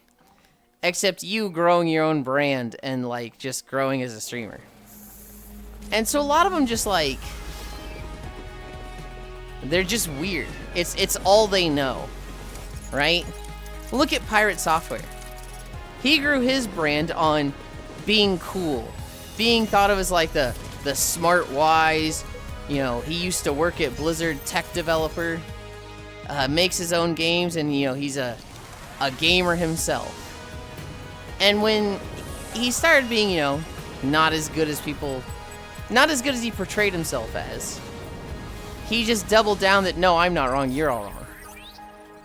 except you growing your own brand and like just growing as a streamer. And so a lot of them just like, they're just weird. It's all they know, right? Look at Pirate Software. He grew his brand on being cool. Being thought of as like the smart, wise, you know, he used to work at Blizzard, tech developer, makes his own games, and, you know, he's a gamer himself. And when he started being, you know, not as good as he portrayed himself as, he just doubled down that, no, I'm not wrong, you're all wrong.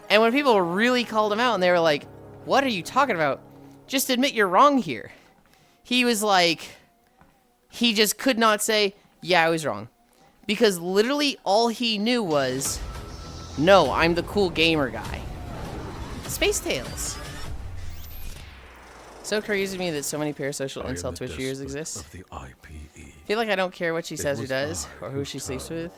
And when people really called him out and they were like, what are you talking about? Just admit you're wrong here. He was like, he just could not say, yeah, I was wrong. Because literally all he knew was, no, I'm the cool gamer guy. Space Tales. So crazy to me that so many parasocial incel Twitch viewers exist. I feel like I don't care what she says or does, or who she sleeps with,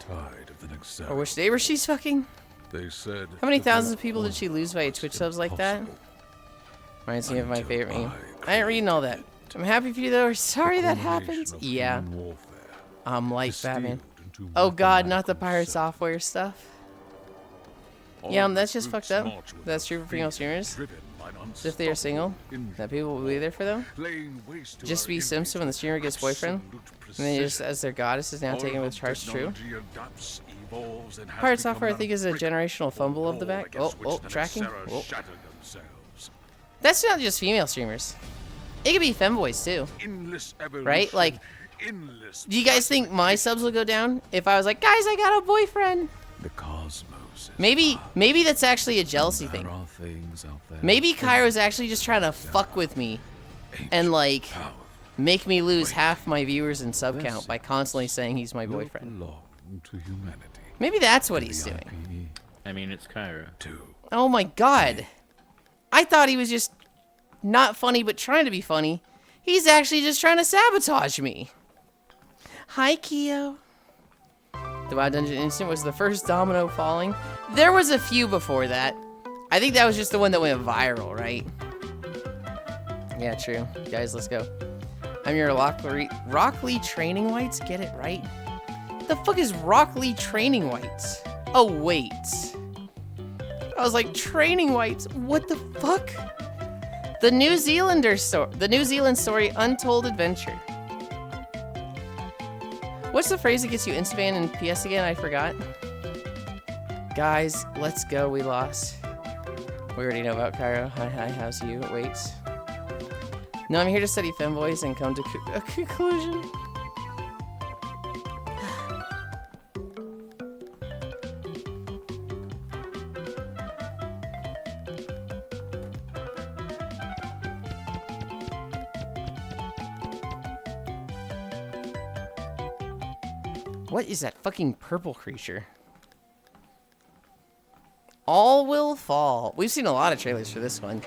or which neighbor she's fucking. They said, how many thousands of people did she lose via Twitch subs like that? Reminds me of my favorite meme. I ain't reading all that. I'm happy for you though. Sorry that happens. Yeah. I'm like Batman. Oh god, not the Pirate Software stuff. Yeah, that's just fucked up. That's true for female streamers. If they are single, that people will be there for them. Just to be Simpson when the streamer gets boyfriend, and they just as their goddess is now taken with charge. True. Pirate Software, I think, is a generational fumble of the back. Oh, tracking. Oh. That's not just female streamers. It could be femboys too, right? Like, do you guys think my subs will go down if I was like, guys, I got a boyfriend? The cosmos. Maybe that's actually a jealousy thing. Maybe Cairo's actually just trying to fuck with me and like make me lose half my viewers and sub count by constantly saying he's my boyfriend. Maybe that's what he's doing. I mean, it's Cairo. Oh my god. I thought he was just not funny, but trying to be funny. He's actually just trying to sabotage me. Hi, Keo. The WoW Dungeon Instant was the first domino falling. There was a few before that. I think that was just the one that went viral, right? Yeah, true. Guys, let's go. I'm your Rockley Training Whites. Get it right? The fuck is Rockley Training Whites? Oh, wait. I was like, Training Whites? What the fuck? The New Zealand story, Untold Adventure. What's the phrase that gets you Instaban and PS again? I forgot. Guys, let's go. We lost. We already know about Cairo. Hi, how's you? Wait. No, I'm here to study femboys and come to a conclusion. What is that fucking purple creature? All will fall. We've seen a lot of trailers for this one.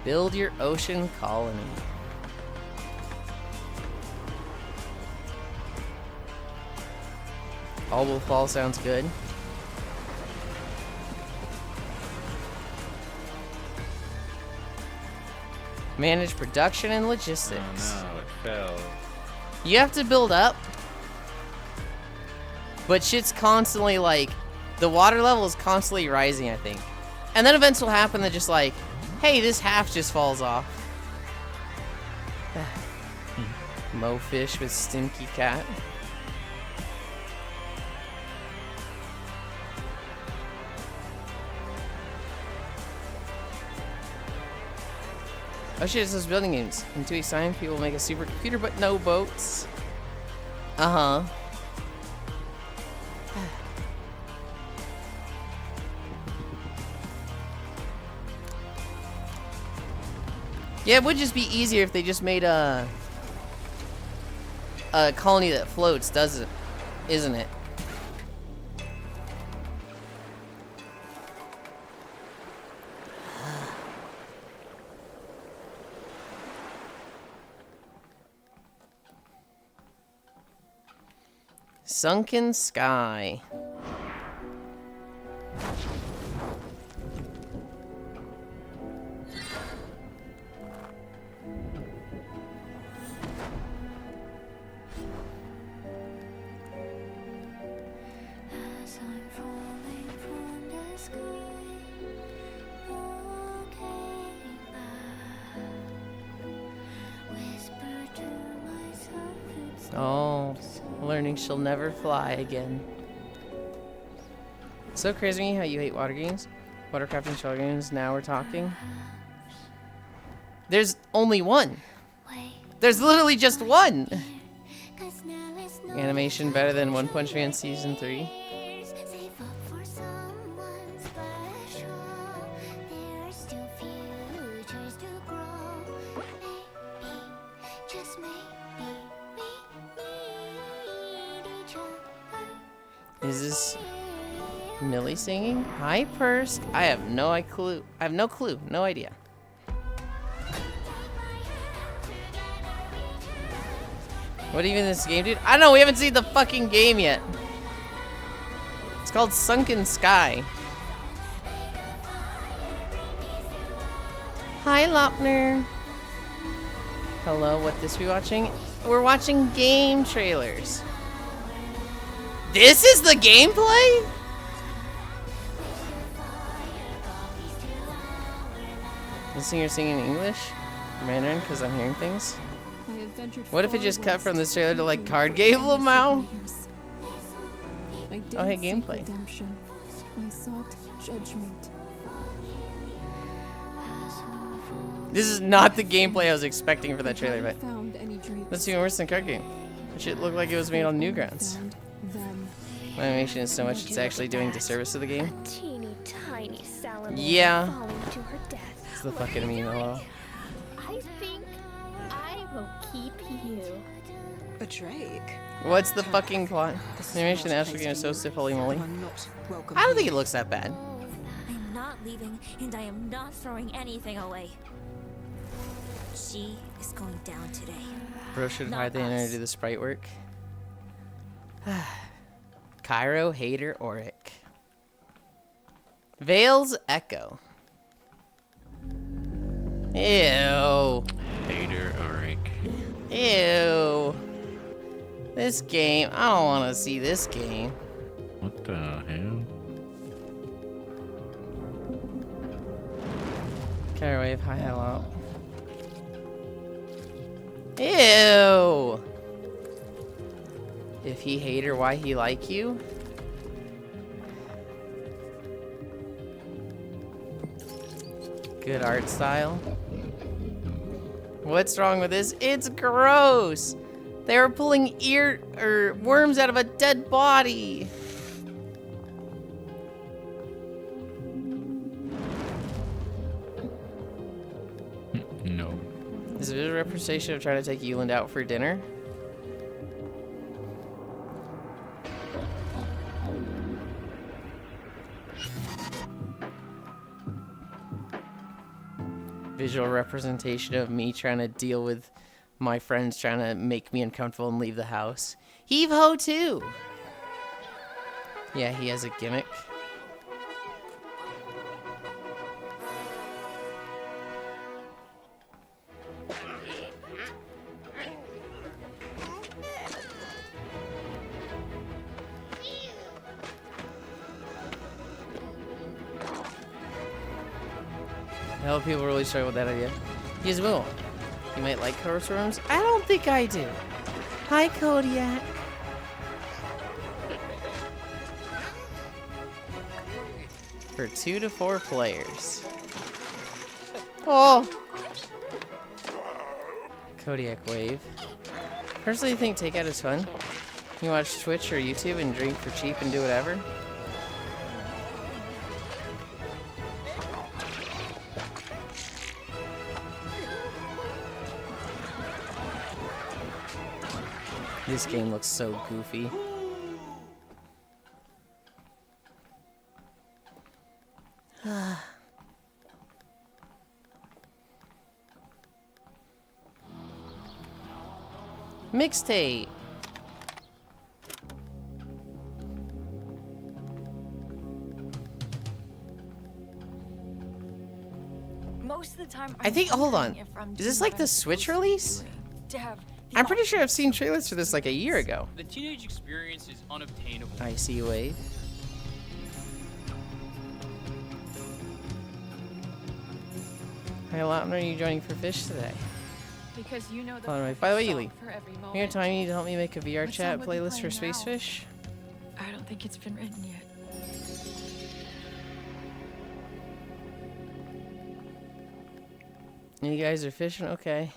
Build your ocean colony. All will fall sounds good. Manage production and logistics. Oh no, it fell. You have to build up, but shit's constantly like, the water level is constantly rising, I think. And then events will happen that just like, hey, this half just falls off. Mo fish with stinky cat. Oh shit, it's those building games. In 2 weeks time, people make a supercomputer but no boats. Uh-huh. Yeah, it would just be easier if they just made a colony that floats, doesn't, isn't it? Sunken sky. Oh, learning she'll never fly again. So crazy how you hate water games. Watercrafting shell games, now we're talking. There's only one. There's literally just one. Animation better than One Punch Man Season 3. Is this Millie singing? Hi, Persk. I have no clue. I have no clue. No idea. What even this game, dude? I don't know. We haven't seen the fucking game yet. It's called Sunken Sky. Hi, Lopner. Hello. What this we watching? We're watching game trailers. This is the gameplay? The singer singing in English? Mandarin, because I'm hearing things. What if it just cut from this trailer to like card game Lamau? Oh, hey, gameplay. I sought judgment. This is not the gameplay I was expecting for that trailer, but that's even worse than card game. It should look like it was made on Newgrounds. My animation is so much it's actually doing disservice to the game. Teeny tiny salamander Yeah. falling to her death. It's the fucking meme, hello. I think I will keep you. A Drake? What's the fucking plot? The animation in the actual game is so stiff, holy moly. I don't think it looks that bad. I'm not leaving, and I am not throwing anything away. She is going down today. Bro should Not hide the internet to do the sprite work. Cairo, Hater, Oric. Vale's Echo. Ew. Hater, Oric. Ew. This game. I don't want to see this game. What the hell? Cairo Wave, hi, hello. Ew. If he hate her, why he like you? Good art style. What's wrong with this? It's gross. They were pulling worms out of a dead body. No. Is it a representation of trying to take Yulind out for dinner? visual representation of me trying to deal with my friends trying to make me uncomfortable and leave the house. Heave ho too. Yeah, he has a gimmick. I hope people really struggle with that idea. Yes, will. You might like course rooms? I don't think I do. Hi, Kodiak. For 2 to 4 players. Oh! Kodiak wave. Personally think takeout is fun. You watch Twitch or YouTube and drink for cheap and do whatever. This game looks so goofy. Mixtape. Most of the time, I think, hold on. Is this like the Switch release? I'm pretty sure I've seen trailers for this like a year ago. The teenage experience is unobtainable. Icy wave. Hi, Lautner, are you joining for fish today? Because you know the By the way, Yulind, for every you moment. have time you need to help me make a VR What chat song would you playlist for play Space now? Fish? I don't think it's been written yet. You guys are fishing? Okay.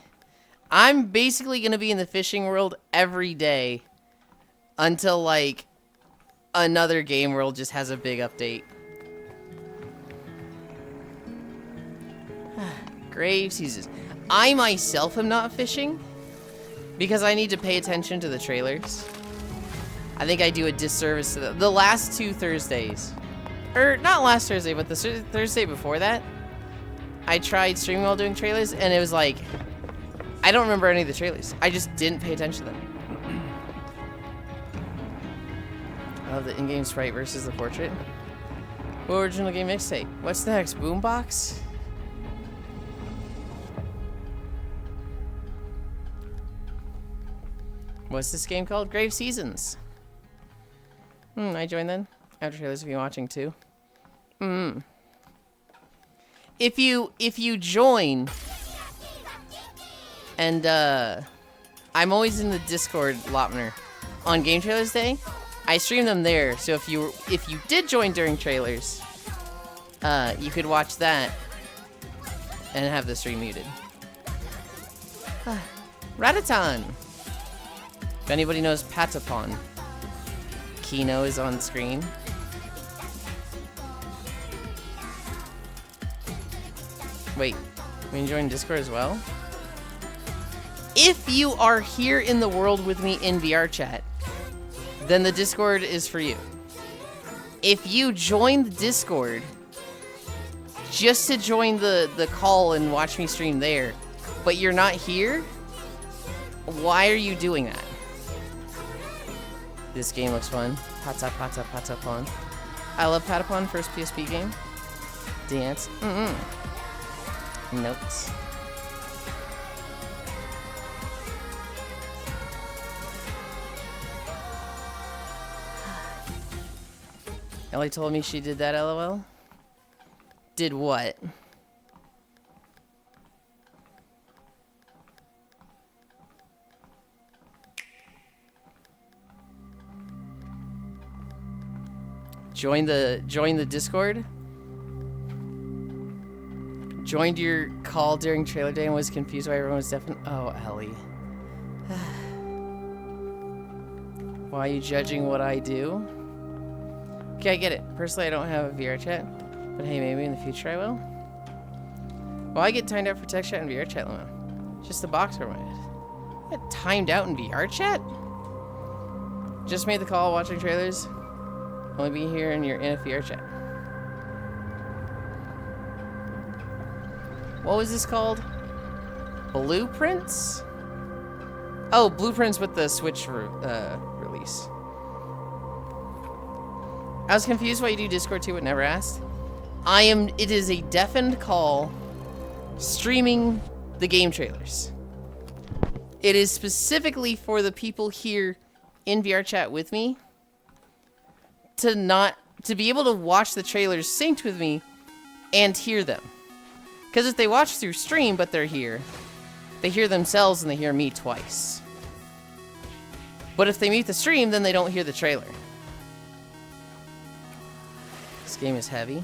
I'm basically going to be in the fishing world every day until, like, another game world just has a big update. Grave seasons. I myself am not fishing because I need to pay attention to the trailers. I think I do a disservice to the last 2 Thursdays. Or, not last Thursday, but the Thursday before that. I tried streaming while doing trailers, and it was like, I don't remember any of the trailers. I just didn't pay attention to them. I love the in-game sprite versus the portrait. What original game mixtape? What's next? Boombox? What's this game called? Grave Seasons. I joined then. After trailers, if you're watching too. If you join, and I'm always in the Discord, Lopner, on Game Trailers Day. I stream them there, so if you did join during trailers, you could watch that and have the stream muted. Rataton. If anybody knows Patapon, Kino is on screen. Wait, we can join Discord as well? If you are here in the world with me in VR chat, then the Discord is for you. If you join the Discord just to join the call and watch me stream there, but you're not here, why are you doing that? This game looks fun. Patapon. I love Patapon, first PSP game. Dance. Notes. Ellie told me she did that, LOL. Did what? Join the Discord? Joined your call during trailer day and was confused why everyone was definitely. Oh, Ellie. Why are you judging what I do? Okay, I get it. Personally, I don't have a VR chat, but hey, maybe in the future I will. Well, I get timed out for text chat and VR chat, Limo. Just the box over my head. I get timed out in VR chat? Just made the call watching trailers. Only be here and you're in a VR chat. What was this called? Blueprints? Oh, Blueprints with the Switch release. I was confused why you do Discord too, but never asked. It is a deafened call streaming the game trailers. It is specifically for the people here in VR chat with me to be able to watch the trailers synced with me and hear them. Because if they watch through stream but they're here, they hear themselves and they hear me twice. But if they mute the stream, then they don't hear the trailer. This game is heavy. If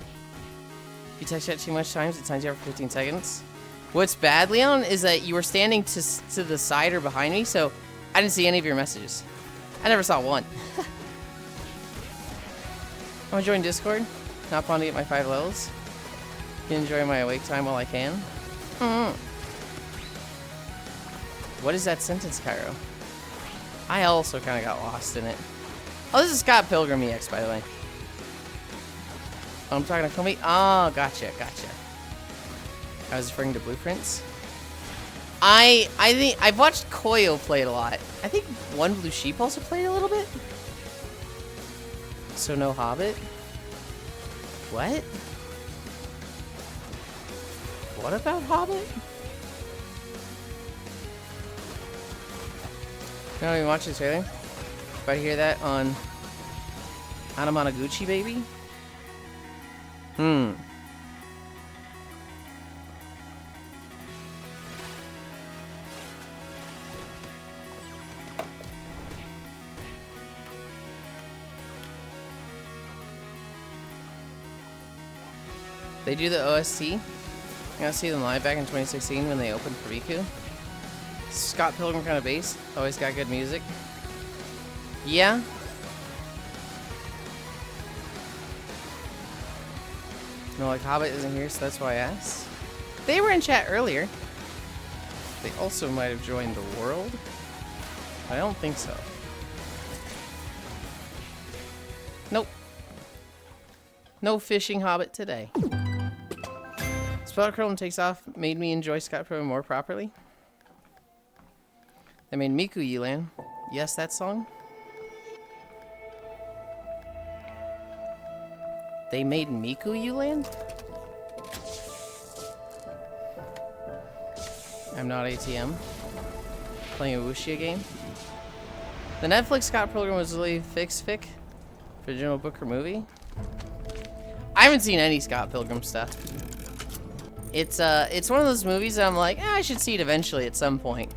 you text chat too much times, it times you out for 15 seconds. What's bad, Leon, is that you were standing to the side or behind me, so I didn't see any of your messages. I never saw one. I'm gonna join Discord. Hop on to get my 5 levels. Can enjoy my awake time while I can. What is that sentence, Cairo? I also kind of got lost in it. Oh, this is Scott Pilgrim EX, by the way. Oh, I'm talking to Comey. Oh, gotcha. I was referring to Blueprints. I think I've watched Koyo play it a lot. I think One Blue Sheep also played a little bit. So no Hobbit. What? What about Hobbit? You don't even watch this trailer? If I hear that on Anamanaguchi, baby? They do the OST. I got to see them live back in 2016 when they opened for Riku. Scott Pilgrim kind of bass. Always got good music. Yeah. No, like Hobbit isn't here, so that's why I asked. They were in chat earlier. They also might have joined the world. I don't think so. Nope. No fishing Hobbit today. Spell Curl Takes Off made me enjoy Scott Pilgrim more properly. They made Miku Yulind. Yes, that song. They made Miku Yulind? I'm not ATM. Playing a Wuxia game. The Netflix Scott Pilgrim was really fic for the general book or movie. I haven't seen any Scott Pilgrim stuff. It's one of those movies that I'm like, I should see it eventually at some point.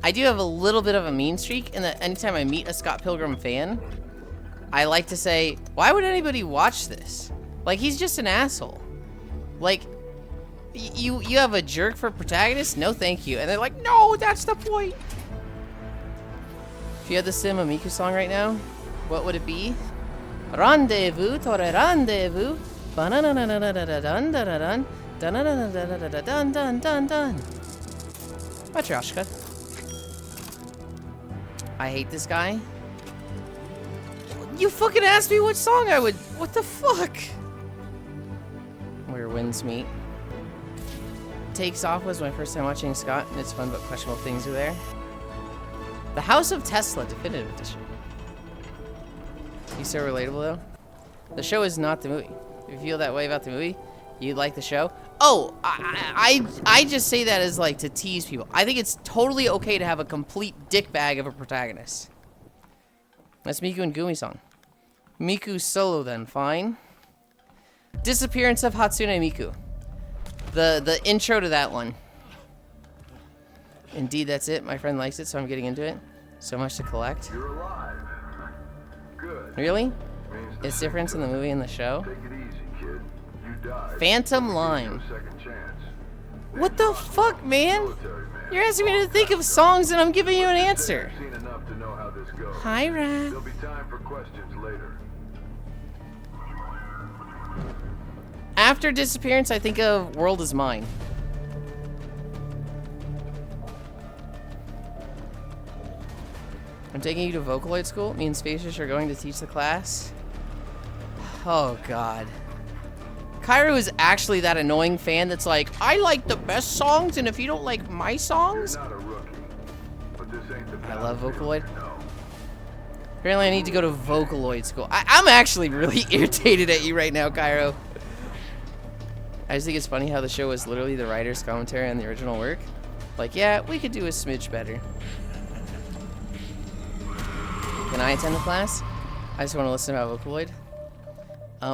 I do have a little bit of a mean streak in that anytime I meet a Scott Pilgrim fan, I like to say, why would anybody watch this? Like, he's just an asshole. Like, you have a jerk for protagonist? No, thank you. And they're like, no, that's the point. If you had to sim a Miku song right now, what would it be? Rendezvous, tore rendezvous. Ba-na-na-na-na-na-dun-dun-dun-dun. Dun-dun-dun-dun-dun-dun-dun. Matryoshka. I hate this guy. You fucking asked me what song I would... What the fuck? Where winds meet. Takes Off was my first time watching Scott, and it's fun but questionable things are there. The House of Tesla Definitive Edition. He's so relatable though. The show is not the movie. If you feel that way about the movie, you like the show. Oh, I just say that as like to tease people. I think it's totally okay to have a complete dick bag of a protagonist. That's Miku and Gumi song. Miku solo then, fine. Disappearance of Hatsune Miku. The intro to that one. Indeed, that's it. My friend likes it, so I'm getting into it. So much to collect. You're alive. Good. Really? It's different in the movie and the show? Take it easy, kid. You died. Phantom Line. What the fuck, man? You're asking me to think of songs and I'm giving you an answer. Hi, Raph. There'll be time for questions later. After Disappearance, I think of World Is Mine. I'm taking you to Vocaloid school. Me and Spacious are going to teach the class. Oh, God. Cairo is actually that annoying fan that's like, I like the best songs, and if you don't like my songs... I love Vocaloid. Apparently I need to go to Vocaloid school. I'm actually really irritated at you right now, Cairo. I just think it's funny how the show was literally the writer's commentary on the original work. Like, yeah, we could do a smidge better. Can I attend the class? I just want to listen about Vocaloid.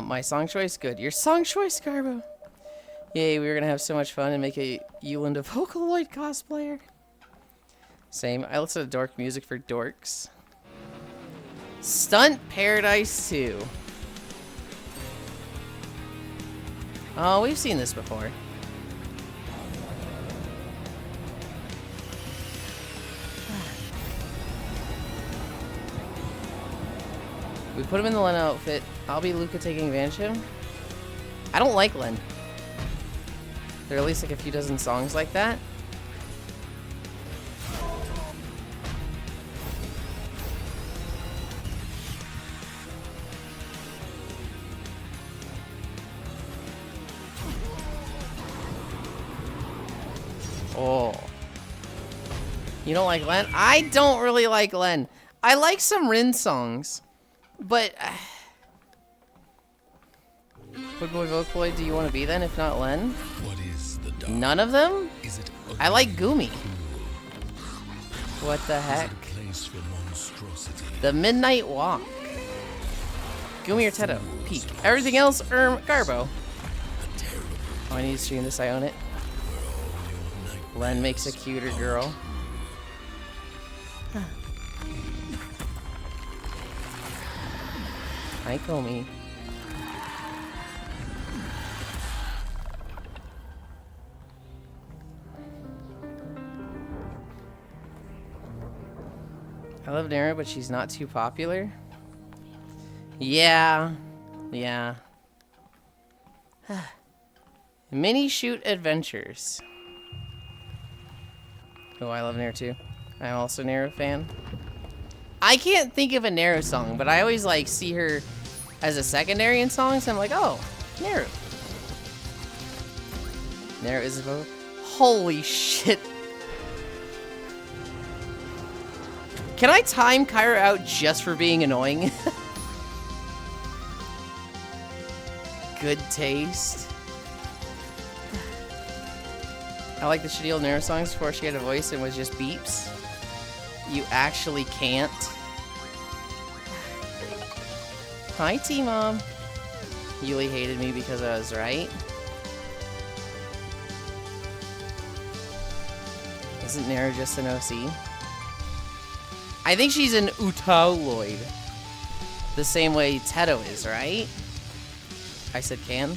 My song choice? Good. Your song choice, Garbo. Yay, we were going to have so much fun and make a Yulind a Vocaloid cosplayer. Same. I listen to dork music for dorks. Stunt Paradise 2. Oh, we've seen this before. We put him in the Len outfit. I'll be Luca taking advantage of him. I don't like Len. There are at least like a few dozen songs like that. Oh. You don't like Len? I don't really like Len. I like some Rin songs. But... what boy Vocaloid do you want to be then, if not Len? What is the dark? None of them? Is it I like Gumi. What the heck? place for monstrosity? The Midnight Walk. Gumi or Teto? Peak. Everything else, Garbo. Oh, I need to stream this, I own it. Len makes a cuter girl. Hi, Komi. I love Nara, but she's not too popular. Yeah. Yeah. Mini Shoot Adventures. Oh, I love Nara too. I'm also a Nara fan. I can't think of a Nero song, but I always like see her as a secondary in songs. And I'm like, oh, Nero. Nero is a vote. Holy shit. Can I time Kyra out just for being annoying? Good taste. I like the shitty old Nero songs before she had a voice and was just beeps. You actually can't. Hi, T-Mom. Yuli hated me because I was right. Isn't Nara just an OC? I think she's an Utauloid. The same way Teto is, right? I said can.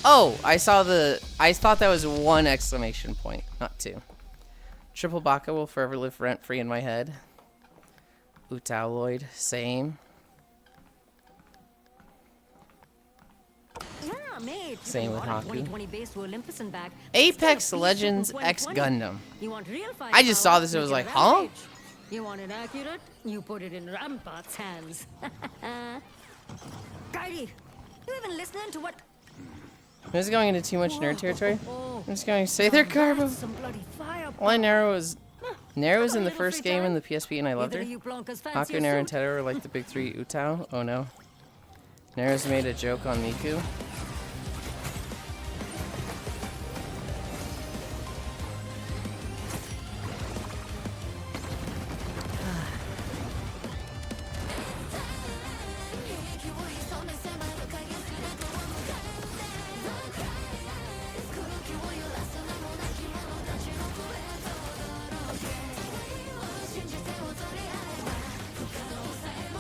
Oh, I thought that was one exclamation point, not two. Triple Baka will forever live rent-free in my head. Utauloid, same. Yeah, mate. Same with Haku. 2020 base to Olympus and back. Apex Legends X Gundam. You want real I just saw this and was like, huh? You want it accurate? You put it in Rampart's hands. Kyrie, you even listening to what? This is going into too much nerd territory. I'm just going to say they're Garbo. Well, Nero was in the first game in the PSP and I loved her. Haku, Nero, and Teto are like the big three Utau. Oh no. Nero's made a joke on Miku.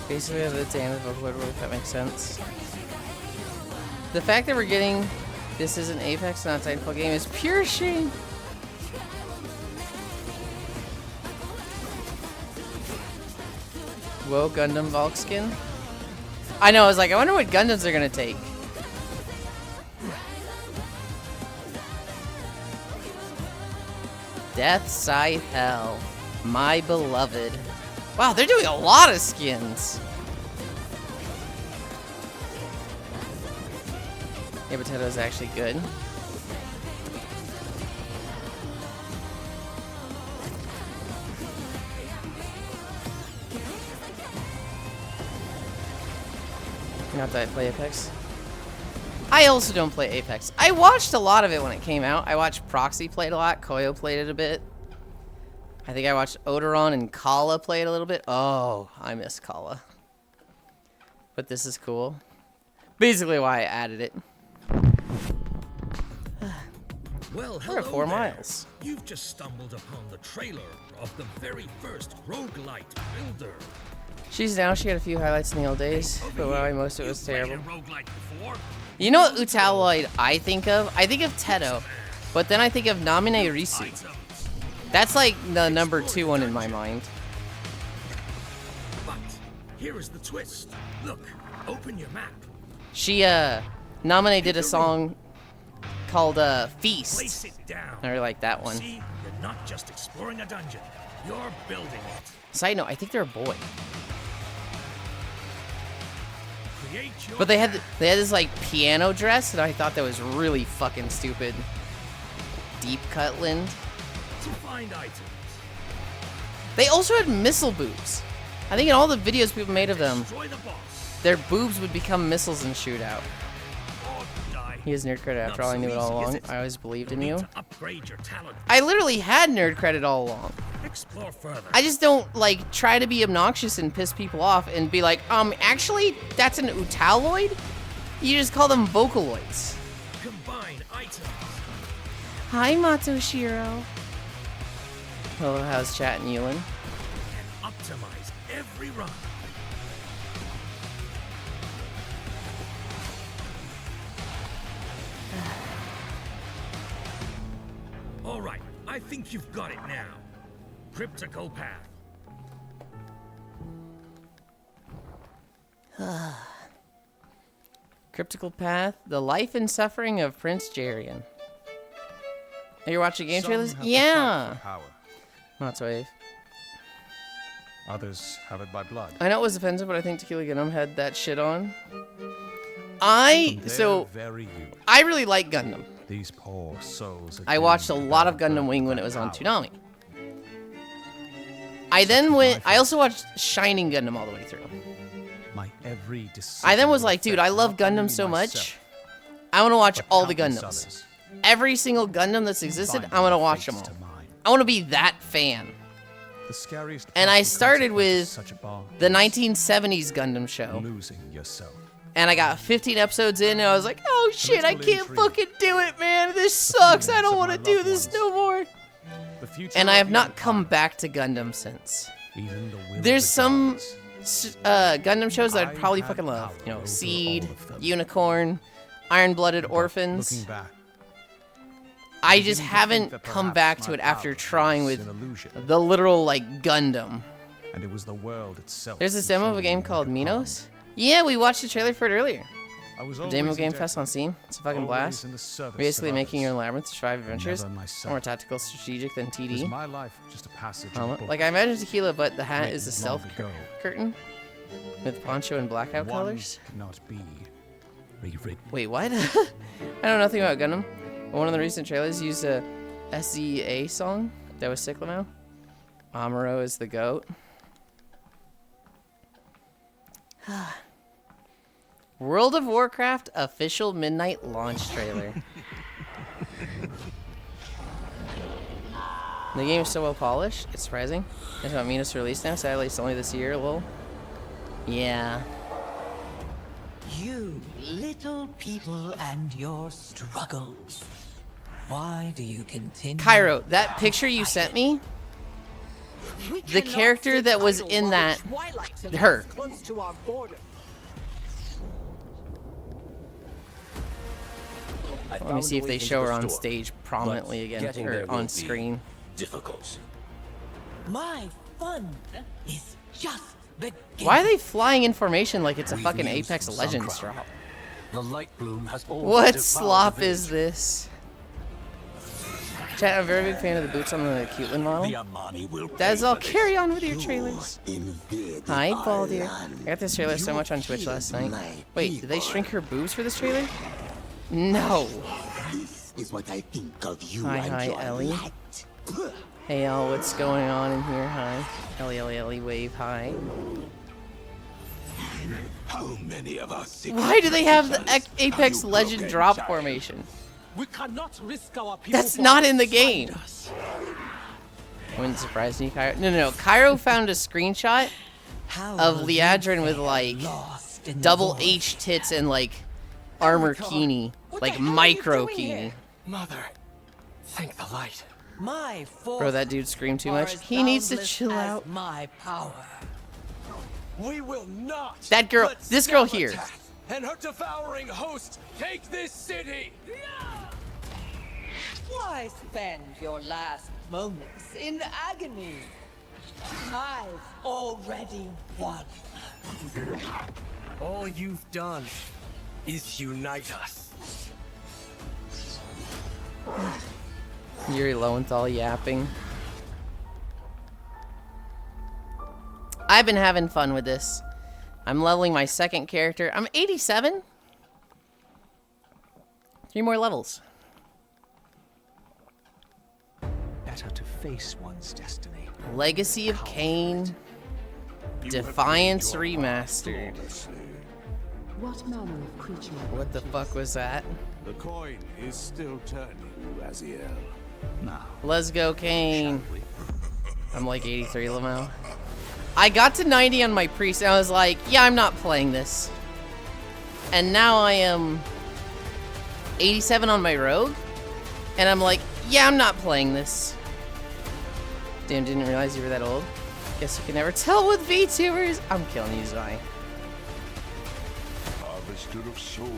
Basically, the damn Vocaloid world, if that makes sense. The fact that we're getting this is an Apex, not a Titanfall game, is pure shame. Whoa, Gundam Valk skin. I know, I was like, I wonder what Gundams they're gonna take. Death Scythe Hell. My beloved. Wow, they're doing a lot of skins. Yeah, Potato's actually good. Not that I play Apex. I also don't play Apex. I watched a lot of it when it came out. I watched Proxy play it a lot. Koyo played it a bit. I think I watched Odoron and Kala play it a little bit. Oh, I miss Kala. But this is cool. Basically why I added it. Well, We're at 4 there. miles. You've just stumbled upon the trailer of the very first roguelite builder. She's down. She had a few highlights in the old days, but well, most of it was terrible. Roguelite before? You know what Utaloid I think of? I think of Teto, but then I think of Namine Risu. That's like the number 2 one in my mind. But here is the twist. Look, open your map. She, Namine did a song called, Feast. Place it down. I really like that one. See, you're not just exploring a dungeon. You're building it. Side note, I think they're a boy. Create your But they had this like piano dress, and I thought that was really fucking stupid. Deep cut Lind. to find items. They also had missile boobs. I think in all the videos people made of them, Destroy the boss. their boobs would become missiles and shoot out. Or die. He has nerd credit after all. I knew it all along. I always believed in you. To upgrade your talent. I literally had nerd credit all along. Explore further. I just don't like try to be obnoxious and piss people off and be like, actually, that's an Utaloid? You just call them Vocaloids. Combine items. Hi, Matoshiro. Hello, how's chat and Yulind? Optimize every run. All right, I think you've got it now. Cryptical path. Cryptical Path, the life and suffering of Prince Jarian. Are you watching game trailers? Yeah. Not Wave. Others have it by blood. I know it was offensive, but I think Tequila Gundam had that shit on. I really like Gundam. These poor souls. I watched a lot of Gundam Wing when it was on Toonami. I also watched Shining Gundam all the way through. My every I then was like, dude, I love Gundam so much. I want to watch all the Gundams. Every single Gundam that's existed, I want to watch them all. I want to be that fan. And I started with the 1970s Gundam show. Losing yourself. And I got 15 episodes in, and I was like, oh shit, I can't fucking do it, man. This sucks. I don't want to do this no more. And I have not come back to Gundam since. There's some Gundam shows that I'd probably fucking love. You know, Seed, Unicorn, Iron-Blooded Orphans. I just haven't come back to it after trying with the literal, like, Gundam. And it was the world itself. There's this demo of a game called Minos. Yeah, we watched the trailer for it earlier. The Demo Game Fest on Steam. It's a fucking blast. Basically making your own labyrinth to survive adventures. More tactical strategic than TD. My life just a passage Like, I imagine Tequila, but the hat is the stealth curtain. With poncho and blackout colors. Cannot be rewritten. Wait, what? I know nothing about Gundam. One of the recent trailers used a SZA song that was sick now. Amuro is the goat. World of Warcraft official midnight launch trailer. The game is so well polished, it's surprising. It's about Minos release now, sadly it's only this year, lol. Yeah. You little people and your struggles. Why do you continue? Cairo, that picture you sent me, the character that was in that, her. Let me see if they show her on stage prominently again, or on screen. Difficult. My fun is just beginning. Why are they flying in formation like it's a fucking Apex Legends drop? The light bloom has What slop is this? Chat, I'm a very big fan of the boots on the Yulind model. That's all. Carry on with your trailers. Hi, Baldir. I got this trailer so much on Twitch last night. Wait, did they shrink her boobs for this trailer? No. This is what I think of you Hi, and hi, your Ellie. light. Hey, y'all, what's going on in here? Hi. Ellie, wave, hi. How many of us? Why do they have the Apex Legend drop formation? We cannot risk our people. That's not in the game. Wouldn't surprise me, Cairo. No. Cairo found a screenshot of Liadrin with like double H tits and like armor kini, like micro kini. Mother, thank the light. My Bro, that dude screamed too much. He needs to chill out. My power. We will not. That girl, this girl here. And her devouring host take this city. Why spend your last moments in agony? I've already won. All you've done is unite us. Yuri Lowenthal yapping. I've been having fun with this. I'm leveling my second character. I'm 87. 3 more levels. Better to face one's destiny. Legacy of Kain. Defiance Remastered. What manner of creature? What the fuck was that? The coin is still turning, Raziel. Now, Let's go, Kain. I'm like 83 Lamau. I got to 90 on my priest and I was like, yeah, I'm not playing this. And now I am 87 on my rogue. And I'm like, yeah, I'm not playing this. Damn, didn't realize you were that old. Guess you can never tell with VTubers. I'm killing you, Zai. Harvester of souls,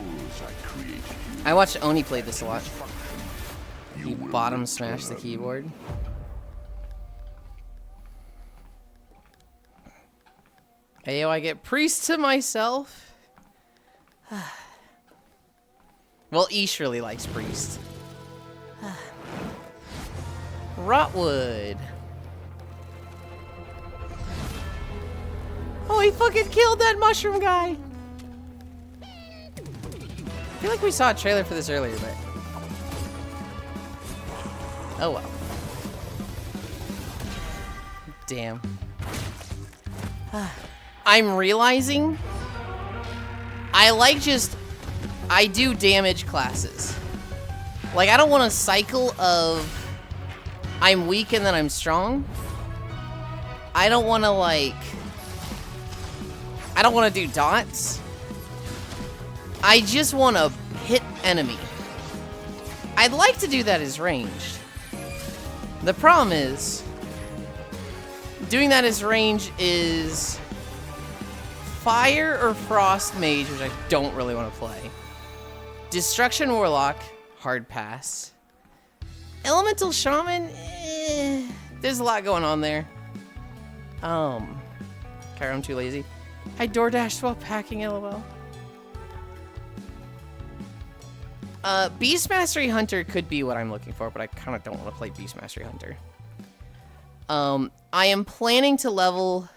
I created you. I watched Oni play this a lot. You bottom smash the keyboard. Ayo, I get priest to myself. Well, Ish really likes priest. Rotwood. Oh, he fucking killed that mushroom guy. I feel like we saw a trailer for this earlier, but... oh well. Damn. I'm realizing I do damage classes. Like, I don't want a cycle of I'm weak and then I'm strong. I don't want to, like... I don't want to do dots. I just want to hit enemy. I'd like to do that as ranged. The problem is, doing that as range is fire or frost mage, which I don't really want to play. Destruction warlock, hard pass. Elemental shaman, there's a lot going on there. Kyra, I'm too lazy. I DoorDashed while packing, lol. Beast Mastery Hunter could be what I'm looking for, but I kind of don't want to play Beast Mastery Hunter. I am planning to level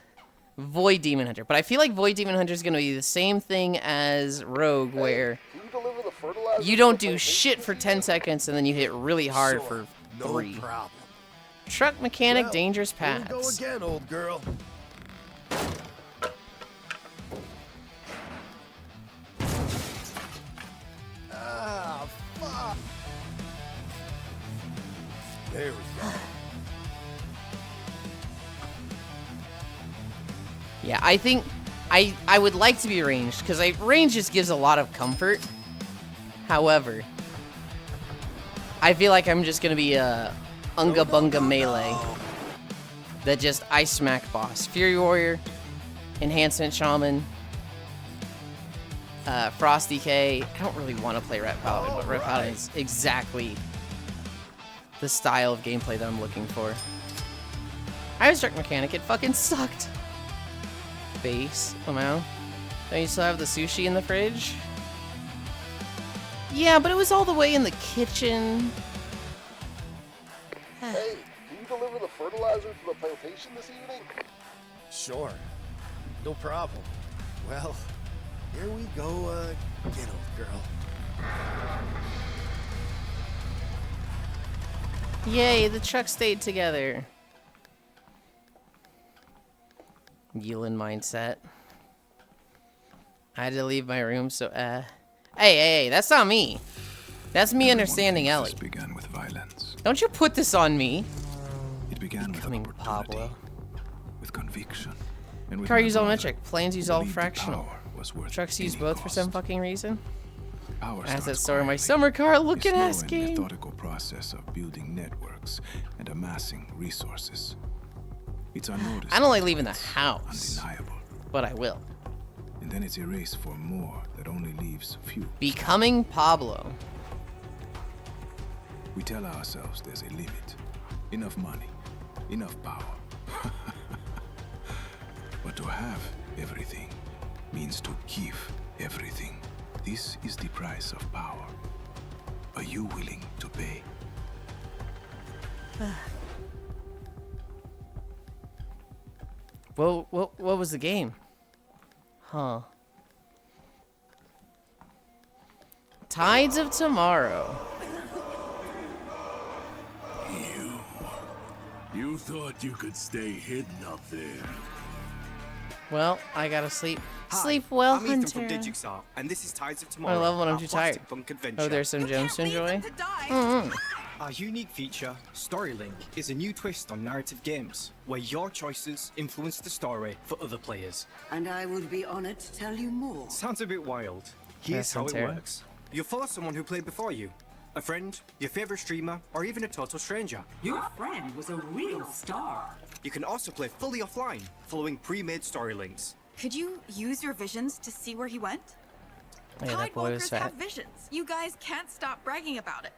Void Demon Hunter, but I feel like Void Demon Hunter is going to be the same thing as Rogue, where you don't do shit for 10 seconds and then you hit really hard for 3. No problem. Truck Mechanic, Dangerous Here we Paths. go again, old girl. Ah, fuck. There we go. Yeah, I think I would like to be ranged, because range just gives a lot of comfort. However, I feel like I'm just going to be a Unga Bunga melee that just ice smack boss. Fury Warrior, Enhancement Shaman, Frosty K. I don't really want to play Ret Paladin, but Ret Paladin is exactly the style of gameplay that I'm looking for. I was Truck Mechanic, it fucking sucked. Base, Lamau. Don't you still have the sushi in the fridge? Yeah, but it was all the way in the kitchen. Hey, can you deliver the fertilizer to the plantation this evening? Sure. No problem. Well, here we go again, old girl. Yay, the truck stayed together. Yulind mindset. I had to leave my room, so hey, that's not me. That's me understanding Ellie. This began with violence. Don't you put this on me. It began Becoming with Pablo. With conviction. And with Car use all brother, metric, planes use all believed the fractional. power was worth Trucks use any both for cost. some fucking reason. Our Asset starts store in my quietly. summer car, look A at slow us and game. methodical process of building networks and amassing resources. It's unnoticed. I don't like leaving the house, undeniable. but I will. And then it's a race for more that only leaves few. Becoming Pablo. We tell ourselves there's a limit. Enough money, enough power. But to have everything means to give everything. This is the price of power. Are you willing to pay? What was the game? Huh. Tides of Tomorrow. You thought you could stay hidden up there. Well, I gotta sleep. Hi, Sleep well, I'm Ethan Hunter. from Digixar, and this is Tides of I Tomorrow. love when I'm our too tired. plastic punk adventure. Oh, there's some gems to enjoy. Mm-hmm. Our unique feature, Storylink, is a new twist on narrative games, where your choices influence the story for other players. And I would be honored to tell you more. Sounds a bit wild. Here's how it works. You'll follow someone who played before you. A friend, your favorite streamer, or even a total stranger. Your friend was a real star. You can also play fully offline, following pre-made story links. Could you use your visions to see where he went? Yeah, that boy was Tidewalkers fat. have visions. You guys can't stop bragging about it.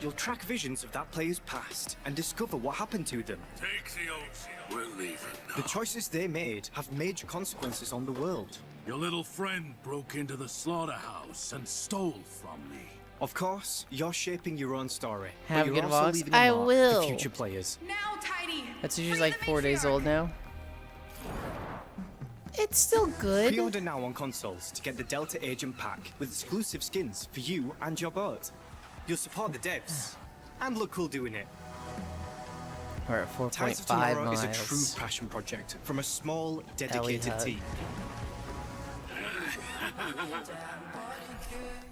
You'll track visions of that player's past and discover what happened to them. Take the ocean. We're leaving now. The choices they made have major consequences on the world. Your little friend broke into the slaughterhouse and stole from me. Of course, you're shaping your own story. Have but good you're also vlogs? leaving a I mark will. for future players. Now, Tidy! That's usually like 4 days old now. It's still good. Pre-order now on consoles to get the Delta Agent pack with exclusive skins for you and your boat. You'll support the devs and look cool doing it. We're at Tides of 4.5 Tomorrow is a true miles. passion project from a small, dedicated hug. team.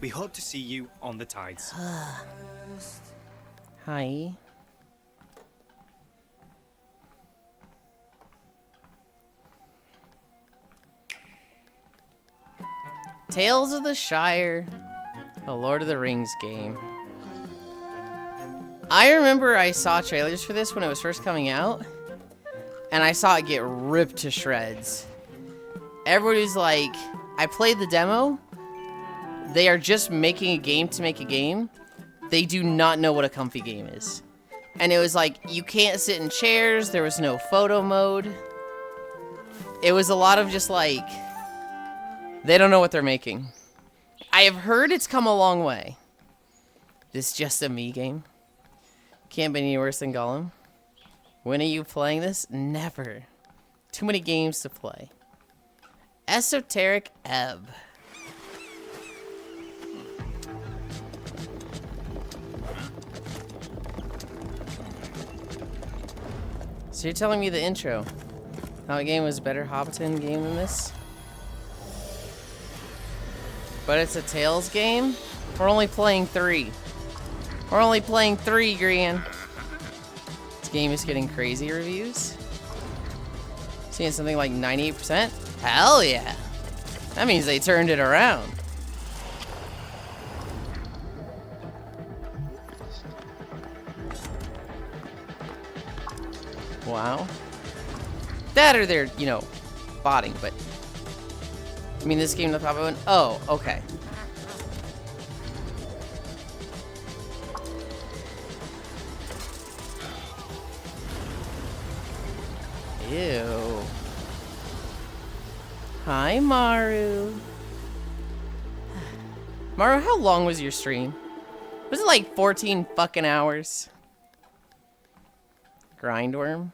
We hope to see you on the tides. Hi. Tales of the Shire, a Lord of the Rings game. I remember I saw trailers for this when it was first coming out, and I saw it get ripped to shreds. Everybody's like, I played the demo. They are just making a game to make a game. They do not know what a comfy game is. And it was like, you can't sit in chairs. There was no photo mode. It was a lot of just like, they don't know what they're making. I have heard it's come a long way. This just a me game. Can't be any worse than Gollum. When are you playing this? Never. Too many games to play. Esoteric Ebb. So you're telling me the intro. How a game was a better Hobbiton game than this? But it's a Tales game? We're only playing 3. We're only playing 3, Grian. This game is getting crazy reviews. Seeing something like 98%? Hell yeah. That means they turned it around. Wow. That or they're, you know, botting, but... I mean, this game, the top of it. Oh, okay. Ew. Hi, Maru. Maru, how long was your stream? Was it like 14 fucking hours? Grindworm?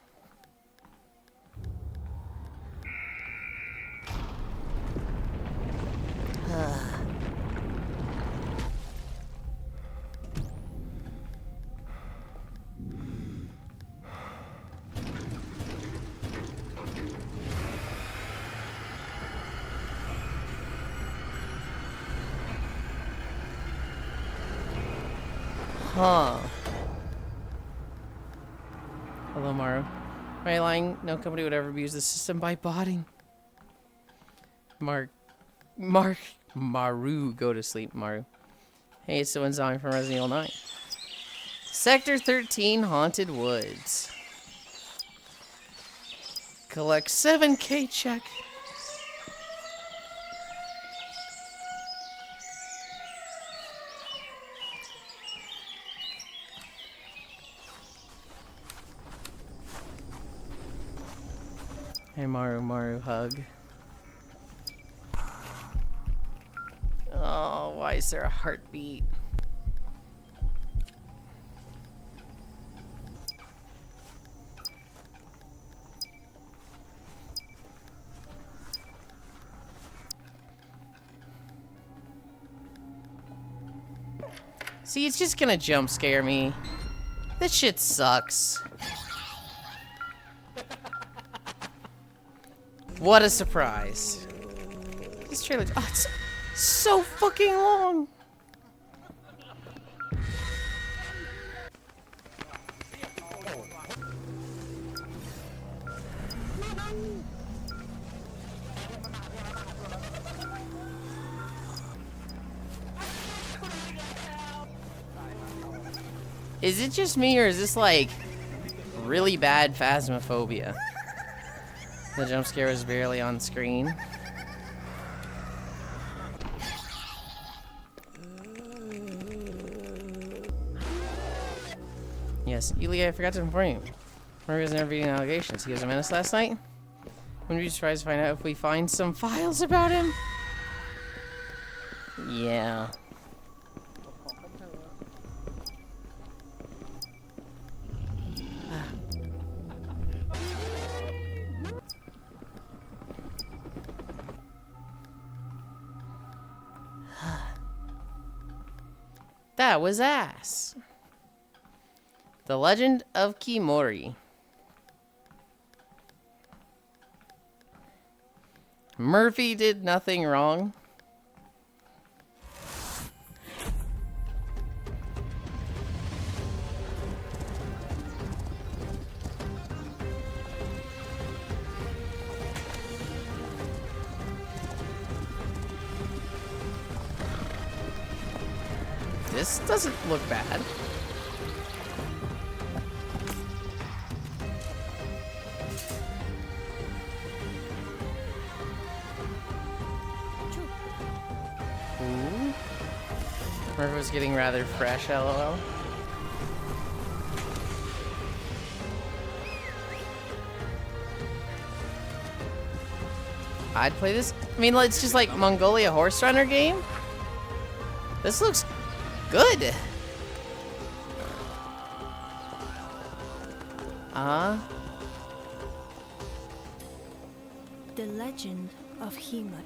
Huh. Hello, Maru. Am I lying? No company would ever abuse the system by botting. Maru, go to sleep, Maru. Hey, it's the one zombie from Resident Evil 9. Sector 13, Haunted Woods. Collect 7K check. Hey, Maru, hug. Oh, why is there a heartbeat? See, it's just gonna jump scare me. This shit sucks. What a surprise. This trailer, oh, it's so fucking long. Is it just me, or is this like really bad phasmophobia? The jump scare was barely on screen. Yes, Yulind, I forgot to inform you. Murray was never beating allegations. He was a menace last night. Wouldn't you be surprised to find out if we find some files about him? Yeah. That was ass. The Legend of Kimori. Murphy did nothing wrong. This doesn't look bad. Ooh. Murph was getting rather fresh, lol. I'd play this. I mean, it's just like Mongolia Horse Runner game. This looks good. The Legend of Hemut.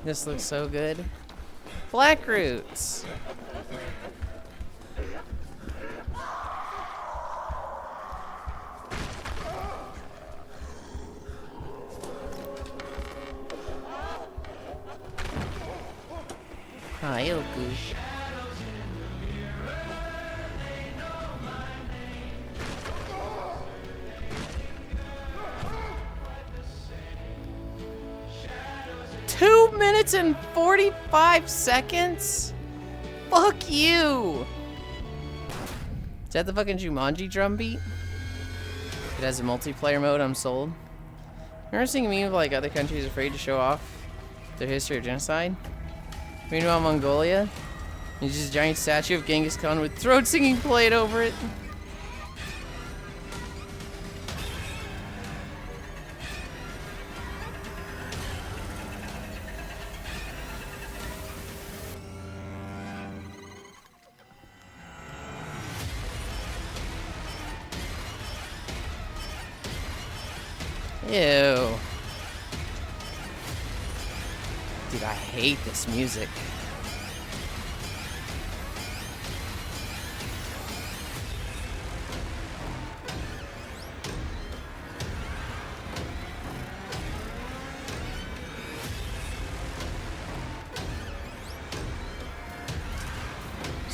This looks so good. Black Roots. Hayoku. Two minutes and 45 seconds? Fuck you! Is that the fucking Jumanji drum beat? It has a multiplayer mode, I'm sold. Remember seeing a meme of like other countries afraid to show off their history of genocide? Meanwhile, Mongolia, there's just a giant statue of Genghis Khan with throat singing played over it. Ew. Dude, I hate this music.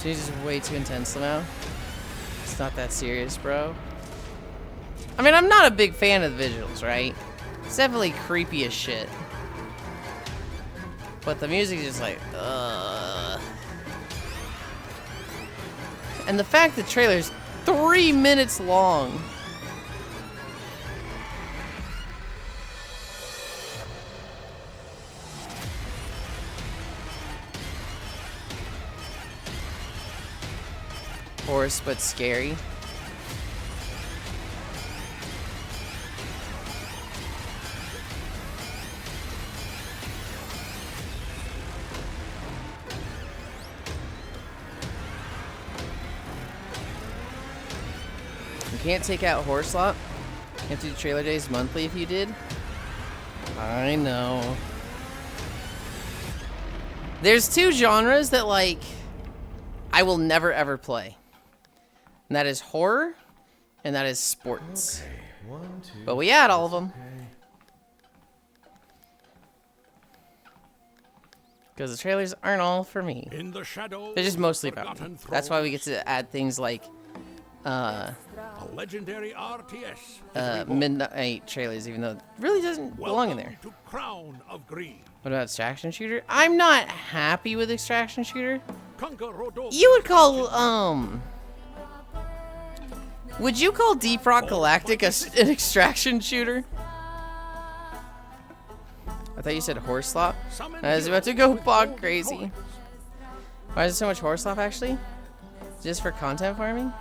This music is way too intense now. It's not that serious, bro. I mean, I'm not a big fan of the visuals, right? It's definitely creepy as shit. But the music is just like, ugh. And the fact the trailer's 3 minutes long. Horse, but scary. You can't take out horse lot. You have to do trailer days monthly if you did. I know. There's two genres that, like, I will never ever play. And that is horror, and that is sports. Okay, 1, 2, but we add all of them. Because the trailers aren't all for me. In the shadow, they're just mostly about me. That's why we get to add things like a legendary RTS. Midnight trailers, even though it really doesn't belong in there. To Crown of Green. What about Extraction Shooter? I'm not happy with Extraction Shooter. Conquer You would call, would you call Deep Rock Galactic an extraction shooter? I thought you said horse slop. I was about to go bog crazy. Why is there so much horse slop, actually? Just for content farming?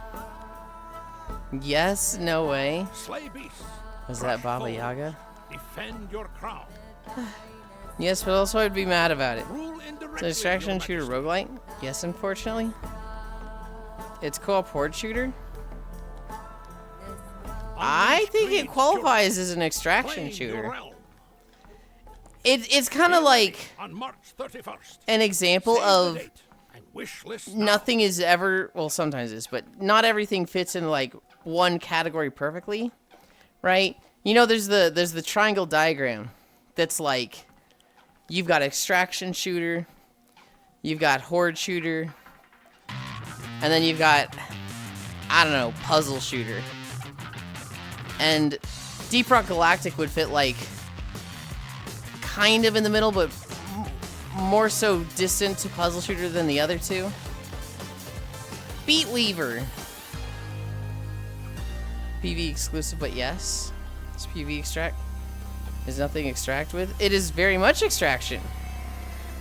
Yes, no way. Was that Baba Yaga? Defend your crown. Yes, but also I'd be mad about it. It's an extraction shooter roguelite? Yes, unfortunately. It's co-op horde shooter? I think it qualifies as an extraction shooter. It's kind of like an example of nothing is ever, well, sometimes it is, but not everything fits in like one category perfectly, right? You know, there's the triangle diagram that's like, you've got extraction shooter, you've got horde shooter, and then you've got, I don't know, puzzle shooter. And Deep Rock Galactic would fit like kind of in the middle, but more so distant to puzzle shooter than the other two. Beat Weaver. PV exclusive, but yes. It's PV extract. There's nothing extract with. It is very much extraction.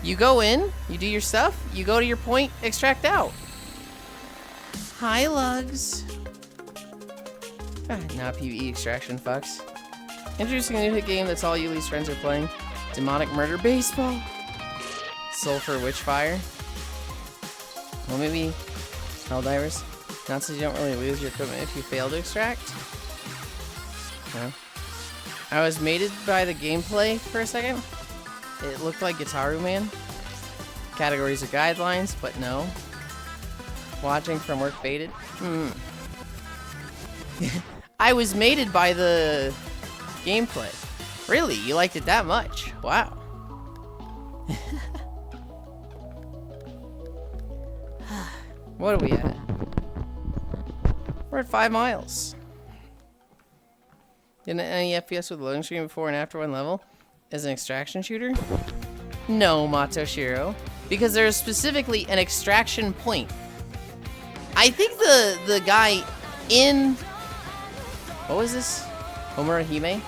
You go in, you do your stuff, you go to your point, extract out. Hi, Lugs. Now PvE extraction fucks. Introducing a new hit game that's all Yuli's friends are playing. Demonic Murder Baseball. Sulfur Witchfire. Well, maybe Helldivers. Not so you don't really lose your equipment if you fail to extract. No. I was mated by the gameplay for a second. It looked like Guitaru Man. Categories are guidelines, but no. Watching from work baited. I was mated by the gameplay. Really? You liked it that much? Wow. What are we at? We're at 5 miles. Didn't any FPS with loading screen before and after one level as an extraction shooter? No, Matoshiro. Because there's specifically an extraction point. I think the guy in... What was this? Homura Hime?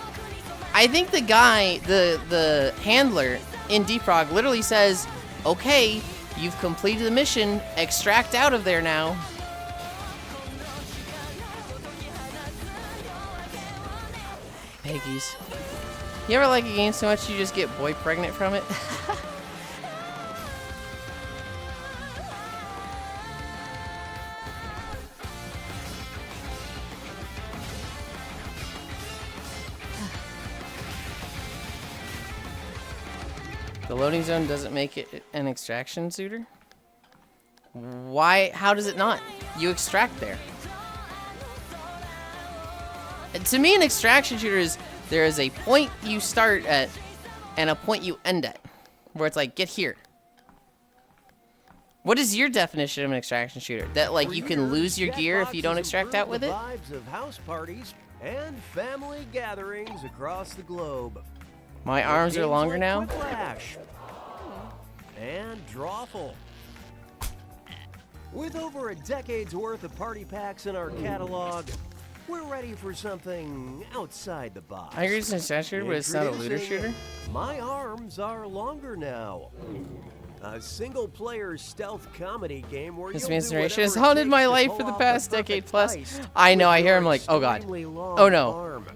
I think the guy, the handler in Deep Rock literally says, okay, you've completed the mission, extract out of there now. Peggies. You ever like a game so much you just get boy pregnant from it? The loading zone doesn't make it an extraction shooter? Why? How does it not? You extract there. And to me, an extraction shooter is there is a point you start at and a point you end at. Where it's like, get here. What is your definition of an extraction shooter? That like you can lose your gear if you don't extract out with it? Vibes of house parties and family gatherings across the globe. My arms are Games longer like now. Quiplash and Drawful. With over a decade's worth of party packs in our catalog, we're ready for something outside the box. I agree it's an extraction shooter, but it's not a looter Introducing shooter. My arms are longer now. A single-player stealth comedy game where This you'll man's do narration has whatever it haunted takes my to life pull for the off past the perfect decade plus. heist I know, with I hear your him like, oh god. extremely long Oh no. arm.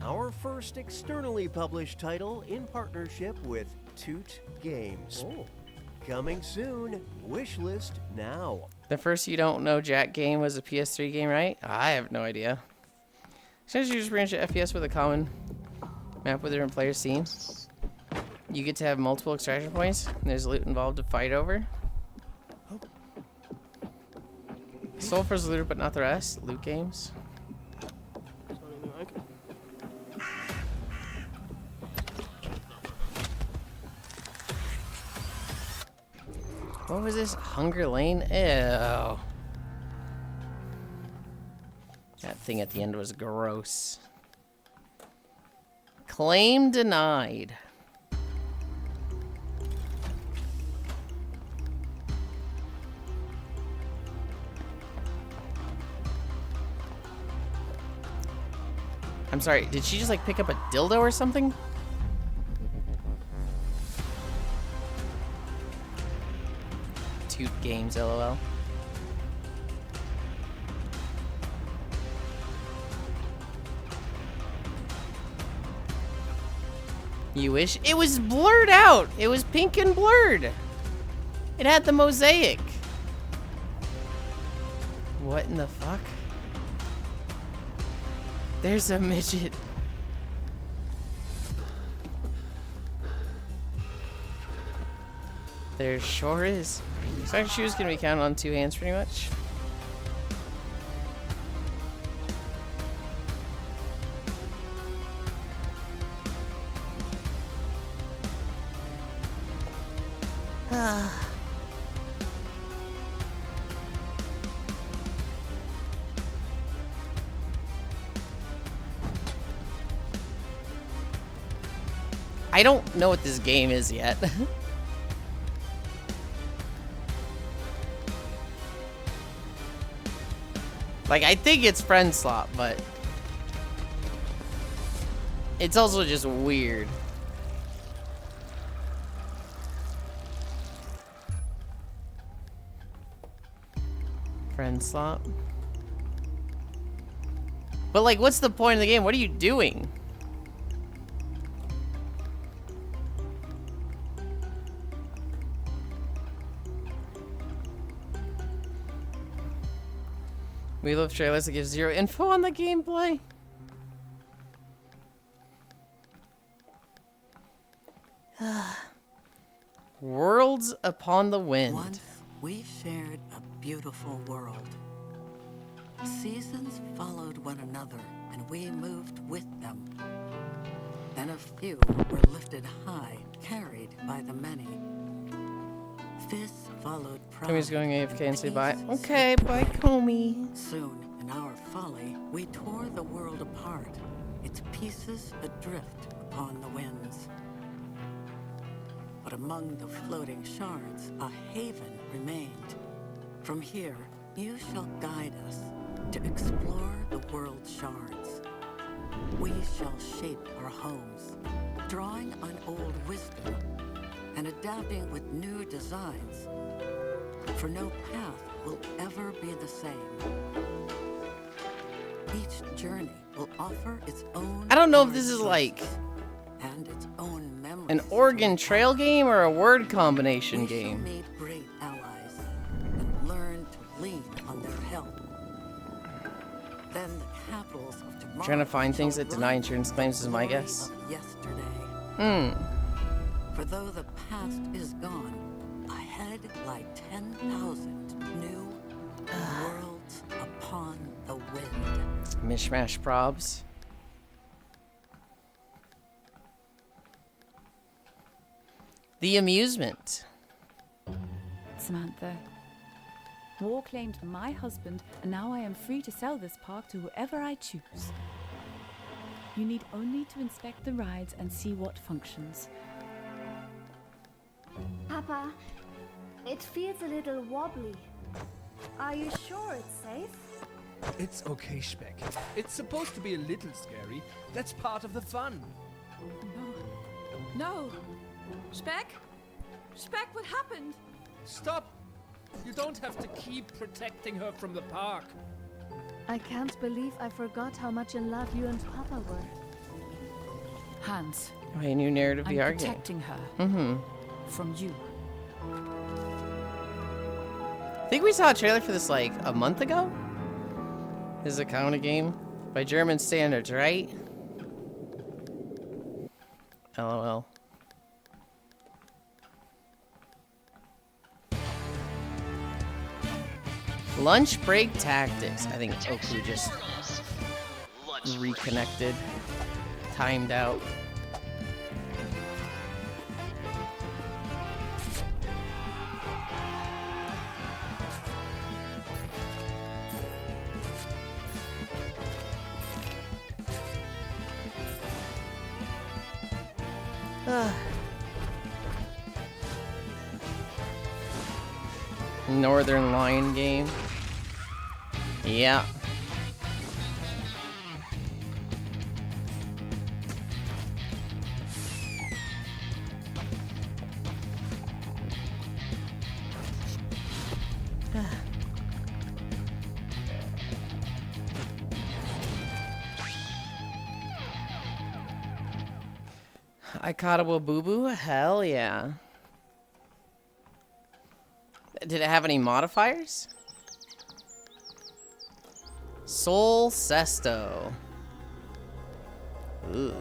Our first externally published title in partnership with Toot Games. Coming soon. Wishlist now. The first You Don't Know Jack game was a PS3 game, right? I have no idea. Sometimes you just branch to FPS with a common map with different players seen. You get to have multiple extraction points, and there's loot involved to fight over. Soul for looter, but not the rest. Loot games. What was this? Hunger Lane? Ew. That thing at the end was gross. Claim denied. I'm sorry, did she just like pick up a dildo or something? Toot Games, LOL. You wish? It was blurred out! It was pink and blurred! It had the mosaic! What in the fuck? There's a midget. There sure is. So shoes can be counted on 2 hands pretty much. I don't know what this game is yet. Like, I think it's friend slot, but it's also just weird. Friend slot. But like, what's the point of the game? What are you doing? We love trailers that give 0 info on the gameplay. Worlds Upon the Wind. Once we shared a beautiful world. Seasons followed one another, and we moved with them. Then a few were lifted high, carried by the many. This followed pride. Comey's going AFK and say bye. Okay, bye, Comey. Soon, in our folly, we tore the world apart, its pieces adrift upon the winds. But among the floating shards, a haven remained. From here, you shall guide us to explore the world's shards. We shall shape our homes, drawing on old wisdom and adapting with new designs. For no path will ever be the same. Each journey will offer its own. I don't know if this is like and its own memories. An Oregon Trail game or a word combination game. Made great allies and learn to lean on their help. Then the capitals of tomorrow. Trying to find things that deny insurance claims is my guess. Yesterday. For though the past is gone, ahead lie 10,000 new worlds upon the wind. Mishmash probs. The amusement. Samantha. War claimed my husband, and now I am free to sell this park to whoever I choose. You need only to inspect the rides and see what functions. Papa, it feels a little wobbly. Are you sure it's safe? It's okay, Speck. It's supposed to be a little scary. That's part of the fun. No. Speck? Speck, what happened? Stop! You don't have to keep protecting her from the park. I can't believe I forgot how much in love you and Papa were. Hans. My new narrative I'm VR game. protecting her. Mm-hmm. From you. I think we saw a trailer for this like a month ago. This is a kind of game by German standards, right? LOL. Lunch break tactics. I think Oku just reconnected, timed out. Northern Lion game. Yeah. I caught a boo-boo? Hell yeah. Did it have any modifiers? Soul Sesto. Ooh.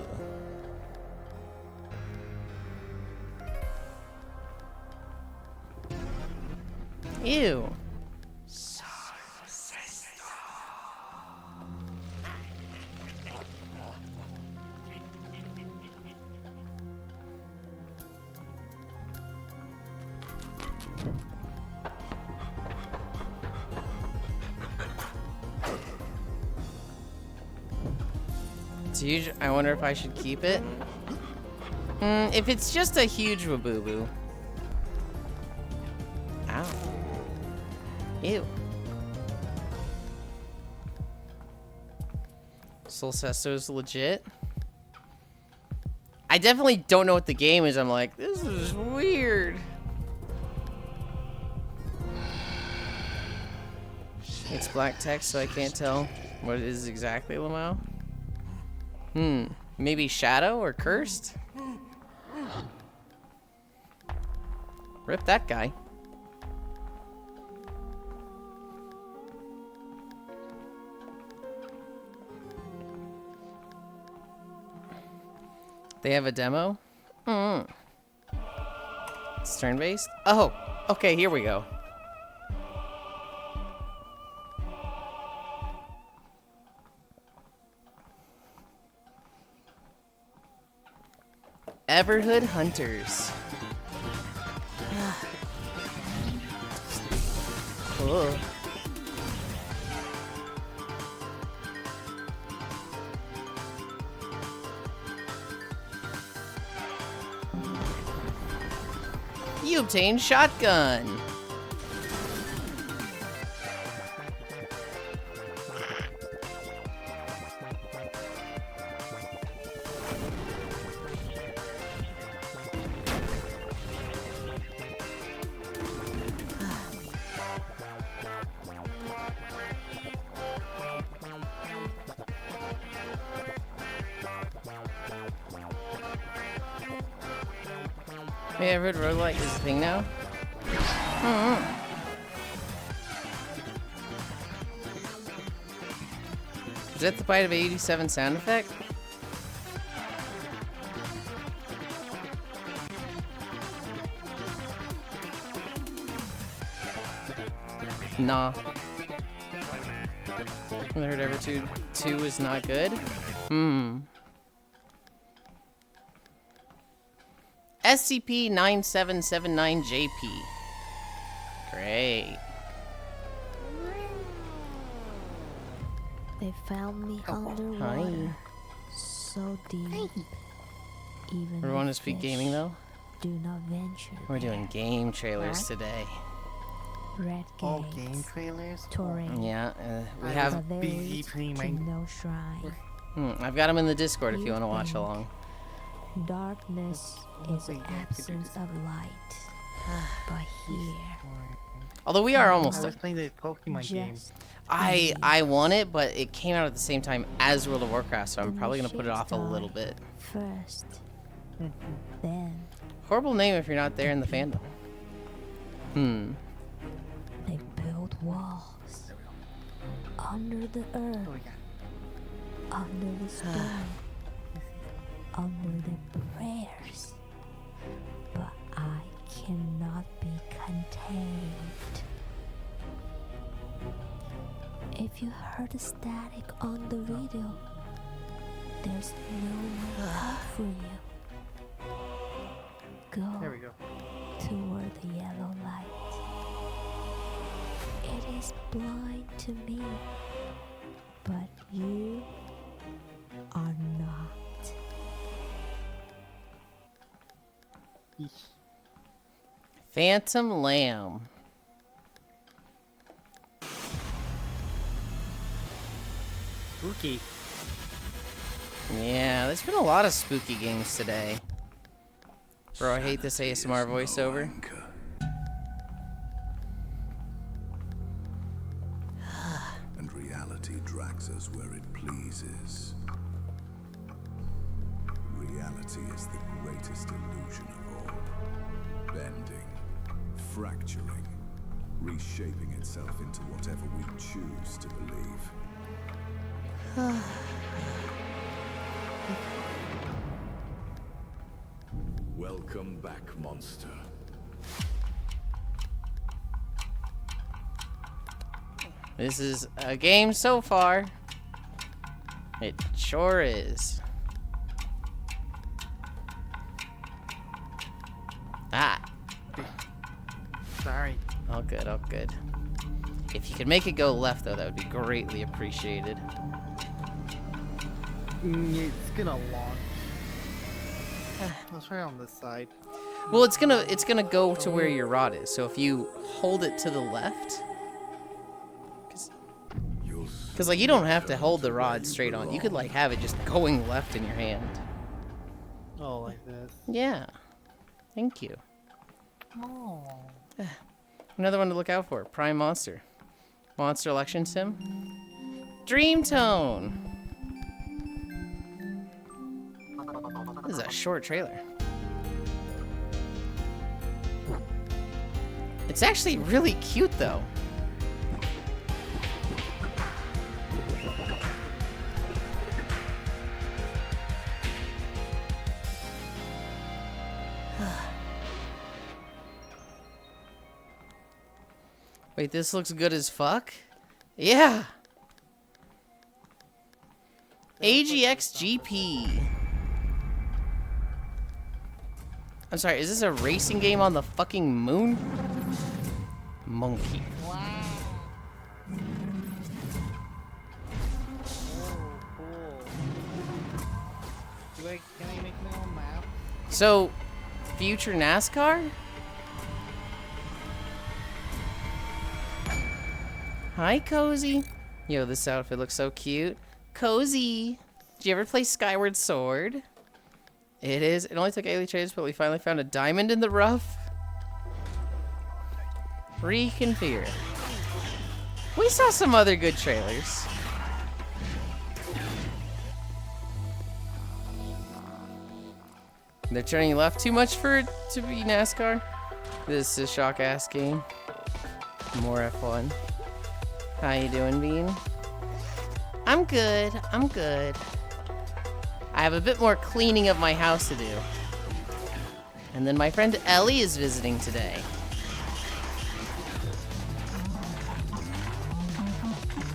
Ew. It's huge. I wonder if I should keep it. If it's just a huge waboo-boo. Ow. Ew. Soul Sesto's legit. I definitely don't know what the game is. I'm like, this is weird. It's black text, so I can't tell what it is exactly, Lamau. Maybe Shadow or Cursed? Rip that guy. They have a demo? It's turn-based? Oh, okay, here we go. Everhood Hunters. Cool. You obtained shotgun. Hey, I've heard roguelike is a thing now. Is that the bite of 87 sound effect? Nah. I heard Evertude 2 is not good. SCP-9779-JP. Great. They found me underwater. Hi. So deep. Even We the want to speak fish gaming though? do not venture. We're doing game trailers What? today. Red All gates, game trailers? terrain, Yeah, we I have. was busy playing my... no shrine. I've got them in the Discord if you want to watch along. Darkness is the absence of light. But here, Although we are almost I was done. playing the Pokemon game. I want it, but it came out at the same time as World of Warcraft, so I'm probably gonna put it off a little bit. first, then Horrible name if you're not there in the fandom. they build walls under the earth, under the stone, under the prayers. But I cannot be contained. If you heard the static on the video, there's no way out for you. Go There we go. toward the yellow light. It is blind to me, but you are not. Phantom Lamb. Spooky. Yeah, there's been a lot of spooky games today. Bro, I hate this ASMR voiceover. And reality drags us where it pleases. Reality is the greatest illusion of all. Bending, fracturing, reshaping itself into whatever we choose to believe. Welcome back, monster. This is a game so far. It sure is. Ah. Sorry. All good, all good. If you could make it go left, though, that would be greatly appreciated. It's gonna launch. Let's try on this side. Well, it's gonna go to where your rod is. So if you hold it to the left, because like you don't have to hold the rod straight on. You could like have it just going left in your hand. Oh, like this. Yeah. Thank you. Oh. Another one to look out for. Prime Monster. Monster Election Sim. Dream Tone. This is a short trailer. It's actually really cute though. Wait, this looks good as fuck? Yeah. AGX GP. I'm sorry, is this a racing game on the fucking moon? Monkey. Wow. Can I make my own map? So, future NASCAR? Hi, Cozy. Yo, this outfit looks so cute. Cozy. Did you ever play Skyward Sword? It is. It only took 80 trades, but we finally found a diamond in the rough. Reconfigure. We saw some other good trailers. They're turning left too much for it to be NASCAR. This is a shock ass game. More F1. How you doing, Bean? I'm good. I'm good. I have a bit more cleaning of my house to do. And then my friend Ellie is visiting today.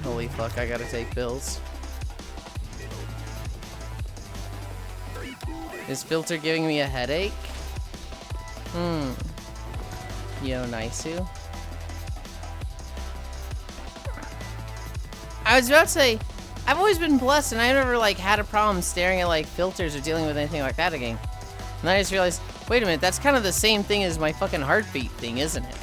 Holy fuck, I gotta take bills. Is filter giving me a headache? Yo, Naisu. I was about to say, I've always been blessed, and I never like had a problem staring at like filters or dealing with anything like that again. And I just realized, wait a minute, that's kind of the same thing as my fucking heartbeat thing, isn't it?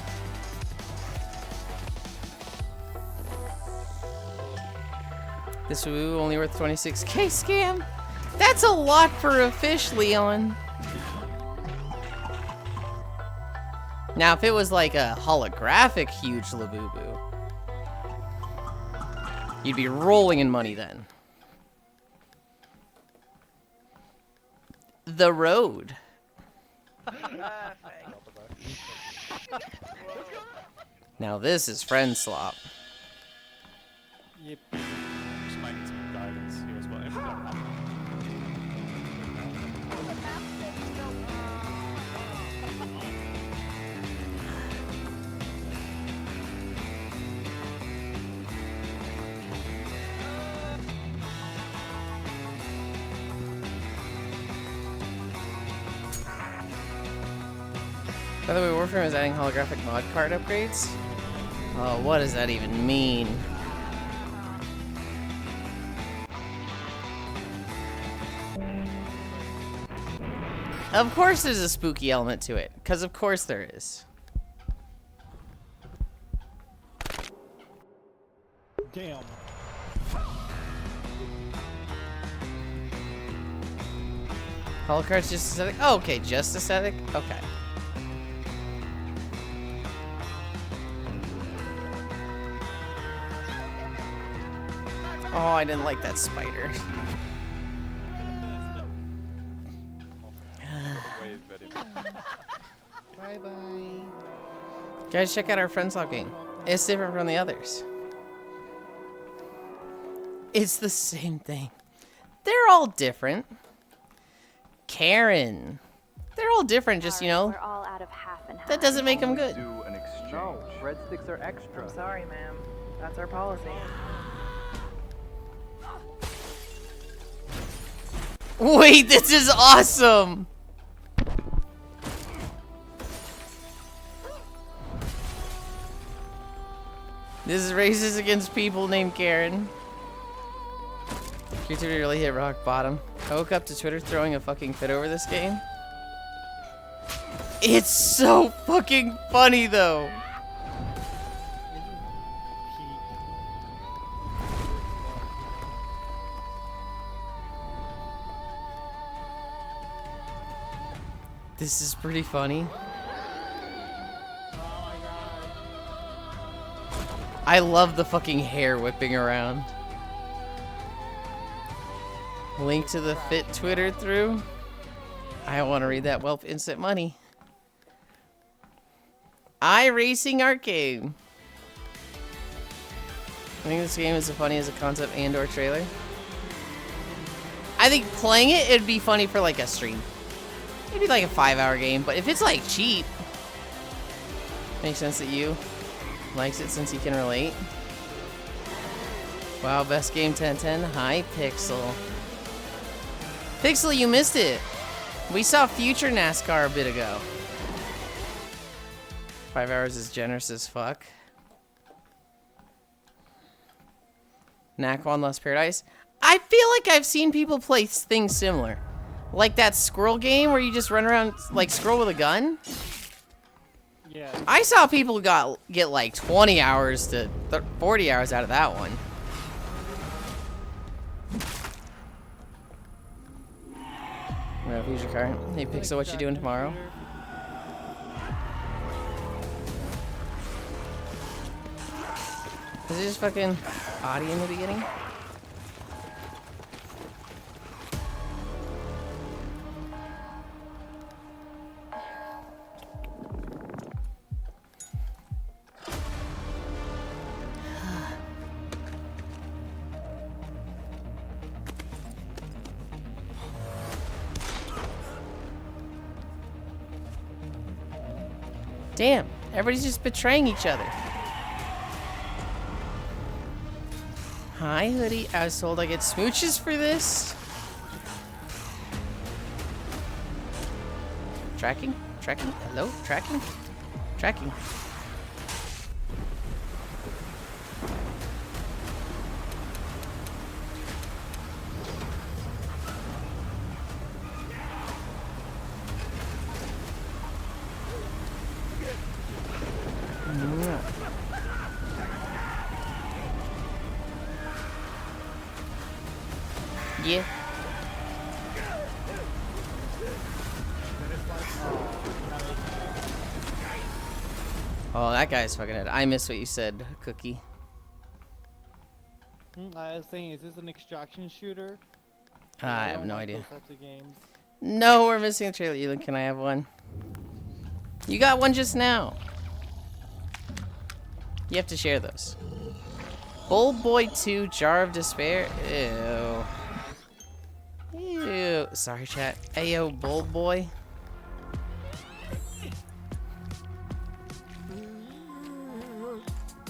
This woo only worth 26k scam? That's a lot for a fish, Leon. Now, if it was like a holographic huge Labubu, you'd be rolling in money then. The road. Now this is friend slop. Yep. Just might need some guidance here as well. If that happens. By the way, Warframe is adding holographic mod card upgrades. Oh, what does that even mean? Of course there's a spooky element to it, because of course there is. Damn. Holocard's just aesthetic? Oh, okay, just aesthetic? Okay. Oh, I didn't like that spider. Bye-bye. Guys, check out our friends log game. It's different from the others. It's the same thing. They're all different. Karen. They're all different, just, you know. We're all out of half and half. That doesn't make them good. Do an exchange. No, breadsticks are extra. I'm sorry, ma'am. That's our policy. Wait, this is awesome! This is racist against people named Karen. Your Twitter really hit rock bottom. I woke up to Twitter throwing a fucking fit over this game. It's so fucking funny though. This is pretty funny. I love the fucking hair whipping around. Link to the fit Twitter through. I want to read that. Well, instant money. iRacing Arcade. I think this game is as funny as a concept and or trailer. I think playing it, it'd be funny for like a stream. Maybe like a 5-hour game, but if it's like cheap, makes sense that you likes it since you can relate. Wow, best game 1010. Hi, Pixel. Pixel, you missed it. We saw Future NASCAR a bit ago. 5 hours is generous as fuck. Naquan Lost Paradise. I feel like I've seen people play things similar. Like that squirrel game where you just run around like squirrel with a gun. Yeah. I saw people get like 20 hours to 40 hours out of that one. Well, who's your car? Hey Pixel, what you doing tomorrow? Is it just fucking Audie in the beginning? Damn, everybody's just betraying each other. Hi, Hoodie. I was told I get smooches for this. Tracking? Tracking? Hello? Tracking? Tracking. Yeah. Oh, that guy's fucking it. I missed what you said, Cookie. I was saying, is this an extraction shooter? I have don't no like idea. those types of games. No, we're missing a trailer. Yulind, can I have one? You got one just now. You have to share those. Bold Boy 2, Jar of Despair. Ew. Ew. Sorry, chat. Ayo, Bold Boy.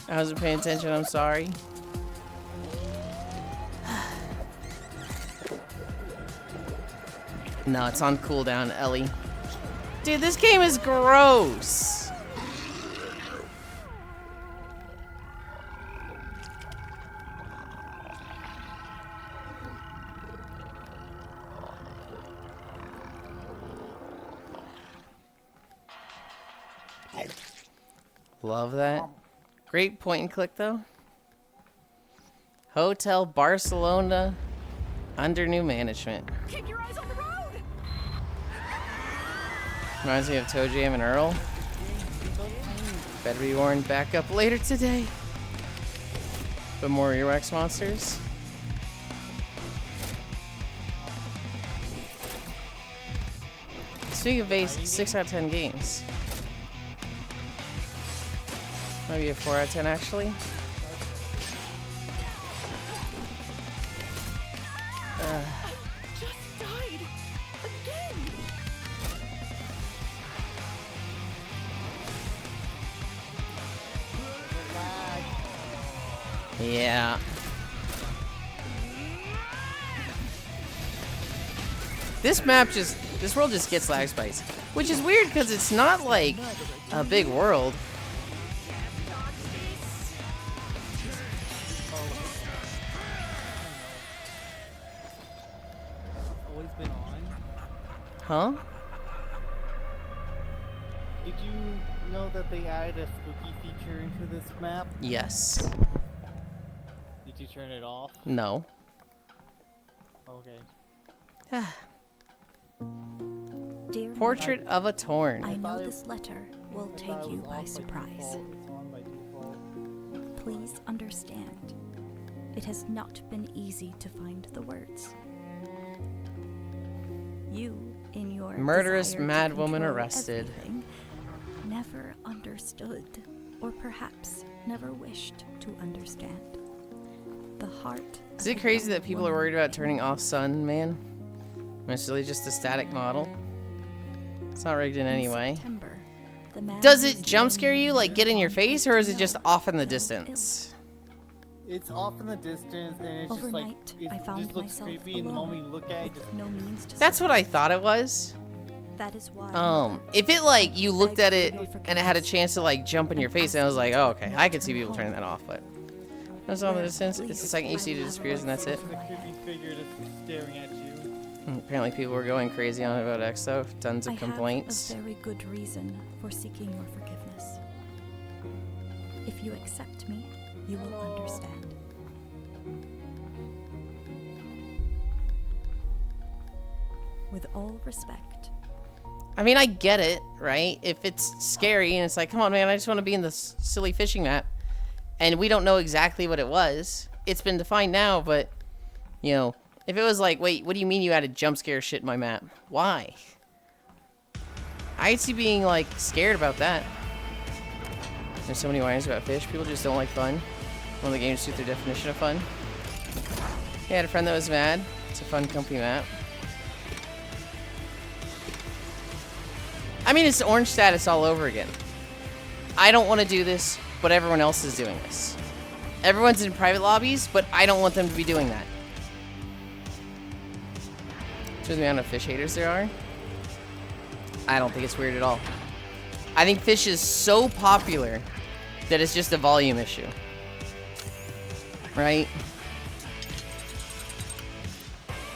I wasn't paying attention, I'm sorry. No, it's on cooldown, Ellie. Dude, this game is gross. Love that. Great point and click, though. Hotel Barcelona under new management. Keep your eyes on the road! Reminds me of Toe Jam and Earl. Better be worn back up later today. But more earwax monsters. Speaking of base, 6 out of 10 games. Maybe a 4 out of 10 actually. Just died again. Yeah. This world just gets lag spikes. Which is weird because it's not like a big world. Always been on. Huh? Did you know that they added a spooky feature into this map? Yes. Did you turn it off? No. Okay. Dear Portrait of a Torn. I know this letter will take you by surprise. Please understand, it has not been easy to find the words. You, in your Murderous desire to mad woman control arrested. everything, never understood, or perhaps never wished to understand. The heart. Is it crazy that people are worried about turning off Sun, man? When it's really just a static model? It's not rigged in any way. Does it jump scare you, like get in your face, or is it just off in the distance? It's off in the distance, and it's Overnight, just like I it found just looks myself creepy, and the alone, moment you look at it, just no means to That's what I thought it was. That is why. If it like you looked at it and it had a chance to like jump in your face, and I was like, oh okay, I could see people turning that off, but that's all in the distance. It's the second you see it, it disappears, and that's it. a creepy figure that's staring at you. Apparently people were going crazy on it about X though. Tons of I complaints. have a very good reason for seeking your forgiveness. If you accept me, you will understand. With all respect. I mean, I get it, right? If it's scary and it's like, come on, man, I just want to be in this silly fishing map, and we don't know exactly what it was. It's been defined now, but you know, if it was like, wait, what do you mean you added jump scare shit in my map? Why? I see being like scared about that. There's so many whiners about fish. People just don't like fun. One of the games suit their definition of fun. Yeah, I had a friend that was mad. It's a fun, comfy map. I mean, it's orange status all over again. I don't want to do this, but everyone else is doing this. Everyone's in private lobbies, but I don't want them to be doing that. Shows me how many fish haters there are. I don't think it's weird at all. I think fish is so popular that it's just a volume issue. Right?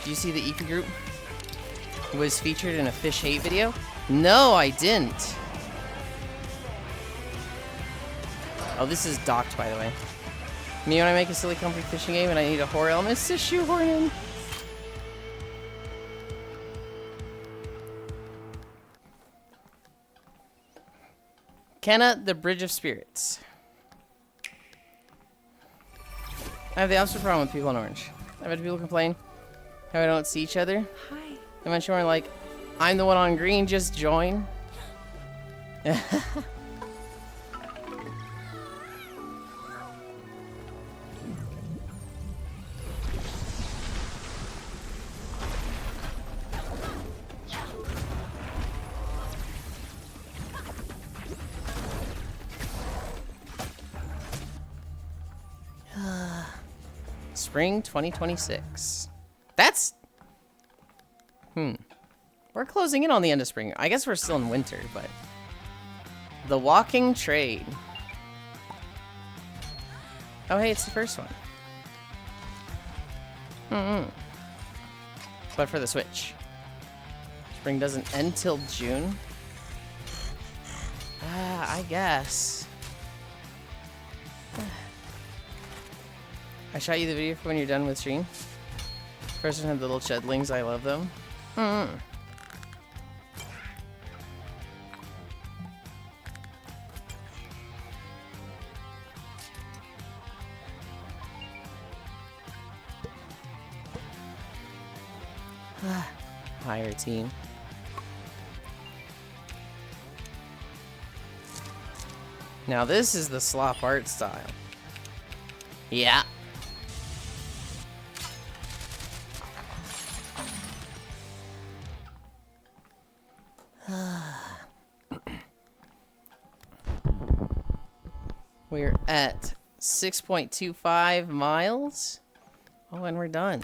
Did you see the EP group was featured in a fish hate video? No, I didn't. Oh, this is docked, by the way. Me when I make a silly comfy fishing game and I need a horror element to shoehorn in. McKenna, the Bridge of Spirits. I have the opposite problem with people in orange. I've had people complain how we don't see each other. Hi. They mention more like, I'm the one on green, just join. Spring 2026. That's... We're closing in on the end of spring. I guess we're still in winter, but... The Walking Trade. Oh, hey, it's the first one. But for the Switch. Spring doesn't end till June. I guess. I shot you the video for when you're done with stream. First one had the little chedlings. I love them. Higher team. Now this is the slop art style. Yeah. We're at 6.25 miles. Oh, and we're done.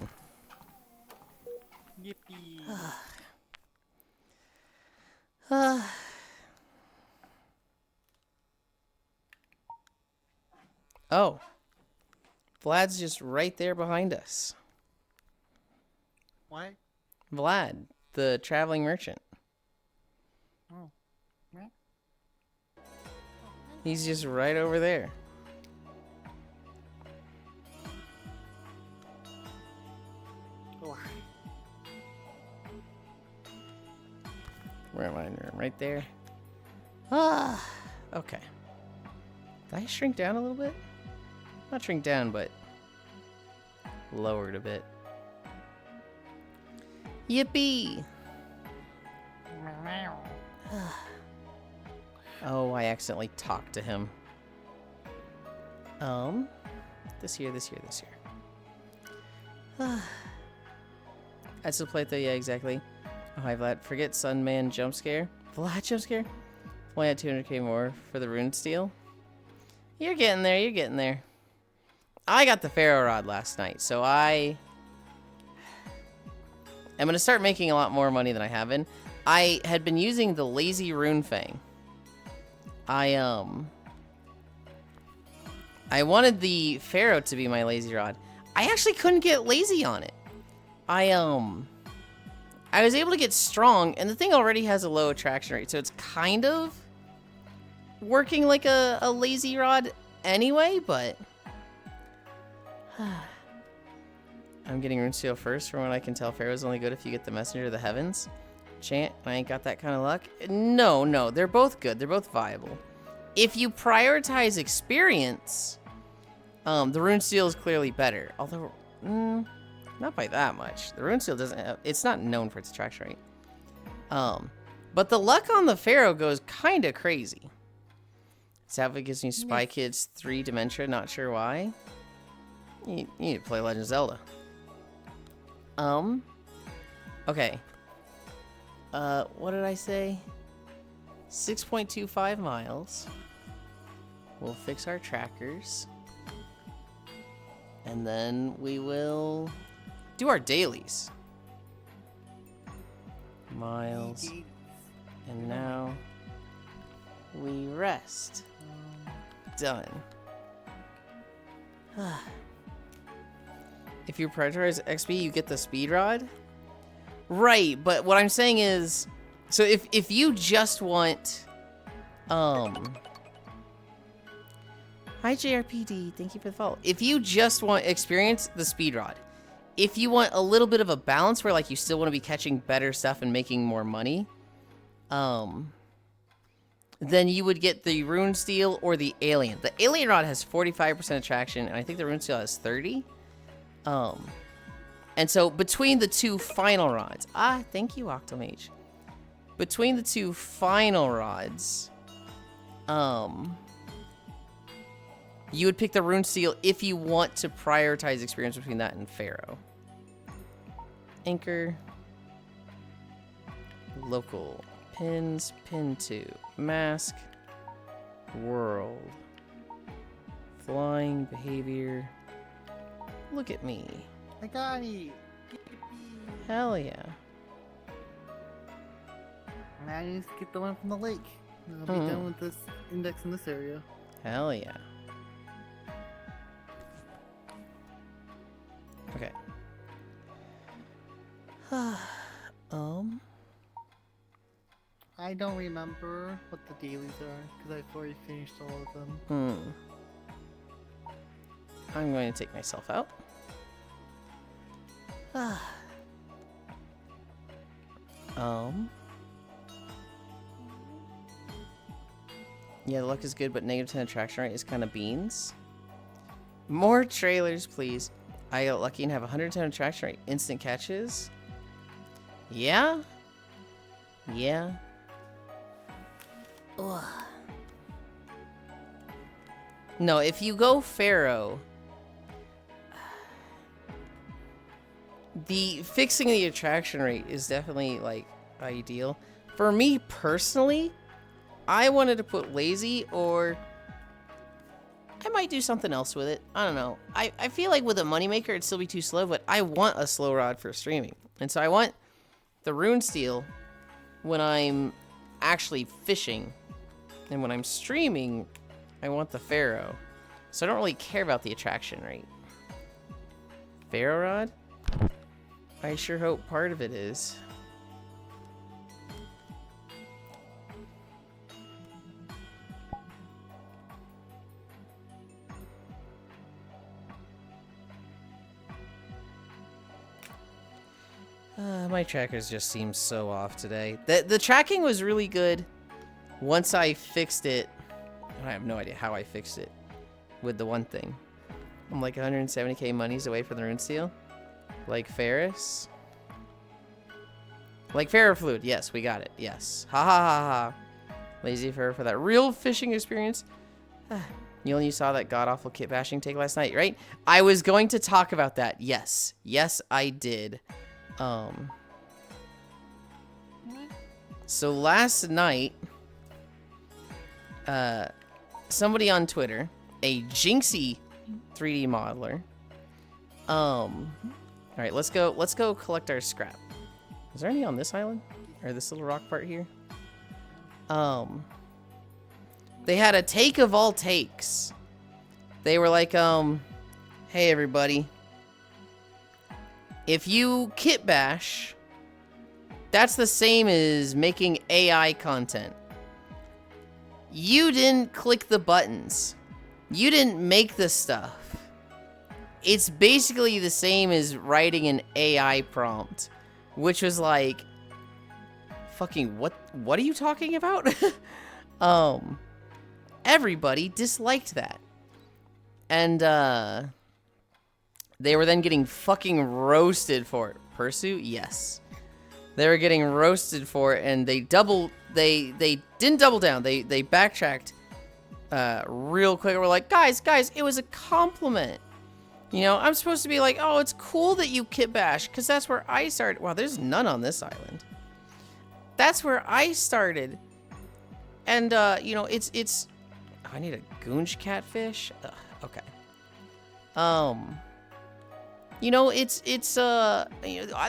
Yippee. Oh. Vlad's just right there behind us. What? Vlad, the traveling merchant. Oh. He's just right over there. Where am I? Right there. Okay. Did I shrink down a little bit? Not shrink down, but lowered a bit. Yippee! Oh, I accidentally talked to him. This year. I still play it though, yeah, exactly. Oh, hi, Vlad. Forget Sunman jump scare. Vlad jump scare? Only had 200k more for the rune steel. You're getting there. I got the Pharaoh Rod last night, so I am going to start making a lot more money than I have been. I had been using the Lazy Rune Fang. I wanted the Pharaoh to be my Lazy Rod. I actually couldn't get lazy on it. I was able to get strong, and the thing already has a low attraction rate, so it's kind of working like a lazy rod anyway, but I'm getting Runesteel first. From what I can tell, Pharaoh's only good if you get the Messenger of the Heavens. Chant, I ain't got that kind of luck. No, they're both good. They're both viable. If you prioritize experience, the Runesteel is clearly better. Although, not by that much. The Runesteel doesn't have, it's not known for its attraction rate. But the luck on the Pharaoh goes kind of crazy. Savage gives me Spy Kids 3 Dementia, not sure why. You need to play Legend of Zelda. Okay. What did I say? 6.25 miles. We'll fix our trackers. And then we will do our dailies. Miles. And now we rest. Done. If you prioritize XP, you get the speed rod. Right, but what I'm saying is, so if you just want, hi JRPD, thank you for the follow. If you just want experience, the speed rod. If you want a little bit of a balance where like you still want to be catching better stuff and making more money, then you would get the rune steel or the alien. The alien rod has 45% attraction, and I think the rune steel has 30. And so between the two final rods, thank you, Octomage. Between the two final rods, you would pick the rune steel if you want to prioritize experience between that and Pharaoh. Anchor. Local. Pins. Pin 2. Mask. World. Flying. Behavior. Look at me. I got it. Hell yeah. Now I just get the one from the lake. I'll be done with this index in this area. Hell yeah. Okay. I don't remember what the dailies are because I've already finished all of them. I'm going to take myself out. Yeah, the luck is good, but negative 10 attraction rate is kind of beans. More trailers, please. I got lucky and have 110 attraction rate. Instant catches. Yeah? Yeah. Ugh. No, if you go Pharaoh, the fixing the attraction rate is definitely like ideal. For me personally, I wanted to put lazy, or I might do something else with it. I don't know. I feel like with a moneymaker it'd still be too slow, but I want a slow rod for streaming. And so I want the rune steel when I'm actually fishing. And when I'm streaming, I want the Pharaoh. So I don't really care about the attraction rate. Pharaoh rod? I sure hope part of it is. My trackers just seem so off today. The tracking was really good once I fixed it. I have no idea how I fixed it with the one thing. I'm like 170k monies away from the rune steel. Like Ferris. Like Ferrofluid. Yes, we got it. Yes. Ha ha ha ha. Lazy for that real fishing experience. Yulind, you saw that god-awful kit bashing take last night, right? I was going to talk about that. Yes. Yes, I did. So last night, somebody on Twitter, a Jinxie 3D modeler. All right, let's go collect our scrap. Is there any on this island? Or this little rock part here? They had a take of all takes. They were like, hey everybody. If you kit bash, that's the same as making AI content. You didn't click the buttons. You didn't make the stuff. It's basically the same as writing an AI prompt, which was like, fucking what are you talking about? Everybody disliked that. And they were then getting fucking roasted for it. Pursuit? Yes. They were getting roasted for it, and they didn't double down. They backtracked real quick. We're like, guys, it was a compliment. You know, I'm supposed to be like, oh, it's cool that you kit bash, because that's where I started. Wow, there's none on this island. That's where I started. And, you know, it's... Oh, I need a goonch catfish? Ugh, okay. You know, it's you know,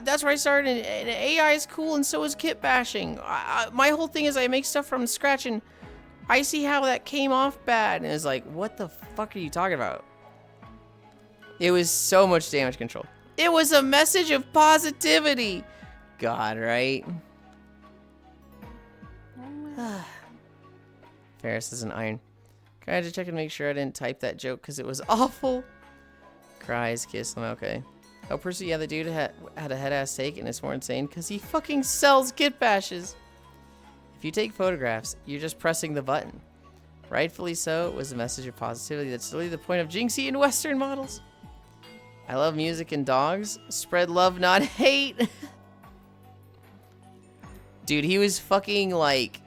that's where I started, and AI is cool, and so is kit bashing. My whole thing is I make stuff from scratch, and I see how that came off bad, and it's like, what the fuck are you talking about? It was so much damage control. It was a message of positivity. God, right? Ferris is an iron. I had to check and make sure I didn't type that joke because it was awful. Cries, kiss him, okay. Oh, Percy, yeah, the dude had a head-ass take, and it's more insane because he fucking sells kit bashes. If If you take photographs, you're just pressing the button. Rightfully so, it was a message of positivity that's really the point of Jinxie and Western models. I love music and dogs. Spread love, not hate. Dude, he was fucking like...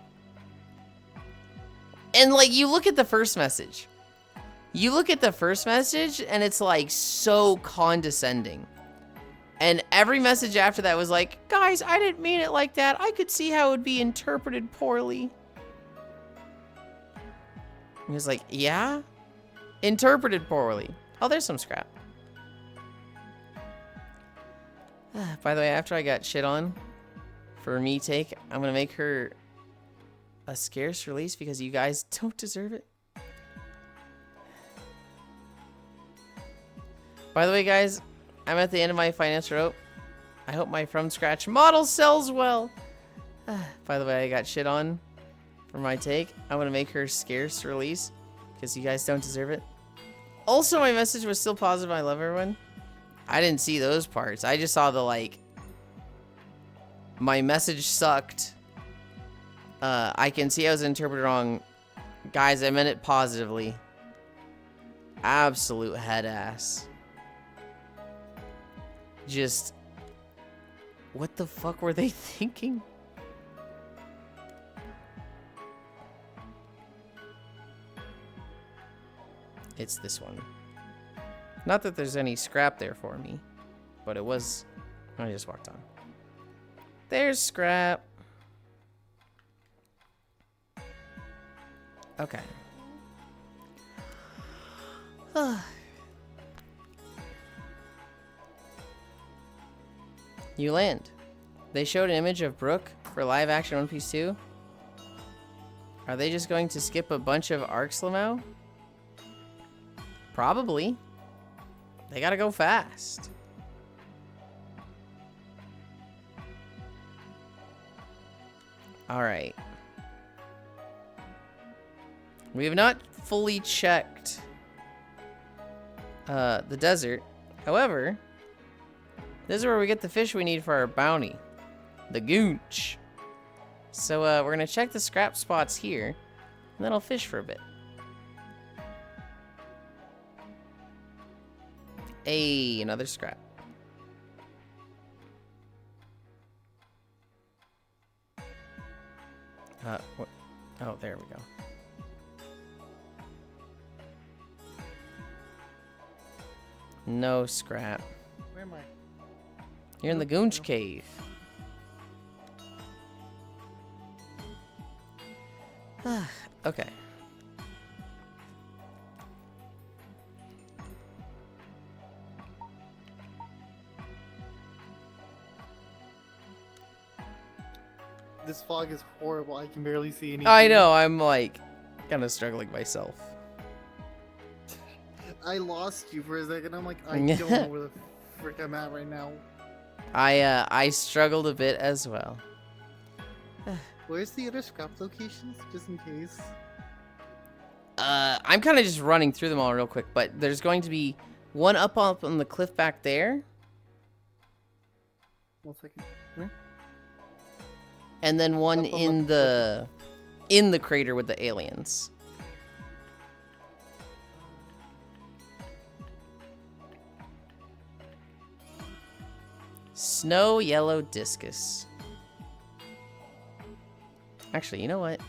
And like, you look at the first message. You look at the first message, and it's like so condescending. And every message after that was like, guys, I didn't mean it like that. I could see how it would be interpreted poorly. He was like, yeah? Interpreted poorly. Oh, there's some scrap. By the way, after I got shit on for me take, I'm going to make her a scarce release because you guys don't deserve it. By the way, guys, I'm at the end of my financial rope. I hope my from scratch model sells well. By the way, I got shit on for my take. I'm going to make her scarce release because you guys don't deserve it. Also, my message was still positive. I love everyone. I didn't see those parts. I just saw the, like, my message sucked. I can see I was interpreted wrong. Guys, I meant it positively. Absolute head ass. Just, what the fuck were they thinking? It's this one. Not that there's any scrap there for me, but it was. I just walked on. There's scrap. Okay. Yulind. They showed an image of Brooke for live action One Piece 2. Are they just going to skip a bunch of arcs, Lamau? Probably. They gotta go fast. Alright. We have not fully checked the desert. However, this is where we get the fish we need for our bounty. The goonch. So we're gonna check the scrap spots here, and then I'll fish for a bit. Hey, another scrap. What? Oh, there we go. No scrap. Where am I? You're in the Goonch Cave. Okay. This fog is horrible. I can barely see anything. I know. I'm like kind of struggling myself. I lost you for a second. I'm like, I don't know where the frick I'm at right now. I struggled a bit as well. Where's the other scrap locations, just in case? I'm kind of just running through them all real quick, but there's going to be one up on the cliff back there. 1 second. Where? And then one in the crater with the aliens. Snow yellow discus. Actually, you know what?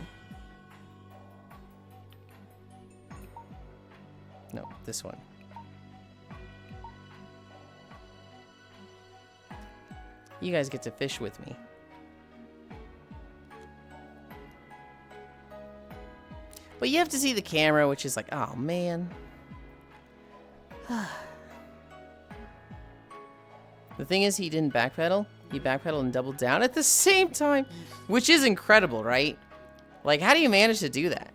No, this one. You guys get to fish with me. But you have to see the camera, which is like, oh man. The thing is, he didn't backpedal. He backpedaled and doubled down at the same time, which is incredible, right? Like, how do you manage to do that?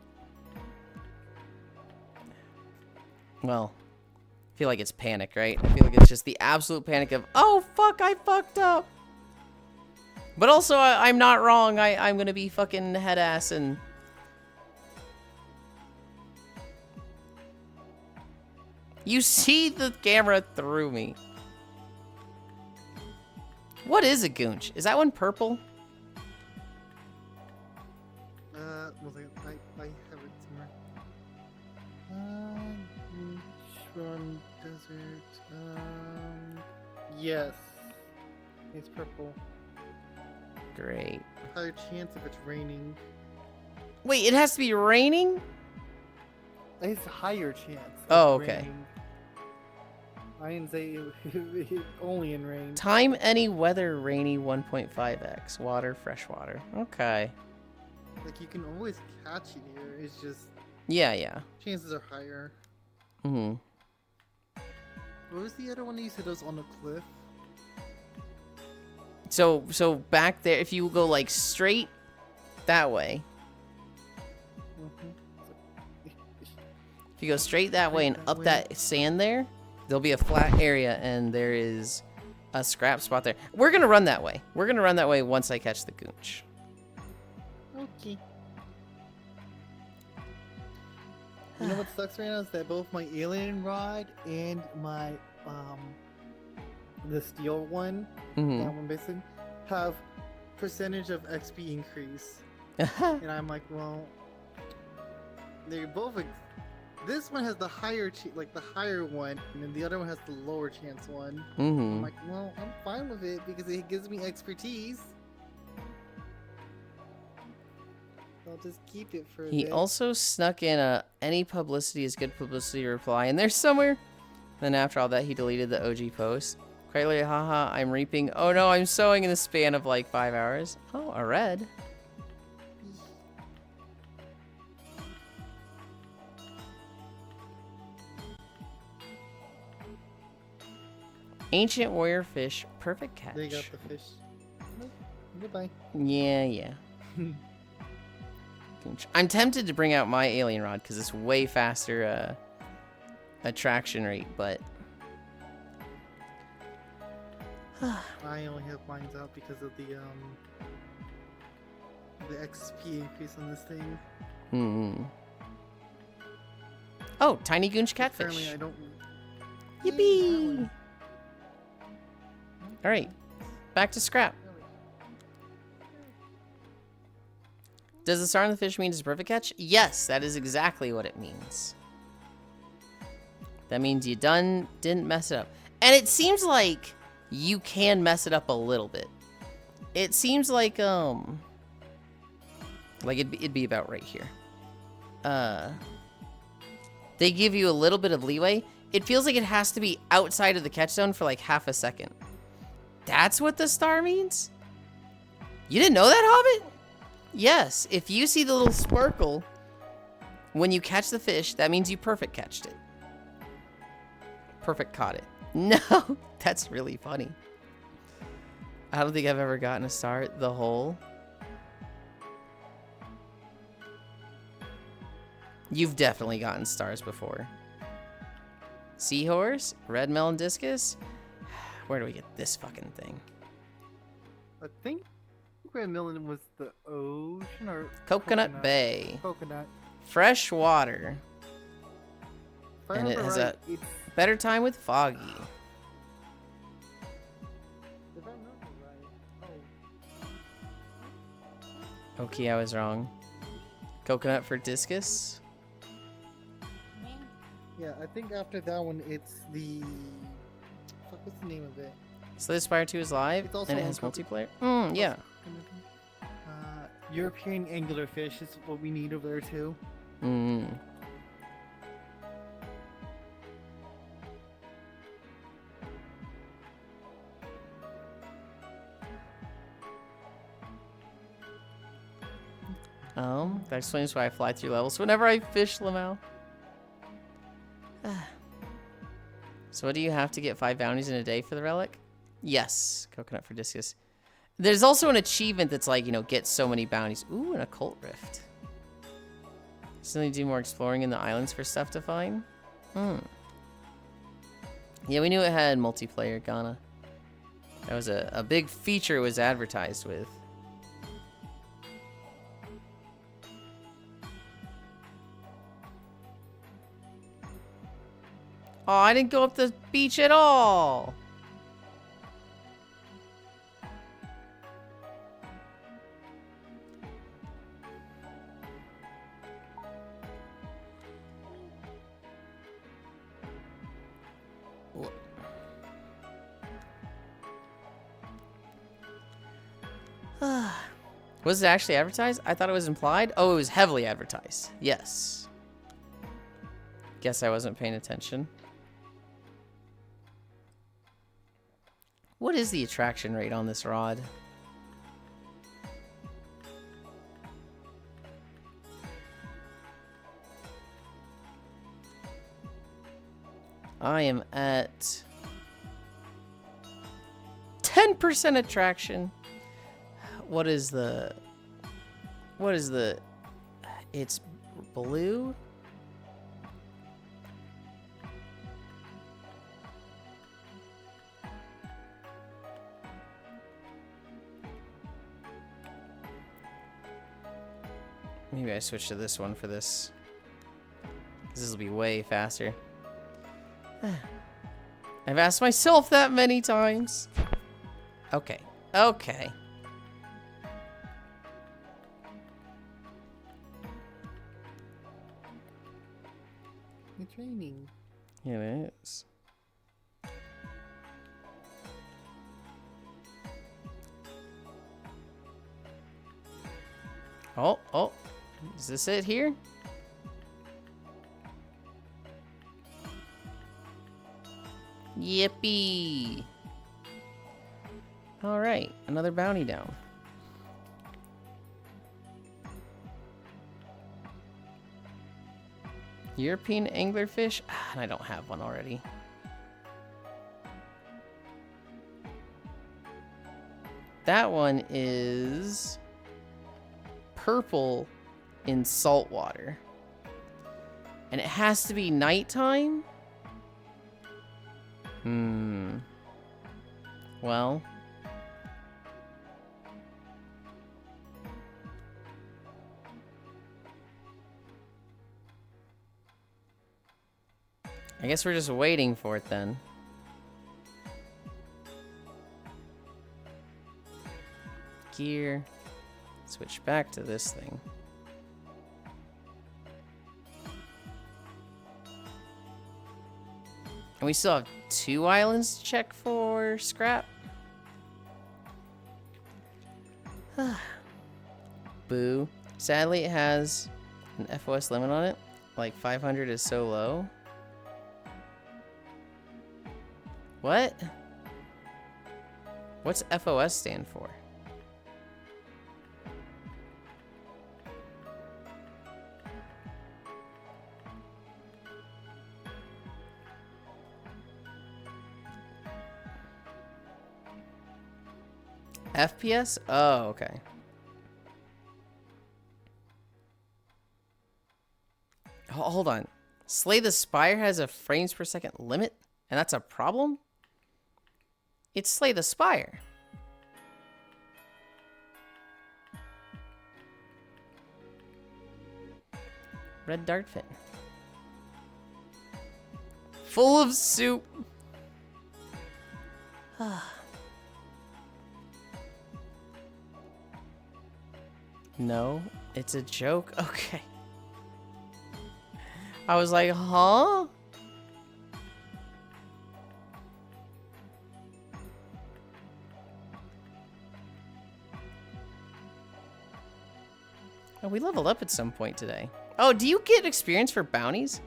Well, I feel like it's panic, right? I feel like it's just the absolute panic of, oh, fuck, I fucked up. But also, I'm not wrong. I'm going to be fucking head ass and... You see the camera through me. What is a goonch? Is that one purple? Was I have it somewhere. Run desert. Yes. It's purple. Great. Higher chance if it's raining. Wait, it has to be raining? It's a higher chance. Oh, okay. Raining. I didn't say it only in rain. Time any weather rainy 1.5x. Water, fresh water. Okay. Like you can always catch it here. It's just Yeah. chances are higher. Mm-hmm. What was the other one that you said was on a cliff? So back there, if you go like straight that way. If you go straight that way and up that sand there, there'll be a flat area and there is a scrap spot there. We're gonna run that way. We're gonna run that way once I catch the goonch. Okay. You know what sucks right now is that both my alien rod and my the steel one, Mhm. that one basically, have percentage of XP increase. And I'm like, well, they both. This one has the higher, the higher one, and then the other one has the lower chance one. Mhm. I'm like, well, I'm fine with it because it gives me expertise. I'll just keep it for a He bit. also snuck in a any publicity is good publicity reply in there somewhere. Then after all that, he deleted the OG post. Quite literally, haha, I'm reaping. Oh no, I'm sowing in the span of like 5 hours. Oh, a red. Ancient warrior fish, perfect catch. They got the fish. Goodbye. Yeah. I'm tempted to bring out my alien rod because it's way faster attraction rate, but I only have mine out because of the XP increase on this thing. Oh, tiny goonch catfish. Apparently I don't. Yippee! All right, back to scrap. Does the star on the fish mean it's a perfect catch? Yes, that is exactly what it means. That means you didn't mess it up. And it seems like you can mess it up a little bit. It seems like it'd be about right here. They give you a little bit of leeway. It feels like it has to be outside of the catch zone for like half a second. That's what the star means? You didn't know that, Hobbit? Yes, if you see the little sparkle when you catch the fish, that means you perfect catched it. Perfect caught it. No, that's really funny. I don't think I've ever gotten a star. The hole. You've definitely gotten stars before. Seahorse? Red melon discus? Where do we get this fucking thing? I think Grand Millen was the ocean or Coconut Bay. Coconut. Fresh water. If I And it remember has right, a it's better time with Foggy. if I remember right. Okay, I was wrong. Coconut for discus? Yeah, I think after that one, it's the. Fuck, what's the name of it? Slay Spire 2 is live, It's also and it on has Coco- multiplayer? Yeah. European anglerfish is what we need over there too. That explains why I fly through levels whenever I fish, Lamau. So what do you have to get 5 bounties in a day for the relic? Yes, coconut for discus. There's also an achievement that's like, get so many bounties. Ooh, an occult rift. Still need to do more exploring in the islands for stuff to find? Yeah, we knew it had multiplayer, Ghana. That was a big feature it was advertised with. Oh, I didn't go up the beach at all. Was it actually advertised? I thought it was implied. Oh, it was heavily advertised. Yes. Guess I wasn't paying attention. What is the attraction rate on this rod? I am at 10% attraction. What is the... It's blue? Maybe I switch to this one for this. This will be way faster. I've asked myself that many times. Okay. Okay. It's raining. It is. Oh, oh. Is this it here? Yippee. All right, another bounty down. European anglerfish? Ah, I don't have one already. That one is purple in salt water. And it has to be nighttime? Well. I guess we're just waiting for it then. Gear. Switch back to this thing. And we still have 2 islands to check for scrap. Boo. Sadly, it has an FOS limit on it. Like 500 is so low. What? What's FOS stand for? FPS? Oh, okay. Hold on. Slay the Spire has a frames per second limit? And that's a problem? It's Slay the Spire. Red Dartfin. Full of soup. No, it's a joke? Okay. I was like, huh? Oh, we leveled up at some point today. Oh, do you get experience for bounties?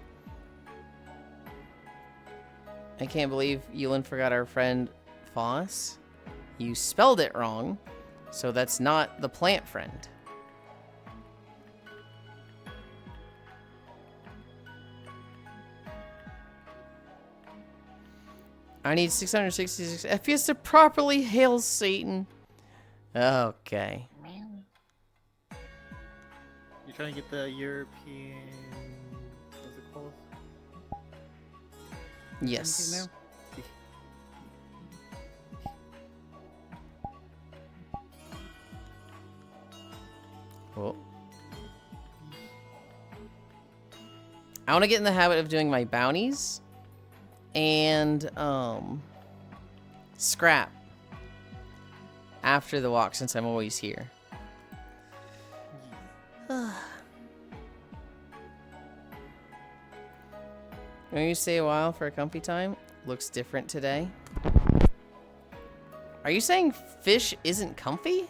I can't believe Yulind forgot our friend Foss. You spelled it wrong, so that's not the plant friend. I need 666 FPS to properly hail Satan. Okay. You're trying to get the European... What's it called? Yes. Oh. I want to get in the habit of doing my bounties and scrap after the walk since I'm always here. When you stay a while for a comfy time, looks different today. Are you saying fish isn't comfy?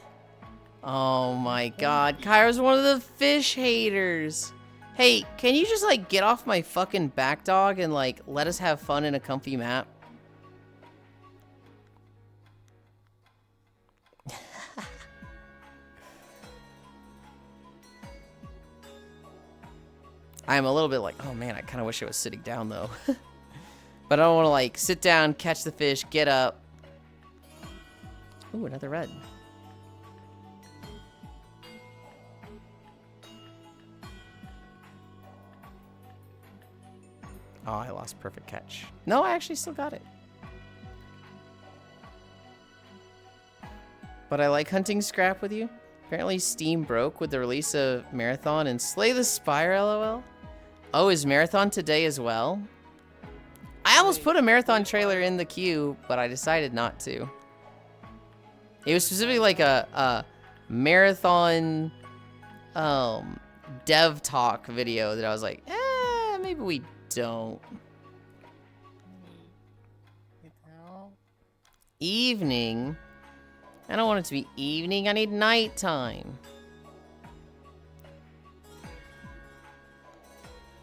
Oh my god. Kyra's one of the fish haters. Hey, can you just, like, get off my fucking back, dog, and, like, let us have fun in a comfy map? I'm a little bit like, oh man, I kind of wish I was sitting down, though. But I don't want to, like, sit down, catch the fish, get up. Ooh, another red. Oh, I lost perfect catch. No, I actually still got it. But I like hunting scrap with you. Apparently Steam broke with the release of Marathon and Slay the Spire, lol. Oh, is Marathon today as well? I almost put a Marathon trailer in the queue, but I decided not to. It was specifically like a Marathon dev talk video that I was like, maybe we don't. Evening? I don't want it to be evening. I need nighttime.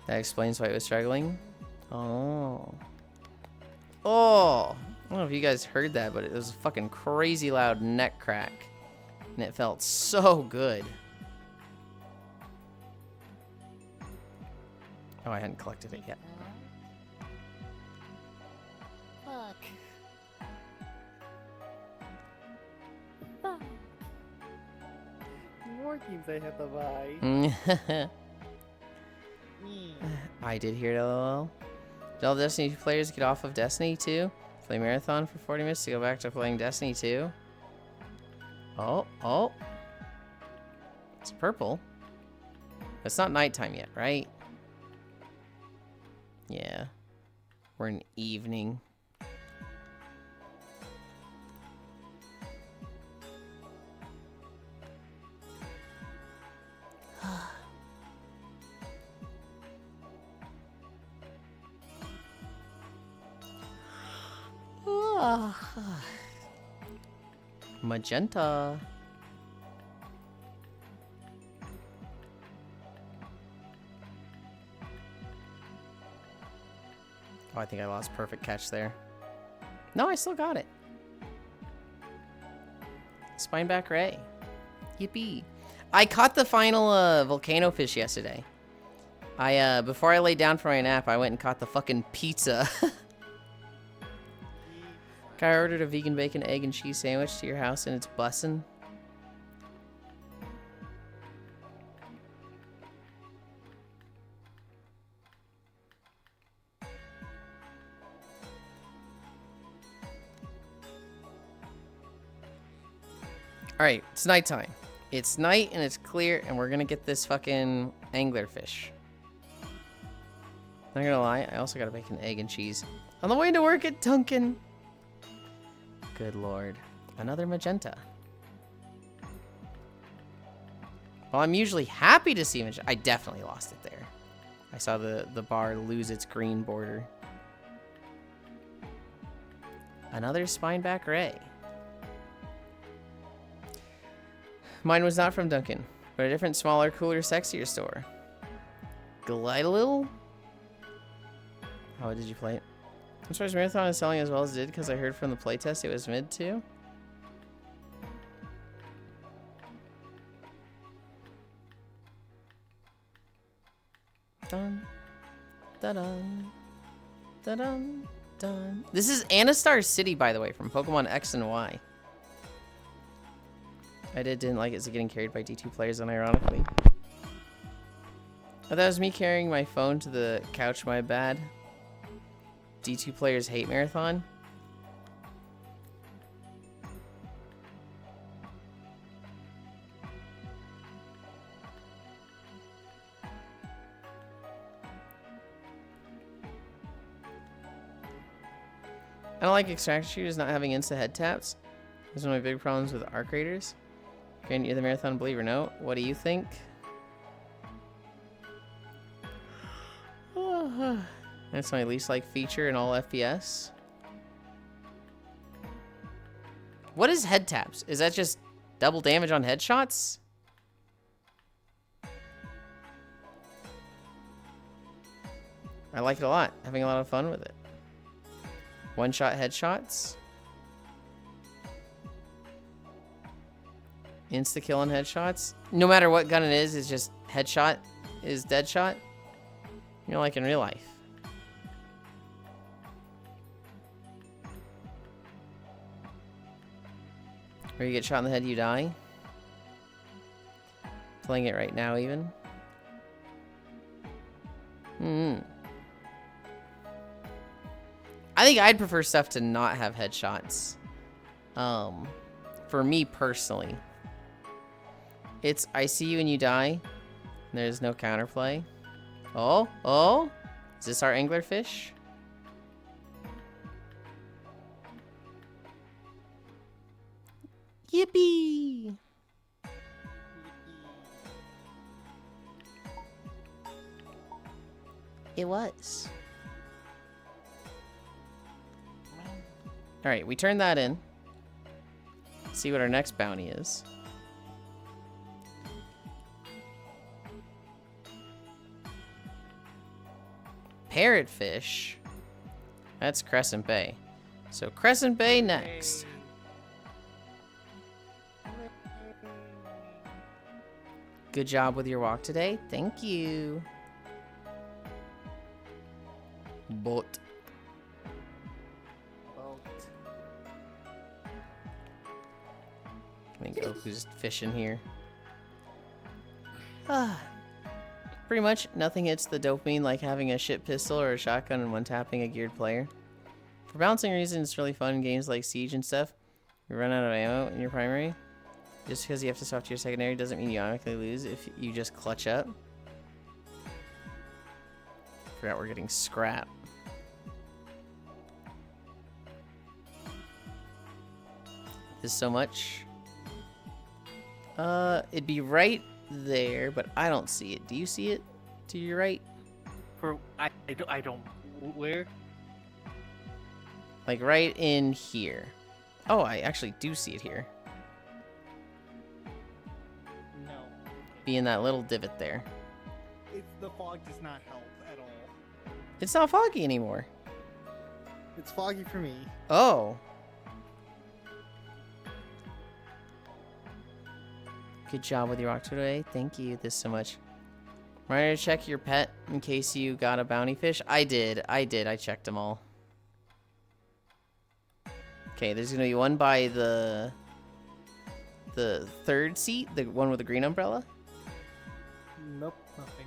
That explains why it was struggling. Oh. Oh. I don't know if you guys heard that, but it was a fucking crazy loud neck crack. And it felt so good. Oh, I hadn't collected it yet. Fuck. More games I have to buy. I did hear it, lol. Did all Destiny 2 players get off of Destiny 2? Play Marathon for 40 minutes to go back to playing Destiny 2? Oh, oh. It's purple. It's not nighttime yet, right? Yeah. We're in evening. Magenta. Oh, I think I lost perfect catch there. No, I still got it. Spineback Ray. Yippee. I caught the final volcano fish yesterday. Before I laid down for my nap, I went and caught the fucking pizza. I ordered a vegan bacon, egg, and cheese sandwich to your house, and it's bussin'. Alright, it's nighttime. It's night, and it's clear, and we're gonna get this fucking anglerfish. Not gonna lie, I also got a bacon, egg, and cheese on the way to work at Dunkin'. Good lord. Another magenta. Well, I'm usually happy to see magenta. I definitely lost it there. I saw the bar lose its green border. Another Spineback Ray. Mine was not from Dunkin', but a different, smaller, cooler, sexier store. Glidalil? How did you play it? I'm surprised Marathon is selling as well as it did because I heard from the playtest it was mid too. Dun, dun, dun, dun, dun. This is Anastar City, by the way, from Pokemon X and Y. I didn't like it getting carried by D2 players, unironically. Oh, that was me carrying my phone to the couch, my bad. D2 players hate Marathon. I don't like extraction shooters not having insta head taps. This is one of my big problems with arc raiders. Granted, you're the Marathon believer, no? What do you think? That's my least liked feature in all FPS. What is head taps? Is that just double damage on headshots? I like it a lot. Having a lot of fun with it. One-shot headshots. Insta-kill on headshots. No matter what gun it is, it's just headshot is dead shot. You know, like in real life. Where you get shot in the head, you die. Playing it right now, even. I think I'd prefer stuff to not have headshots. For me personally. It's I see you and you die. There's no counterplay. Oh? Is this our anglerfish? Yippee! It was. Alright, we turned that in. See what our next bounty is. Parrotfish. That's Crescent Bay. So Crescent Bay next. Good job with your walk today. Thank you. Boat. Let me go. Who's fishing here? Pretty much nothing hits the dopamine like having a shit pistol or a shotgun and one tapping a geared player. For balancing reasons, it's really fun in games like Siege and stuff. You run out of ammo in your primary. Just because you have to swap to your secondary doesn't mean you automatically lose if you just clutch up. Forgot we're getting scrap. This so much. It'd be right there, but I don't see it. Do you see it to your right? I don't. Where? Like right in here. Oh, I actually do see it here. No. Be in that little divot there. The fog does not help at all. It's not foggy anymore. It's foggy for me. Oh. Good job with your walk today. Thank you this so much. Reminder to check your pet in case you got a bounty fish. I did. I checked them all. Okay, there's gonna be one by the third seat, the one with the green umbrella. Nope, nothing.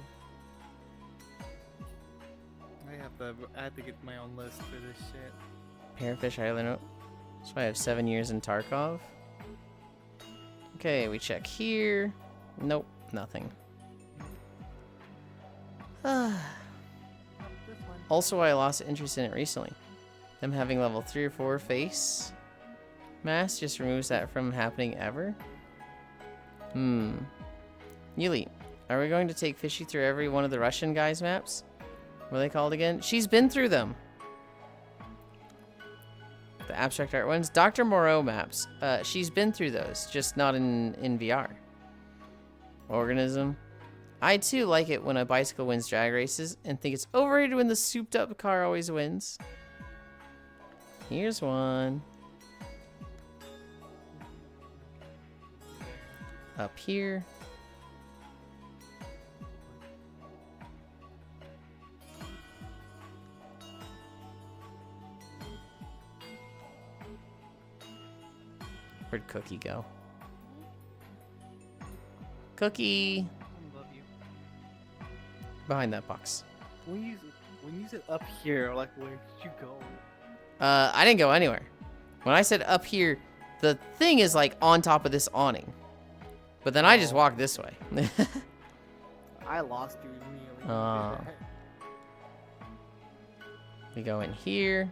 I have to get my own list for this shit. Parrotfish Island. So I have 7 years in Tarkov. Okay, we check here. Nope, nothing. Also, I lost interest in it recently. Them having level 3 or 4 face mask just removes that from happening ever. Yulind, are we going to take Fishy through every one of the Russian guys' maps? What are they called again? She's been through them. The abstract art ones. Dr. Moreau maps. She's been through those, just not in VR. Organism. I too like it when a bicycle wins drag races and think it's overrated when the souped up car always wins. Here's one. Up here. Where'd Cookie go? Cookie! I love you. Behind that box. When you said up here, like where did you go? I didn't go anywhere. When I said up here, the thing is like on top of this awning. But then I just walked this way. I lost you immediately. We go in here.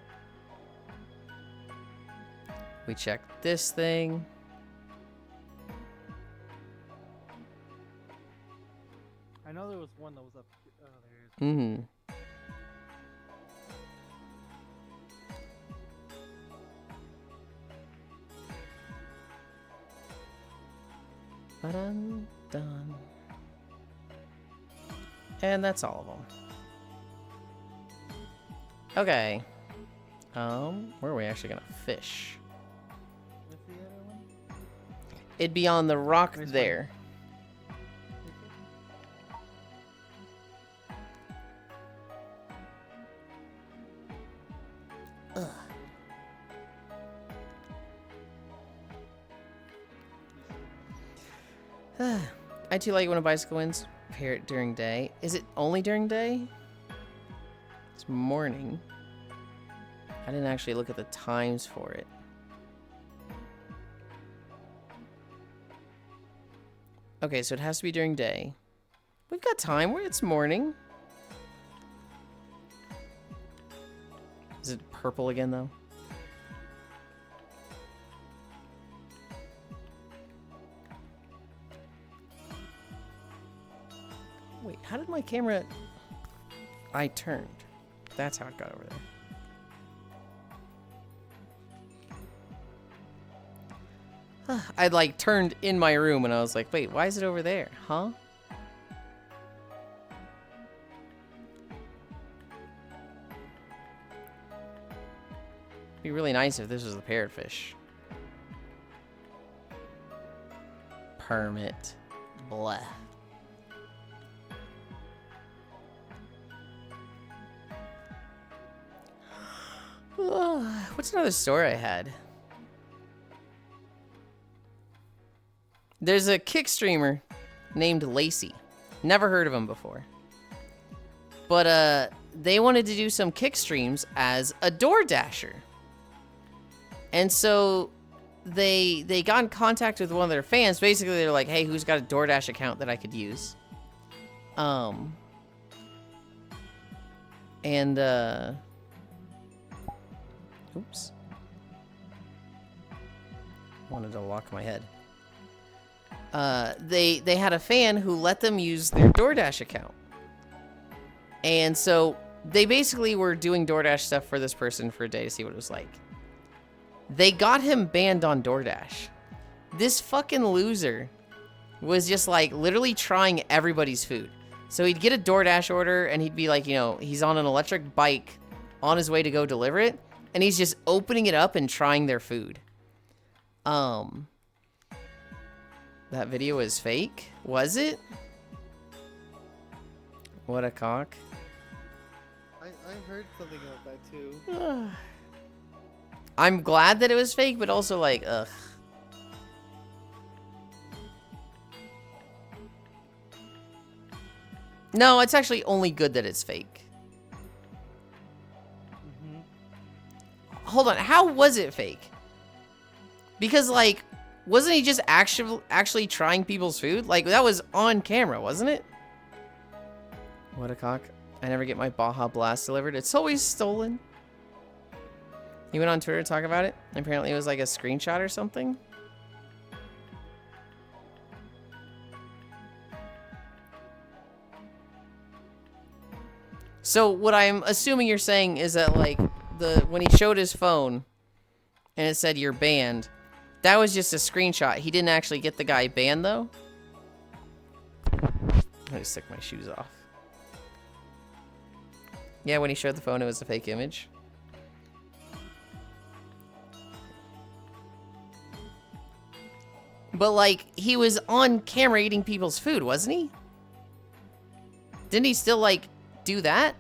We check this thing. I know there was one that was up here. Oh, there it is. Ba-dun, dun. And that's all of them. Okay. Where are we actually gonna fish? It'd be on the rock there. Ugh. I too like when a bicycle wins. Pair it during day. Is it only during day? It's morning. I didn't actually look at the times for it. Okay, so it has to be during day. We've got time where it's morning. Is it purple again, though? Wait, how did my camera... I turned. That's how it got over there. I'd like turned in my room and I was like, wait, why is it over there? Huh? It'd be really nice if this was the parrotfish. Permit. Blah. What's another story I had? There's a kick streamer named Lacey. Never heard of him before. But they wanted to do some kick streams as a DoorDasher. And so they got in contact with one of their fans. Basically, they're like, hey, who's got a DoorDash account that I could use? Oops. Wanted to lock my head. They had a fan who let them use their DoorDash account. And so they basically were doing DoorDash stuff for this person for a day to see what it was like. They got him banned on DoorDash. This fucking loser was just like literally trying everybody's food. So he'd get a DoorDash order and he'd be like, you know, he's on an electric bike on his way to go deliver it. And he's just opening it up and trying their food. That video is fake? Was it? What a cock. I heard something about that too. I'm glad that it was fake, but also like, ugh. No, it's actually only good that it's fake. Hold on, how was it fake? Because, like, wasn't he just actually trying people's food? Like, that was on camera, wasn't it? What a cock. I never get my Baja Blast delivered. It's always stolen. He went on Twitter to talk about it. Apparently it was like a screenshot or something. So what I'm assuming you're saying is that, like, when he showed his phone and it said you're banned, that was just a screenshot. He didn't actually get the guy banned, though. Let me just take my shoes off. Yeah, when he showed the phone, it was a fake image. But, like, he was on camera eating people's food, wasn't he? Didn't he still, like, do that?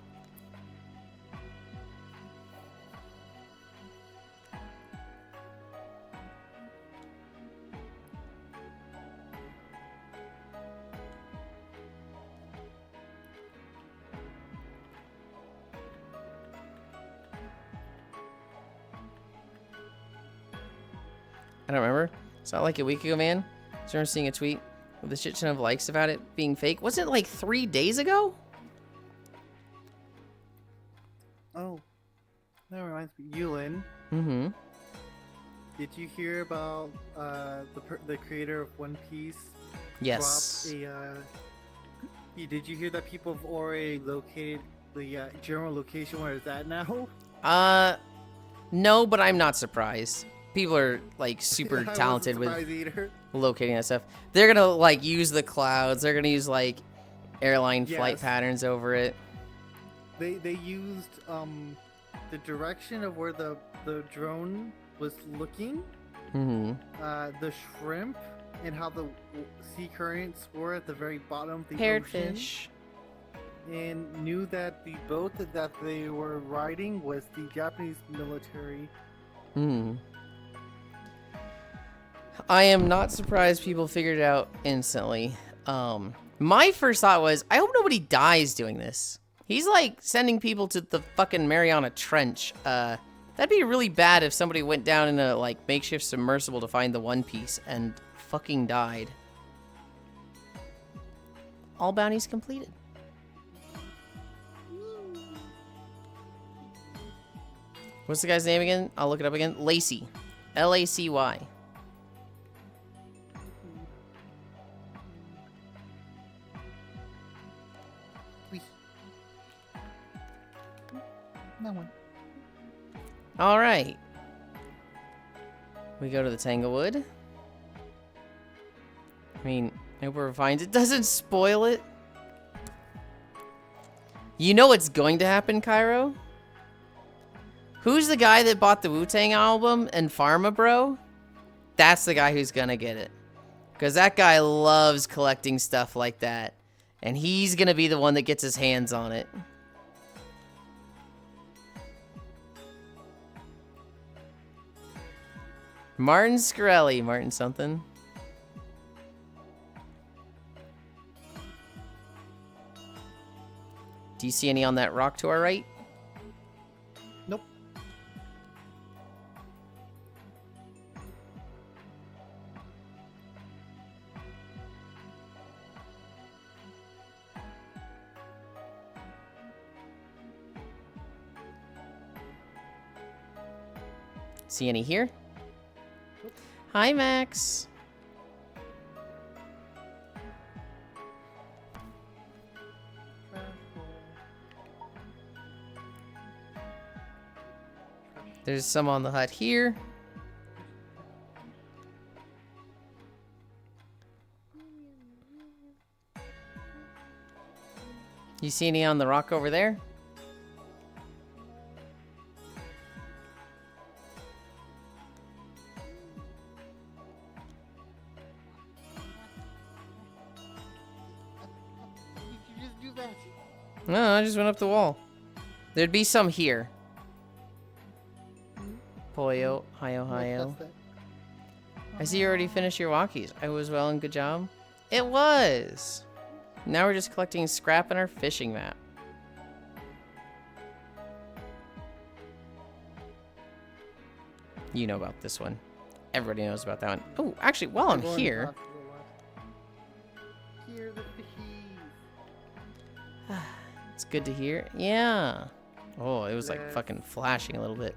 I don't remember. It's not like a week ago, man. I remember seeing a tweet with a shit ton of likes about it being fake. Wasn't it like 3 days ago? Oh, that reminds me. Yulind. Mm-hmm. Did you hear about the creator of One Piece? Yes. Did you hear that people have already located the general location where it's at now? No, but I'm not surprised. people are like super I wasn't talented with surprised either. locating that stuff. They're gonna like use the clouds. They're gonna use like airline flight Yes. patterns over it. They used the direction of where the drone was looking, Mm-hmm. the shrimp, and how the sea currents were at the very bottom of the Paired ocean, fish. and knew that the boat that they were riding was the Japanese military. Hmm. I am not surprised people figured it out instantly. My first thought was, I hope nobody dies doing this. He's like sending people to the fucking Mariana Trench. That'd be really bad if somebody went down in a like makeshift submersible to find the One Piece and fucking died. All bounties completed. What's the guy's name again? I'll look it up again. Lacy. Lacy. That one. All right. We go to the Tanglewood. I mean, I hope we're fine. It doesn't spoil it. You know what's going to happen, Cairo? Who's the guy that bought the Wu-Tang album and Pharma Bro? That's the guy who's gonna get it. Because that guy loves collecting stuff like that. And he's gonna be the one that gets his hands on it. Martin Scarelli. Martin something. Do you see any on that rock to our right? Nope. See any here? Hi, Max. There's some on the hut here. You see any on the rock over there? Did you just do that? No, I just went up the wall. There'd be some here. Poyo, hi Ohio. I see you already finished your walkies. I was well and good job. It was. Now we're just collecting scrap in our fishing map. You know about this one. Everybody knows about that one. Oh, actually, while I'm here. Hear the fishies. It's good to hear. Yeah. Oh, it was like fucking flashing a little bit.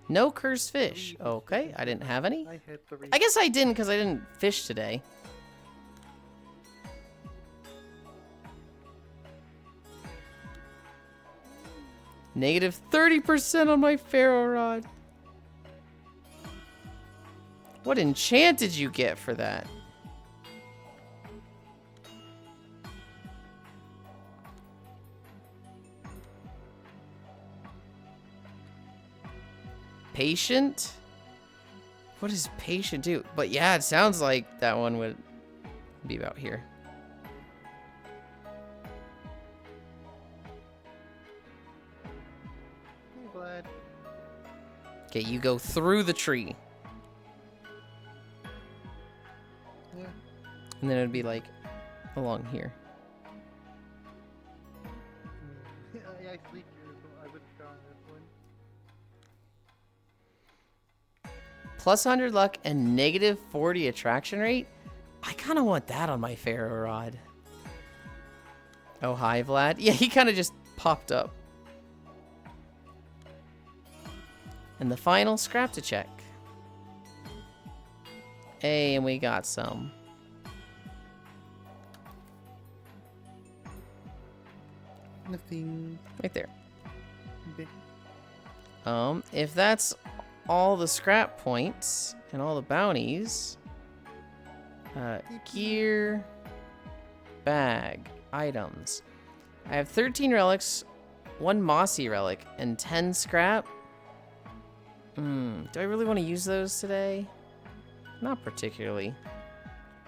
No cursed fish. Okay, I didn't have any. I guess I didn't because I didn't fish today. Negative 30% on my ferro rod. What enchant did you get for that? Patient? What does patient do? But yeah, it sounds like that one would be about here. Hey, Vlad. Okay, you go through the tree. Yeah. And then it would be like along here. I sleep here, so I would have gone this one. Plus 100 luck and negative 40 attraction rate? I kind of want that on my ferro rod. Oh, hi, Vlad. Yeah, he kind of just popped up. And the final scrap to check. Hey, and we got some. Nothing. Right there. Okay. If that's all the scrap points and all the bounties. Gear, bag, items. I have 13 relics, 1 mossy relic, and 10 scrap. Do I really want to use those today? Not particularly.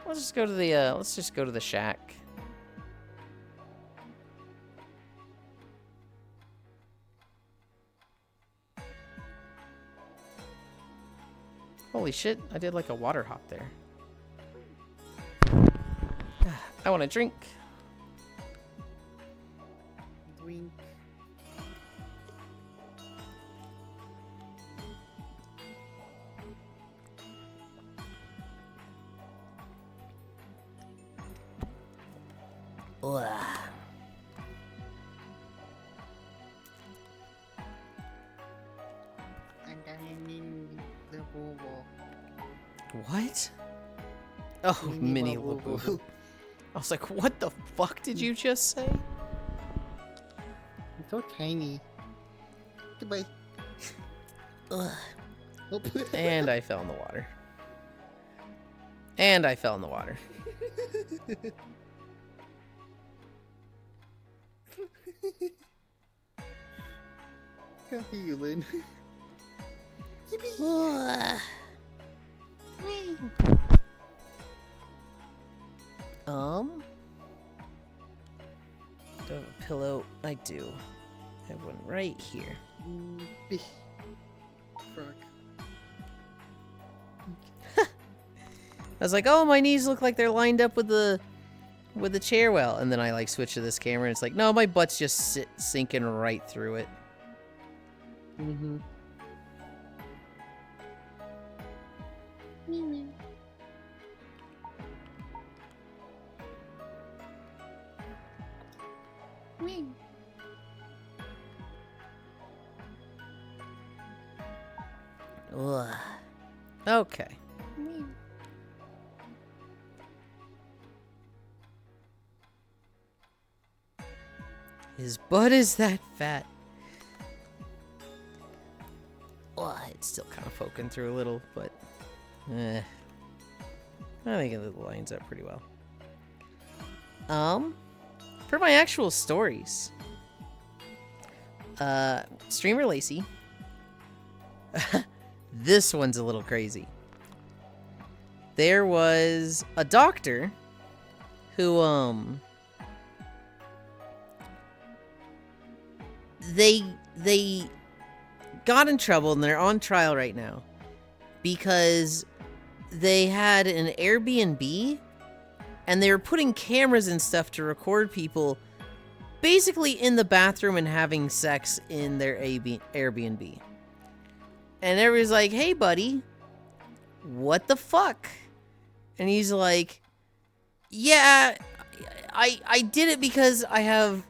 Let's just go to the shack. Holy shit, I did like a water hop there. I want a drink. Drink. What? Oh, mini Labubu. I was like, what the fuck did you just say? It's so tiny. Goodbye. And I fell in the water. And I fell in the water. Happy Yulind. Do I have a pillow? I do. I have one right here. I was like, oh, my knees look like they're lined up with the chair well, and then I like switch to this camera, and it's like, no, my butt's just sinking right through it. Mm-hmm. Ugh. Okay. His butt is that fat. Oh, it's still kind of poking through a little, but I think it lines up pretty well. For my actual stories, streamer Lacey. This one's a little crazy. There was a doctor who they got in trouble, and they're on trial right now because they had an Airbnb and they were putting cameras and stuff to record people basically in the bathroom and having sex in their Airbnb. And everybody's like, hey, buddy, what the fuck? And he's like, yeah, I did it because I have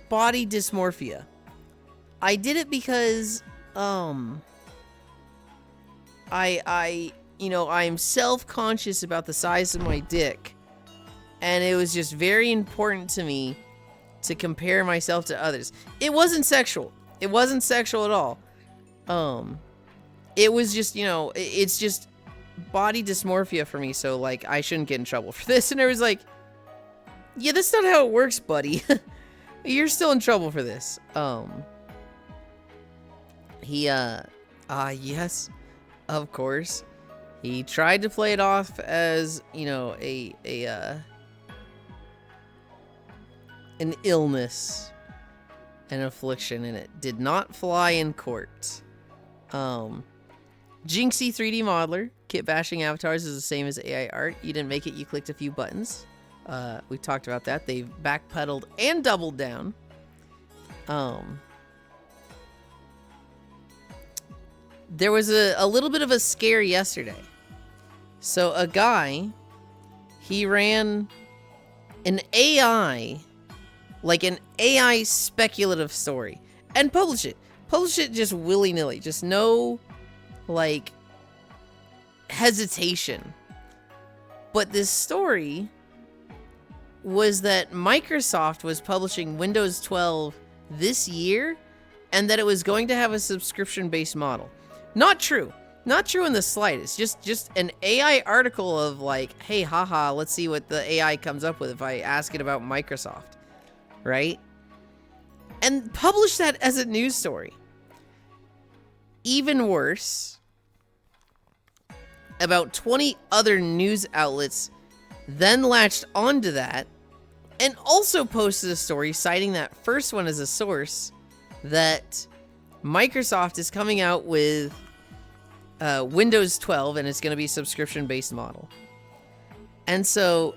body dysmorphia. I did it because, I'm self-conscious about the size of my dick. And it was just very important to me to compare myself to others. It wasn't sexual. It wasn't sexual at all. It was just, it's just body dysmorphia for me, so, like, I shouldn't get in trouble for this. And I was like, yeah, that's not how it works, buddy. You're still in trouble for this. Yes, of course. He tried to play it off as, an illness, an affliction, and it did not fly in court. Jinxie 3D modeler, kit bashing avatars is the same as AI art. You didn't make it, you clicked a few buttons. We talked about that. They've backpedaled and doubled down. There was a little bit of a scare yesterday. So a guy, he ran an AI speculative story and published it. Published it just willy-nilly. Just no, hesitation. But this story was that Microsoft was publishing Windows 12 this year, and that it was going to have a subscription-based model. Not true. Not true in the slightest. Just an AI article of like, hey, haha, let's see what the AI comes up with if I ask it about Microsoft, right? And publish that as a news story. Even worse, about 20 other news outlets then latched onto that and also posted a story citing that first one as a source that Microsoft is coming out with Windows 12 and it's going to be a subscription-based model. And so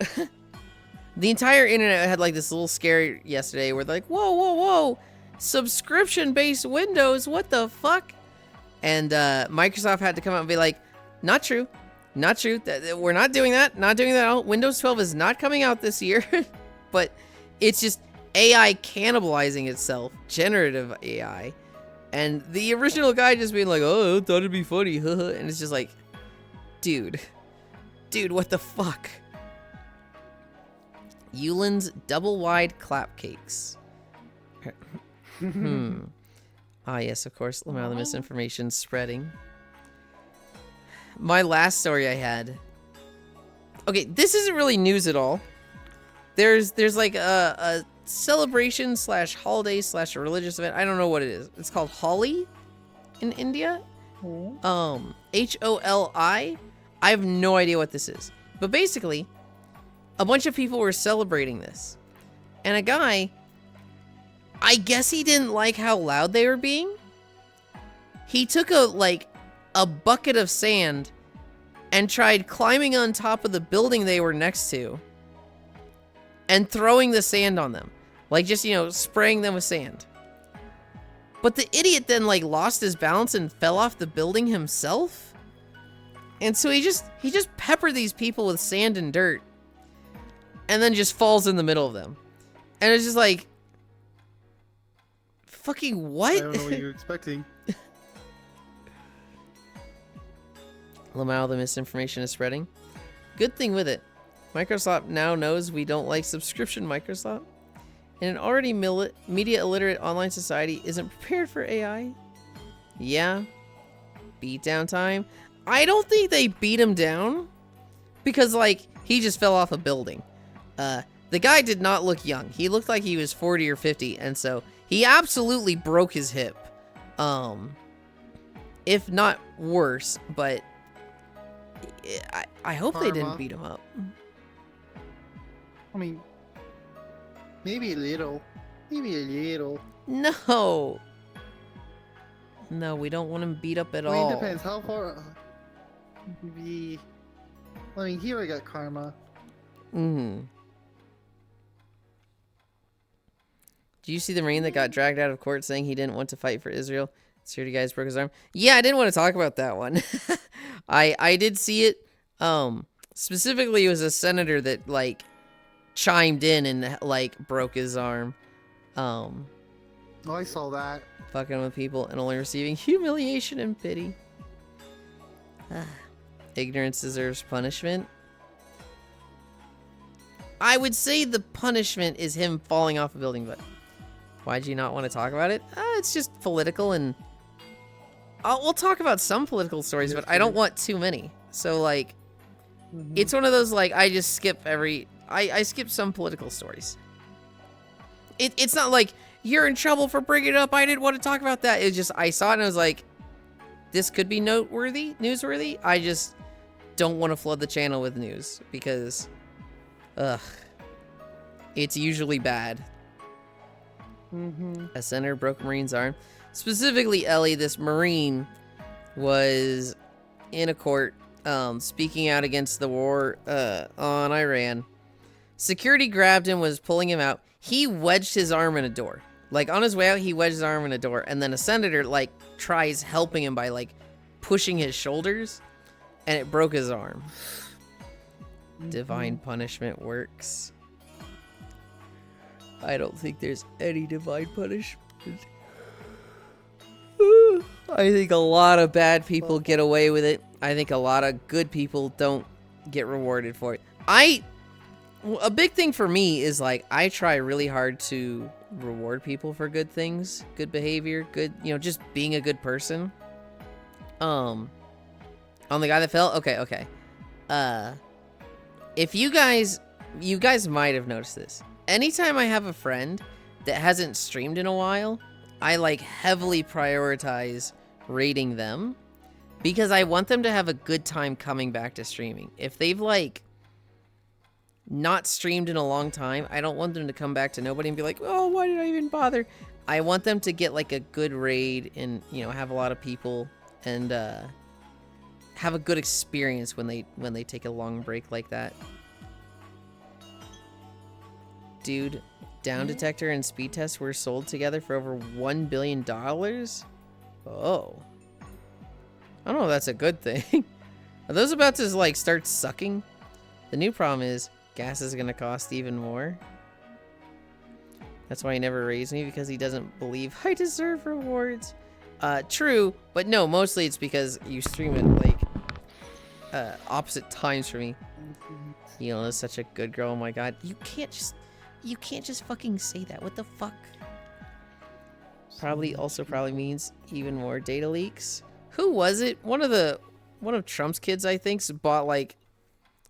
the entire internet had like this little scare yesterday where they're like, whoa, whoa, whoa, subscription-based Windows, what the fuck? And Microsoft had to come out and be like, not true. Not true. We're not doing that. Not doing that at all. Windows 12 is not coming out this year. But it's just AI cannibalizing itself. Generative AI. And the original guy just being like, oh, I thought it'd be funny. And it's just like, dude. Dude, what the fuck? Yulind's double wide clap cakes. Ah, yes, of course. Lamau, the misinformation spreading. My last story I had. Okay, this isn't really news at all. There's like a celebration slash holiday slash a religious event. I don't know what it is. It's called Holi in India. H-O-L-I. I have no idea what this is. But basically, a bunch of people were celebrating this. And a guy, I guess he didn't like how loud they were being. He took a bucket of sand and tried climbing on top of the building they were next to and throwing the sand on them. Like just, spraying them with sand. But the idiot then lost his balance and fell off the building himself. And so he just peppered these people with sand and dirt and then just falls in the middle of them. And it's just like, fucking what? I don't know what you're expecting. Lamau, the misinformation is spreading. Good thing with it. Microsoft now knows we don't like subscription Microsoft. And an already media illiterate online society isn't prepared for AI. Yeah. Beat down time. I don't think they beat him down. Because, he just fell off a building. The guy did not look young. He looked like he was 40 or 50. And so, he absolutely broke his hip. If not worse, but I hope they didn't beat him up. I mean, maybe a little. Maybe a little. No. No, we don't want him beat up at all. It depends. How far... here I got karma. Do you see the Marine that got dragged out of court saying he didn't want to fight for Israel? Security guys broke his arm. Yeah, I didn't want to talk about that one. I did see it. Specifically, it was a senator that, chimed in and, broke his arm. Oh, I saw that. Fucking with people and only receiving humiliation and pity. Ignorance deserves punishment. I would say the punishment is him falling off a building, but why'd you not want to talk about it? It's just political, and we'll talk about some political stories, but I don't want too many. So, it's one of those, I just skip I skip some political stories. It's not like, you're in trouble for bringing it up, I didn't want to talk about that. It's just, I saw it and I was like, this could be newsworthy. I just don't want to flood the channel with news, because, it's usually bad. A senator broke a Marine's arm. Specifically, Ellie, this Marine was in a court, speaking out against the war on Iran. Security grabbed him, was pulling him out. He wedged his arm in a door. On his way out, he wedged his arm in a door. And then a senator, tries helping him by, pushing his shoulders. And it broke his arm. Divine punishment works. I don't think there's any divine punishment. I think a lot of bad people get away with it. I think a lot of good people don't get rewarded for it. A big thing for me is, I try really hard to reward people for good things, good behavior, good, just being a good person. On the guy that fell? Okay. If you guys might have noticed this. Anytime I have a friend that hasn't streamed in a while, I like heavily prioritize rating them because I want them to have a good time coming back to streaming. If they've like not streamed in a long time, I don't want them to come back to nobody and be like, oh, why did I even bother? I want them to get like a good raid and, you know, have a lot of people and have a good experience when they take a long break like that. Dude, down detector and speed test were sold together for over $1 billion? Oh. I don't know if that's a good thing. Are those about to like start sucking? The new problem is gas is going to cost even more. That's why he never raised me, because he doesn't believe I deserve rewards. True, but no, mostly it's because you stream at like opposite times for me. Yulind is such a good girl. Oh my god. You can't just fucking say that. What the fuck? Probably means even more data leaks. Who was it? One of Trump's kids, I think, bought like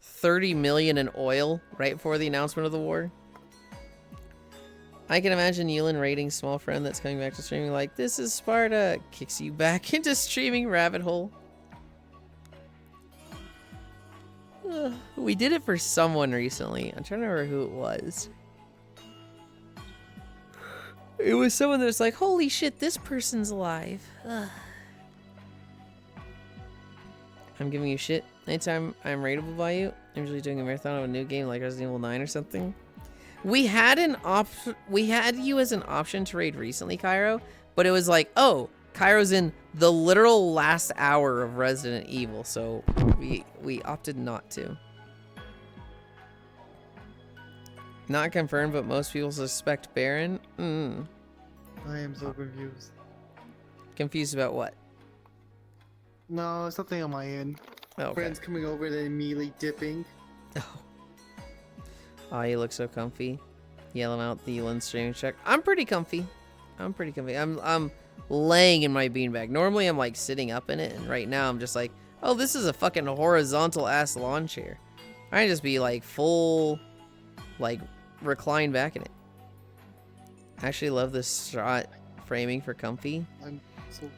30 million in oil right before the announcement of the war. I can imagine Yulind rating small friend that's coming back to streaming like, this is Sparta, kicks you back into streaming rabbit hole. We did it for someone recently. I'm trying to remember who it was. It was someone that was like, holy shit, this person's alive. Ugh. I'm giving you shit. Anytime I'm rateable by you, I'm usually doing a marathon of a new game like Resident Evil 9 or something. We had you as an option to raid recently, Cairo, but it was like, oh, Cairo's in the literal last hour of Resident Evil, so we opted not to. Not confirmed, but most people suspect Baron. I am so confused. Confused about what? No, something on my end. Oh, okay. Friends coming over and then immediately dipping. Oh, you look so comfy. Yelling out the Yulind streaming check. I'm pretty comfy. I'm laying in my beanbag. Normally I'm like sitting up in it, and right now I'm just like, oh, this is a fucking horizontal ass lawn chair. I can just be like full, like recline back in it. I actually love this shot framing for comfy. I'm so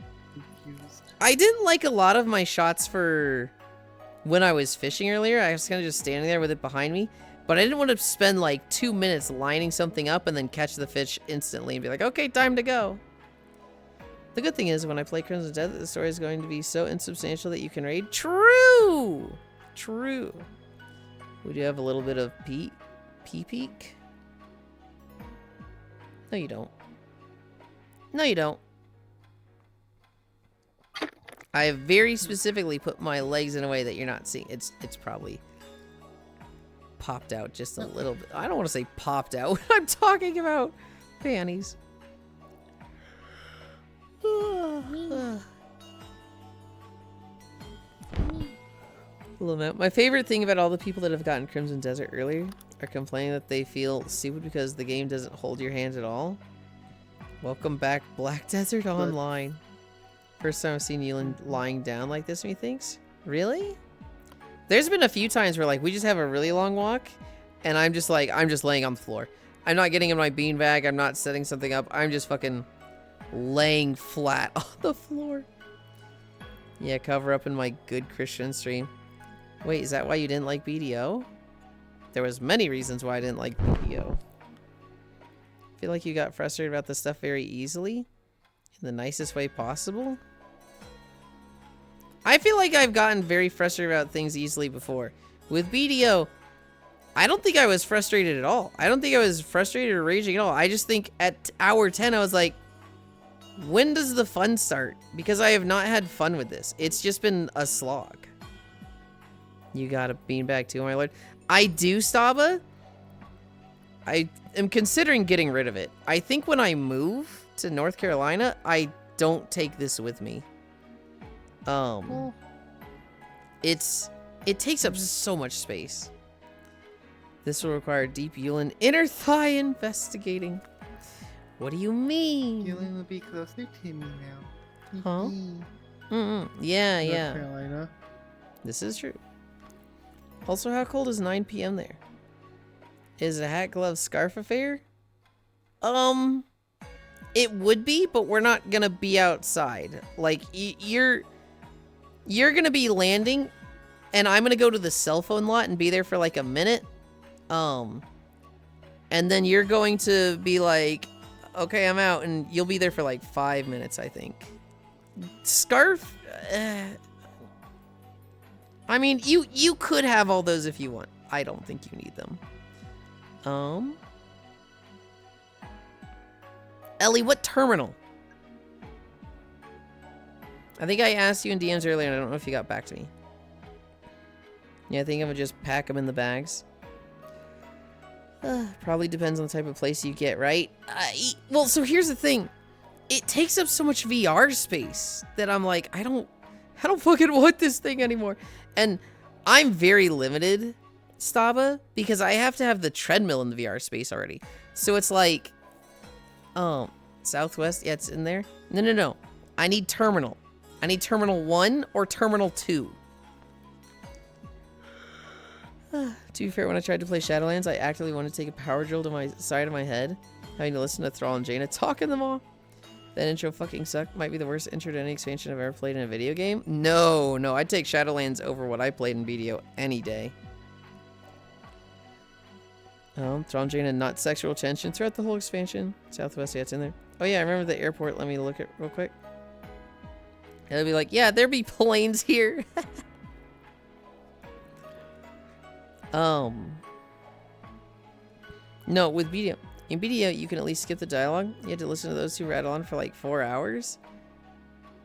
confused. I didn't like a lot of my shots for when I was fishing earlier. I was kind of just standing there with it behind me. But I didn't want to spend like 2 minutes lining something up and then catch the fish instantly and be like, okay, time to go. The good thing is when I play Crimson Death, the story is going to be so insubstantial that you can raid. True! True. Would you have a little bit of peek? No, you don't. No, you don't. I have very specifically put my legs in a way that you're not seeing. It's probably popped out just a little bit. I don't want to say popped out. I'm talking about panties. My favorite thing about all the people that have gotten Crimson Desert earlier are complaining that they feel stupid because the game doesn't hold your hand at all. Welcome back, Black Desert Online. First time I've seen Yulind lying down like this, methinks. Really? There's been a few times where like we just have a really long walk and I'm just laying on the floor. I'm not getting in my beanbag. I'm not setting something up. I'm just fucking laying flat on the floor. Yeah, cover up in my good Christian stream. Wait, is that why you didn't like BDO? There was many reasons why I didn't like BDO. I feel like you got frustrated about this stuff very easily. In the nicest way possible. I feel like I've gotten very frustrated about things easily before. With BDO, I don't think I was frustrated at all. I don't think I was frustrated or raging at all. I just think at hour 10, I was like, when does the fun start? Because I have not had fun with this. It's just been a slog. You got a beanbag too, my lord. I do, Staba. I am considering getting rid of it. I think when I move to North Carolina, I don't take this with me. It takes up so much space. This will require deep Yulind inner thigh investigating. What do you mean? Yulind will be closer to me now. Huh? Yeah, North yeah. Carolina. This is true. Also, how cold is 9 p.m. there? Is it a hat, glove, scarf affair? It would be, but we're not gonna be outside. Like, you're gonna be landing, and I'm gonna go to the cell phone lot and be there for like a minute. And then you're going to be like, okay, I'm out, and you'll be there for like 5 minutes, I think. Scarf? I mean, you could have all those if you want. I don't think you need them. Ellie, what terminal? I think I asked you in DMs earlier, and I don't know if you got back to me. Yeah, I think I'm gonna just pack them in the bags. Probably depends on the type of place you get, right? Well, so here's the thing. It takes up so much VR space that I'm like, I don't fucking want this thing anymore. And I'm very limited, Staba, because I have to have the treadmill in the VR space already. So it's like, Southwest, yeah, it's in there. No. I need terminal. I need terminal 1 or terminal 2. To be fair, when I tried to play Shadowlands, I actively wanted to take a power drill to my side of my head, having to listen to Thrall and Jaina talking them all. That intro fucking sucked. Might be the worst intro to any expansion I've ever played in a video game. No, I'd take Shadowlands over what I played in BDO any day. Thrall and Jaina, not sexual tension throughout the whole expansion. Southwest, yeah, it's in there. Oh yeah, I remember the airport. Let me look at real quick. It'll be like, yeah, there be planes here. No, with BDO. In BDO, you can at least skip the dialogue. You had to listen to those two rattle on for like 4 hours.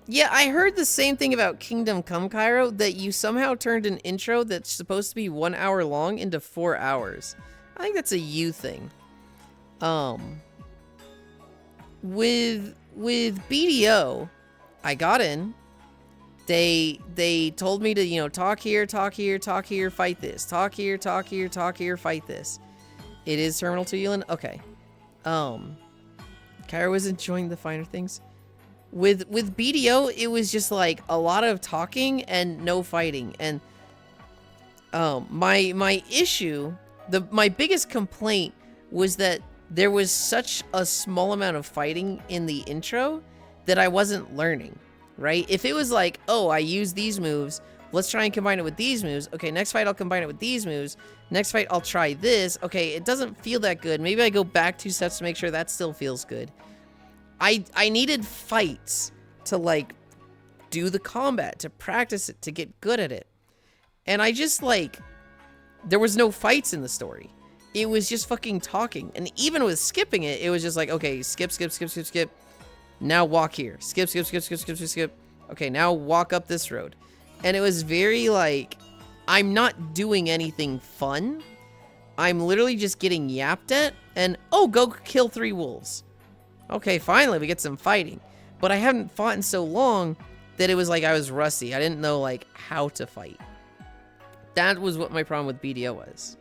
Yeah, I heard the same thing about Kingdom Come Cairo, that you somehow turned an intro that's supposed to be 1 hour long into 4 hours. I think that's a you thing. With BDO, I got in. They told me to, you know, talk here, fight this. Talk here, fight this. It is Terminal 2, Yulind? Okay. Cairo was enjoying the finer things. With BDO, it was just like a lot of talking and no fighting. And my issue, my biggest complaint was that there was such a small amount of fighting in the intro that I wasn't learning, right? If it was like, oh, I use these moves, let's try and combine it with these moves. Okay, next fight I'll combine it with these moves. Next fight I'll try this. Okay, it doesn't feel that good. Maybe I go back 2 steps to make sure that still feels good. I needed fights to like do the combat, to practice it, to get good at it. And I just like, there was no fights in the story. It was just fucking talking. And even with skipping it, it was just like, okay, skip. Now walk here. Skip. Okay, now walk up this road. And it was very like, I'm not doing anything fun. I'm literally just getting yapped at. And, oh, go kill 3 wolves. Okay, finally we get some fighting. But I haven't fought in so long that it was like I was rusty. I didn't know like how to fight. That was what my problem with BDO was.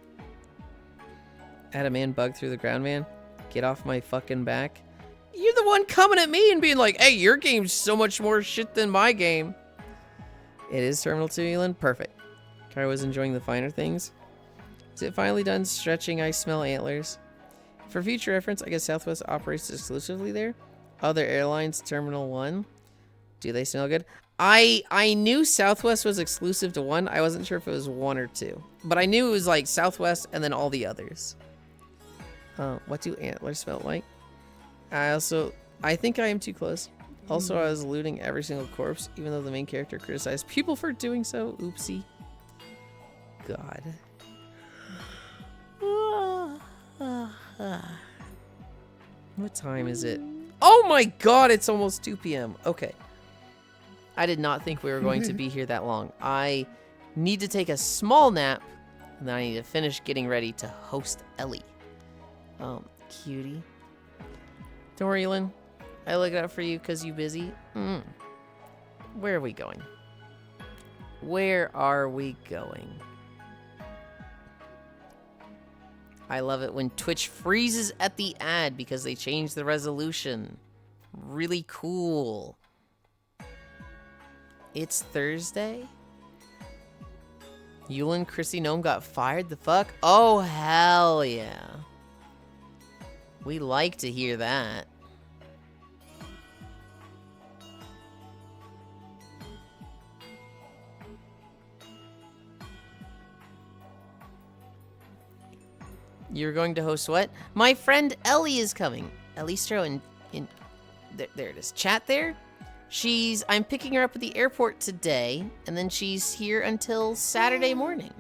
Had a man bug through the ground, man. Get off my fucking back. You're the one coming at me and being like, hey, your game's so much more shit than my game. It is Terminal 2, Yulind. Perfect. Kai was enjoying the finer things. Is it finally done stretching? I smell antlers. For future reference, I guess Southwest operates exclusively there. Other airlines, Terminal 1. Do they smell good? I knew Southwest was exclusive to 1. I wasn't sure if it was 1 or 2. But I knew it was like Southwest and then all the others. What do antlers smell like? I think I am too close. Also, I was looting every single corpse, even though the main character criticized people for doing so. Oopsie. God. What time is it? Oh my god, it's almost 2 p.m. Okay. I did not think we were going to be here that long. I need to take a small nap, and then I need to finish getting ready to host Ellie. Cutie. Don't worry, Yulind. I look out for you because you busy. Where are we going? Where are we going? I love it when Twitch freezes at the ad because they changed the resolution. Really cool. It's Thursday? Yulind Chrissy Gnome got fired? The fuck? Oh, hell yeah. We like to hear that. You're going to host what? My friend Ellie is coming. Elistro in there it is. Chat there? I'm picking her up at the airport today, and then she's here until Saturday morning.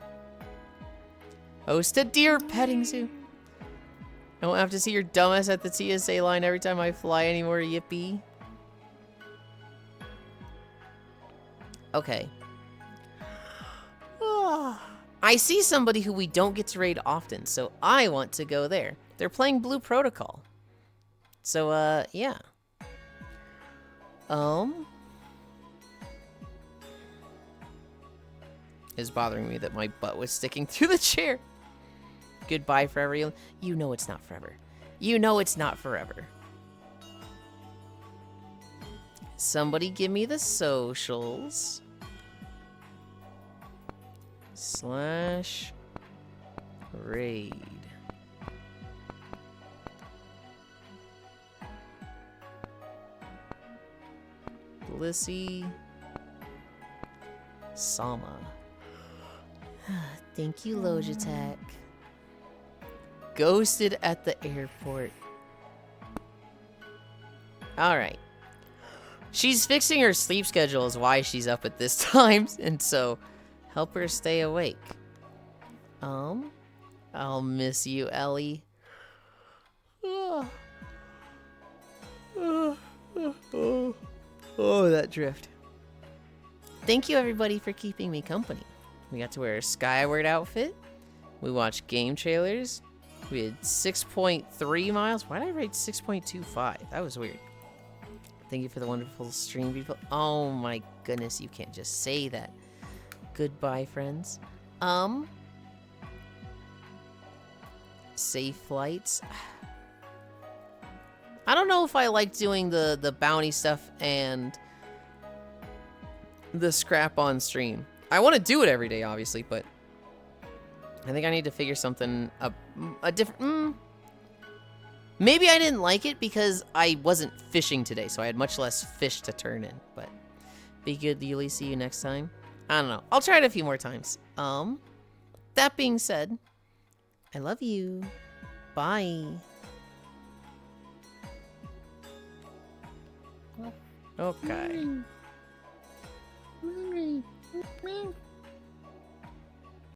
Host a deer petting zoo. I won't have to see your dumbass at the TSA line every time I fly anymore, yippee. Okay. I see somebody who we don't get to raid often, so I want to go there. They're playing Blue Protocol. So, yeah. It's bothering me that my butt was sticking through the chair. Goodbye forever. You know it's not forever. You know it's not forever. Somebody give me the socials. /raid. Blissy Sama. Thank you, Logitech. Ghosted at the airport. Alright. She's fixing her sleep schedule is why she's up at this time, and so help her stay awake. I'll miss you, Ellie. Oh, that drift. Thank you, everybody, for keeping me company. We got to wear a Skyward outfit. We watched game trailers. We had 6.3 miles. Why did I write 6.25? That was weird. Thank you for the wonderful stream, people. Oh my goodness, you can't just say that. Goodbye, friends. Safe flights. I don't know if I like doing the bounty stuff and the scrap on stream. I want to do it every day, obviously, but I think I need to figure something a different. Maybe I didn't like it because I wasn't fishing today, so I had much less fish to turn in. But be good, Yuli. See you next time. I don't know. I'll try it a few more times. That being said, I love you. Bye. Okay.